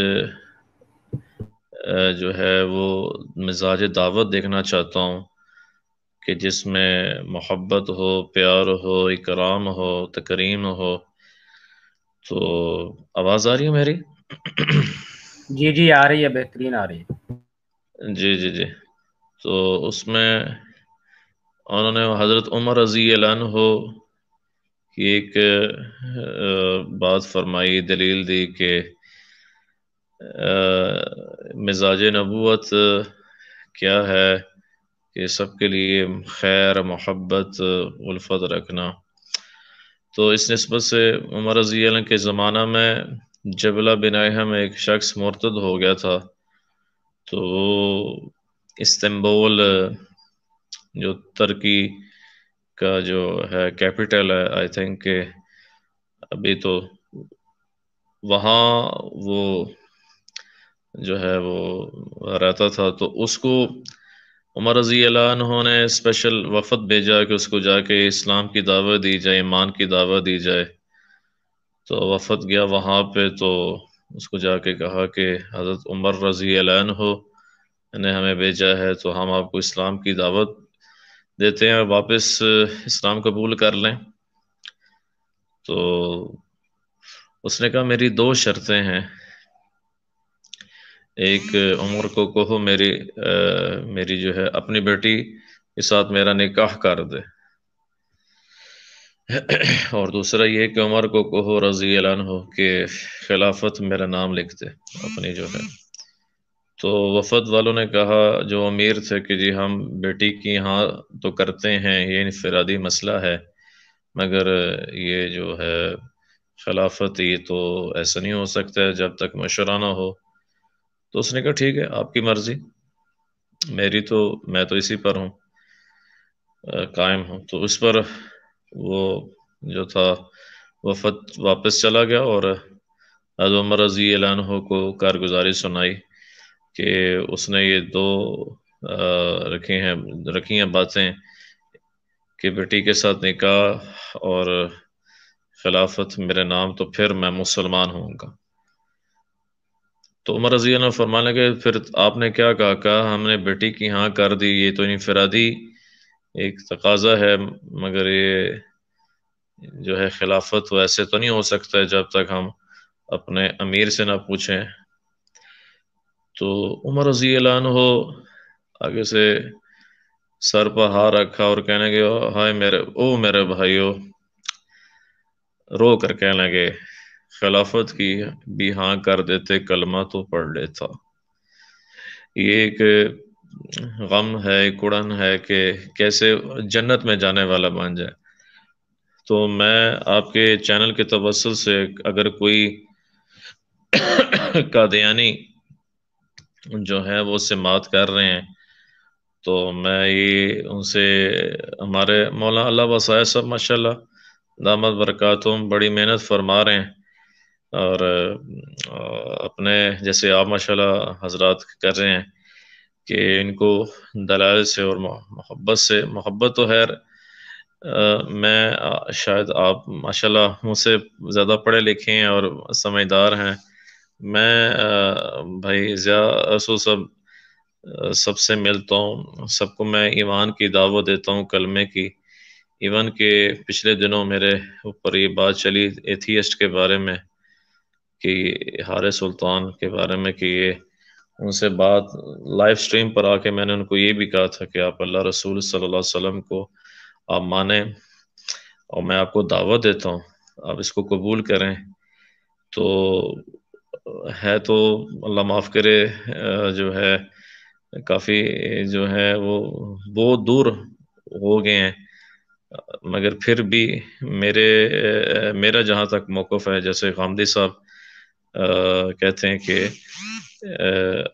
جو ہے وہ مزاج دعوت دیکھنا چاہتا ہوں. کہ جس میں محبت ہو، پیار ہو، اکرام ہو، تکریم ہو. تو آواز آ رہی ہے میری؟
جی جی آ رہی ہے، بہترین آ رہی ہے.
جی جی جی. تو اس میں انہوں نے حضرت عمر رضی اللہ عنہ کی ایک بات فرمائی، دلیل دی کہ مزاج نبوت کیا ہے کہ سب کے لیے خیر، محبت، الفت رکھنا. تو اس نسبت سے عمر رضی اللہ عنہ کے زمانہ میں جبلہ بن ایہم ایک شخص مرتد ہو گیا تھا. تو استنبول جو ترکی کا جو ہے کیپٹل ہے، آئی تھنک کہ ابھی تو وہاں وہ جو ہے وہ رہتا تھا. تو اس کو عمر رضی اللہ عنہ نے اسپیشل وفد بھیجا کہ اس کو جا کے اسلام کی دعوت دی جائے، ایمان کی دعوت دی جائے. تو وفد گیا وہاں پہ، تو اس کو جا کے کہا کہ حضرت عمر رضی اللہ عنہ نے ہمیں بھیجا ہے، تو ہم آپ کو اسلام کی دعوت دیتے ہیں اور واپس اسلام قبول کر لیں. تو اس نے کہا میری 2 شرطیں ہیں. ایک، عمر کو کہو میری جو ہے اپنی بیٹی کے ساتھ میرا نکاح کر دے، اور دوسرا یہ کہ عمر کو کہو رضی اللہ عنہ کہ خلافت میرا نام لکھ دے اپنی جو ہے. تو وفد والوں نے کہا، جو امیر تھے، کہ جی ہم بیٹی کی یہاں تو کرتے ہیں، یہ انفرادی مسئلہ ہے، مگر یہ جو ہے خلافت، یہ تو ایسا نہیں ہو سکتا ہے جب تک مشورہ نہ ہو. تو اس نے کہا ٹھیک ہے، آپ کی مرضی، میں تو اسی پر ہوں، قائم ہوں. تو اس پر وہ جو تھا وفد واپس چلا گیا اور حضرت عمر رضی اللہ عنہ کو کارگزاری سنائی کہ اس نے یہ 2 رکھی ہیں باتیں کہ بیٹی کے ساتھ نکاح اور خلافت میرے نام، تو پھر میں مسلمان ہوں گا. تو عمر رضی اللہ عنہ فرمانے لگے پھر آپ نے کیا کہا ہم نے بیٹی کی ہاں کر دی، یہ تو انفرادی ایک تقاضا ہے، مگر یہ جو ہے خلافت ویسے تو نہیں ہو سکتا ہے جب تک ہم اپنے امیر سے نہ پوچھیں. تو عمر رضی اللہ عنہ آگے سے سر پر ہاتھ رکھا اور کہنے لگے ہائے میرے بھائیو، رو کر کہنے لگے خلافت کی بھی ہاں کر دیتے، کلمہ تو پڑھ لیتا. یہ ایک غم ہے، ایک اڑن ہے کہ کیسے جنت میں جانے والا بن جائے. تو میں آپ کے چینل کے توسط سے اگر کوئی قادیانی جو ہے وہ سماعت کر رہے ہیں، تو میں یہ ان سے، ہمارے مولانا اللہ وسائے صاحب ماشاءاللہ دامت برکاتہم بڑی محنت فرما رہے ہیں، اور اپنے جیسے آپ ماشاءاللہ حضرات کر رہے ہیں کہ ان کو دلائل سے اور محبت تو خیر میں شاید آپ ماشاءاللہ مجھ سے زیادہ پڑھے لکھے ہیں اور سمجھدار ہیں. میں بھائی ضیاء رسول سب سے ملتا ہوں، سب کو میں ایمان کی دعوت دیتا ہوں، کلمے کی. ایون کہ پچھلے دنوں میرے اوپر یہ بات چلی ایتھیسٹ کے بارے میں، کہ حارث سلطان کے بارے میں، کہ یہ ان سے بات لائیو سٹریم پر آ کے میں نے ان کو یہ بھی کہا تھا کہ آپ اللہ رسول صلی اللہ علیہ وسلم کو آپ مانیں اور میں آپ کو دعوت دیتا ہوں، آپ اس کو قبول کریں. تو ہے تو اللہ معاف کرے جو ہے کافی جو ہے وہ بہت دور ہو گئے ہیں، مگر پھر بھی میرا جہاں تک موقف ہے، جیسے غامدی صاحب کہتے ہیں کہ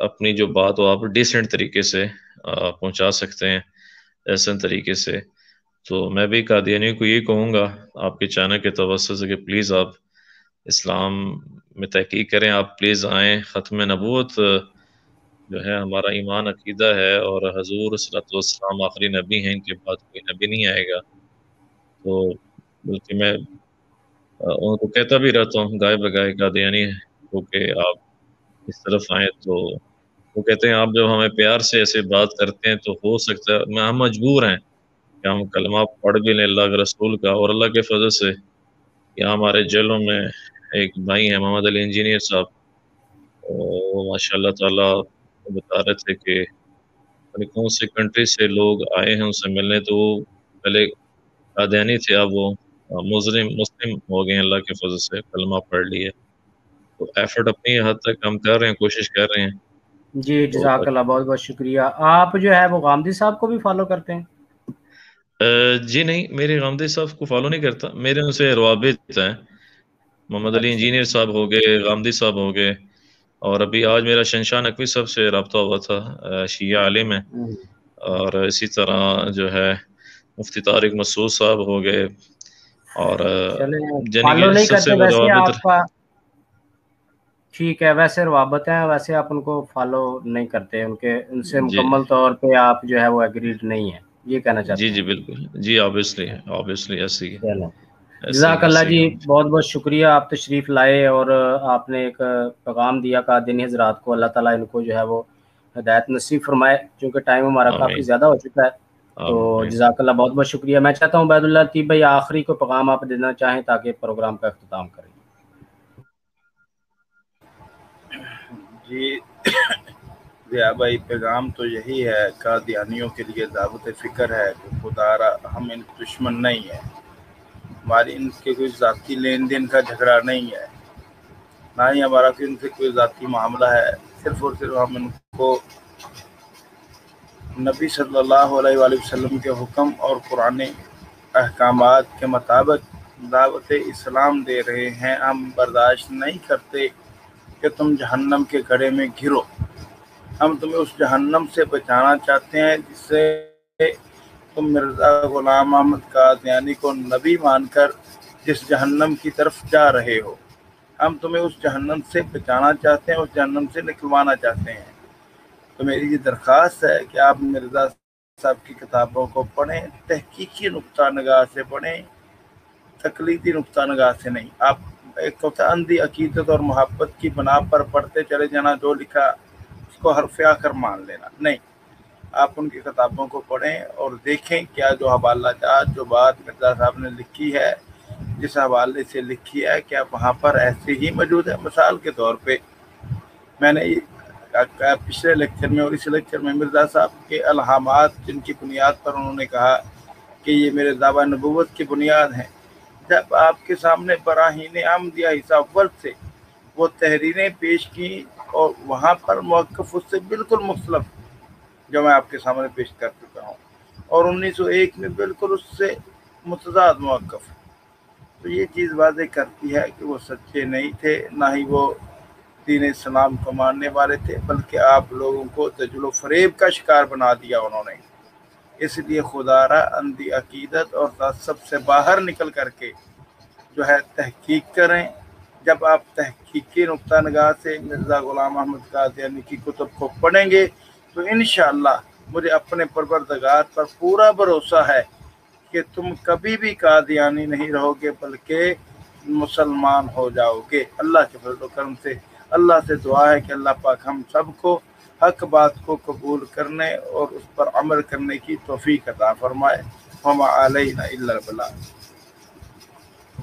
اپنی جو بات ہو آپ ڈیسنٹ طریقے سے پہنچا سکتے ہیں، احسن طریقے سے. تو میں بھی قادیانیوں کو یہ کہوں گا آپ کے چینل کے توسط سے کہ پلیز آپ اسلام میں تحقیق کریں، آپ پلیز آئیں. ختم نبوت جو ہے ہمارا ایمان عقیدہ ہے، اور حضور صلی اللہ علیہ وسلم آخری نبی ہیں، ان کے بعد کوئی نبی نہیں آئے گا. تو بلکہ میں ان کو کہتا بھی رہتا ہوں گائے بگائے قادیانی ہو کہ آپ اس طرف آئیں. تو وہ کہتے ہیں آپ جب ہمیں پیار سے ایسے بات کرتے ہیں تو ہو سکتا ہے ہم مجبور ہیں کہ ہم کلمہ پڑھ بھی لیں اللہ کے رسول کا. اور اللہ کے فضل سے یہاں ہمارے جیلوں میں ایک بھائی ہیں محمد علی انجینئر صاحب، وہ ماشاء اللہ تعالیٰ بتا رہے تھے کہ کون سی کنٹری سے لوگ آئے ہیں ان سے ملنے. تو وہ پہلے قادیانی تھے، اب وہ مسلم ہو گئے ہیں اللہ کے فضل سے، کلمہ پڑھ لیے. تو ایفرٹ اپنی حد تک ہم کر رہے ہیں، کوشش کر رہے ہیں.
جی جزاک اللہ، بہت بہت شکریہ. آپ جو ہے وہ غامدی صاحب کو بھی فالو کرتے ہیں؟
جی نہیں، میرے غامدی صاحب کو فالو نہیں کرتا، میرے ان سے روابط ہیں. محمد علی انجینئر صاحب ہو گئے، غامدی صاحب ہو گئے، اور ابھی آج میرا شنشاہ نقوی صاحب سے رابطہ ہوا تھا، شیعہ عالم ہے. اور اسی طرح جو ہے مفتی طارق مسعود صاحب ہو گئے، اور
فالو
کہ
نہیں
سب سے
کرتے ویسے
روابط.
آپ کا؟ ٹھیک ہے، ویسے روابط ہیں، ویسے آپ ان کو فالو نہیں کرتے، ان سے
جی
مکمل طور پہ آپ جو ہے وہ ایگریڈ نہیں ہیں، یہ کہنا چاہتے
جی
ہیں؟
جی بالکل جی، آبویسلی ایسے ہی
چلو،
ایسے ہی
جزاک اللہ
ایسے ہی
جی،
ہم.
بہت بہت شکریہ. آپ تشریف لائے اور آپ نے ایک پیغام دیا قادیانی حضرات کو. اللہ تعالیٰ ان کو جو ہے وہ ہدایت نصیب فرمائے، چونکہ ٹائم ہمارا کافی
آمین
زیادہ ہو چکا ہے. تو
آمین.
جزاک اللہ، بہت بہت شکریہ. میں چاہتا ہوں عبید اللہ لطیف بھائی آخری کو پیغام آپ دینا چاہیں تاکہ پروگرام کا اختتام کریں.
جی ضیاء بھائی، پیغام تو یہی ہے، قادیانیوں کے لیے دعوت فکر ہے کہ خدا را ہم ان دشمن نہیں ہیں، ہماری ان کے کوئی ذاتی لین دین کا جھگڑا نہیں ہے، نہ ہی ہمارا ان سے کوئی ذاتی معاملہ ہے. صرف اور صرف ہم ان کو نبی صلی اللہ علیہ وآلہ وسلم کے حکم اور قرآن احکامات کے مطابق دعوت اسلام دے رہے ہیں. ہم برداشت نہیں کرتے کہ تم جہنم کے گڑھے میں گرو. ہم تمہیں اس جہنم سے بچانا چاہتے ہیں جس سے تم مرزا غلام احمد قادیانی کو نبی مان کر جس جہنم کی طرف جا رہے ہو. ہم تمہیں اس جہنم سے بچانا چاہتے ہیں، اس جہنم سے نکلوانا چاہتے ہیں. تو میری یہ درخواست ہے کہ آپ مرزا صاحب کی کتابوں کو پڑھیں، تحقیقی نقطہ نگاہ سے پڑھیں، تقلیدی نقطہ نگاہ سے نہیں. آپ ایک اندھی عقیدت اور محبت کی بنا پر پڑھتے چلے جانا، جو لکھا اس کو حرف آخر مان لینا نہیں. آپ ان کی کتابوں کو پڑھیں اور دیکھیں کیا جو حوالہ جات، جو بات مرزا صاحب نے لکھی ہے، جس حوالے سے لکھی ہے، کیا وہاں پر ایسے ہی موجود ہے. مثال کے طور پہ میں نے پچھلے لیکچر میں اور اس لیکچر میں مرزا صاحب کے الہامات، جن کی بنیاد پر انہوں نے کہا کہ یہ میرے دعویٰ نبوت کی بنیاد ہیں، جب آپ کے سامنے براہین احمدیہ حساب اول سے وہ تحریریں پیش کی اور وہاں پر موقف اس سے بالکل مختلف جو میں آپ کے سامنے پیش کر چکا ہوں، اور 1901 میں بالکل اس سے متضاد موقف. تو یہ چیز واضح کرتی ہے کہ وہ سچے نہیں تھے، نہ ہی وہ دین اسلام کو ماننے والے تھے، بلکہ آپ لوگوں کو دجل و فریب کا شکار بنا دیا انہوں نے. اس لیے خدا را اندھی عقیدت اور تعصب سے باہر نکل کر کے جو ہے تحقیق کریں. جب آپ تحقیقی نقطہ نگاہ سے مرزا غلام احمد قادیانی کی کتب کو پڑھیں گے تو انشاءاللہ مجھے اپنے پروردگار پر پورا بھروسہ ہے کہ تم کبھی بھی قادیانی نہیں رہو گے بلکہ مسلمان ہو جاؤ گے. اللہ کے فضل و کرم سے اللہ سے دعا ہے کہ اللہ پاک ہم سب کو حق بات کو قبول کرنے اور اس پر عمل کرنے کی توفیق عطا فرمائے. وما علینا الا البلاغ.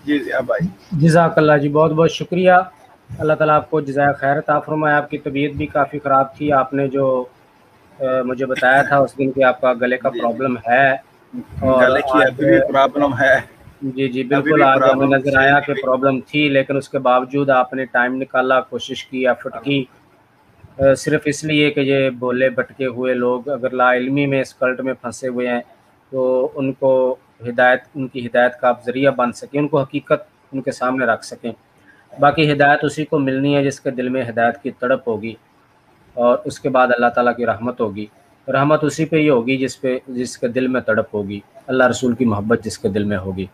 جی ضیاء بھائی،
جزاک اللہ جی، بہت بہت شکریہ. اللہ تعالیٰ آپ کو جزائے خیر عطا فرمائے. آپ کی طبیعت بھی کافی خراب تھی، آپ نے جو مجھے بتایا تھا اس دن کہ آپ کا گلے کا
جی
پرابلم ہے، اور
گلے کی
آج
ابھی بھی پرابلم ہے،
جی جی
ابھی
بالکل،
بھی
آج ہمیں
پرابلم
نظر
صحیح
آیا
نہیں
کہ
ہوئی.
پرابلم تھی، لیکن اس کے باوجود آپ نے ٹائم نکالا، کوشش کی، ایفرٹ کی. صرف اس لیے کہ یہ بولے بھٹکے ہوئے لوگ اگر لا علمی میں اس کلٹ میں پھنسے ہوئے ہیں تو ان کو ان کی ہدایت کا آپ ذریعہ بن سکیں، ان کو حقیقت ان کے سامنے رکھ سکیں. باقی ہدایت اسی کو ملنی ہے جس کے دل میں ہدایت کی تڑپ ہوگی، اور اس کے بعد اللہ تعالیٰ کی رحمت ہوگی. رحمت اسی پہ ہی ہوگی جس کے دل میں تڑپ ہوگی، اللہ رسول کی محبت جس کے دل میں ہوگی.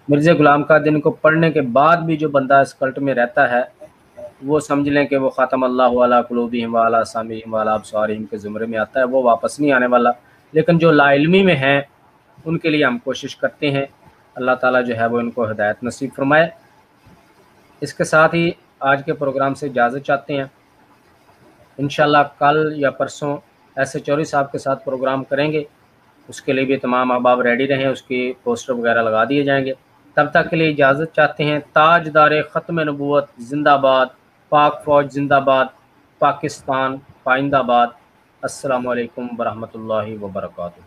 مرزا غلام قادیانی کو پڑھنے کے بعد بھی جو بندہ اس کلٹ میں رہتا ہے وہ سمجھ لیں کہ وہ خاتم اللہ علی قلوبہم وعلی سمعہم وعلی ابصارہم کے زمرے میں آتا ہے، وہ واپس نہیں آنے والا. لیکن جو لا علمی میں ہیں ان کے لیے ہم کوشش کرتے ہیں، اللہ تعالیٰ جو ہے وہ ان کو ہدایت نصیب فرمائے. اس کے ساتھ ہی آج کے پروگرام سے اجازت چاہتے ہیں. انشاءاللہ کل یا پرسوں ایسے چوری صاحب کے ساتھ پروگرام کریں گے. उसके लिए भी तमाम अहबाब रेडी रहें, उसकी पोस्टर वगैरह लगा दिए जाएंगे। तब तक के लिए इजाज़त चाहते हैं। ताजदार ख़त्म नबूवत जिंदाबाद, पाक फ़ौज जिंदाबाद, पाकिस्तान पाइंदाबाद। अस्सलामु अलैकुम वरहमतुल्लाहि वबरकातुहू।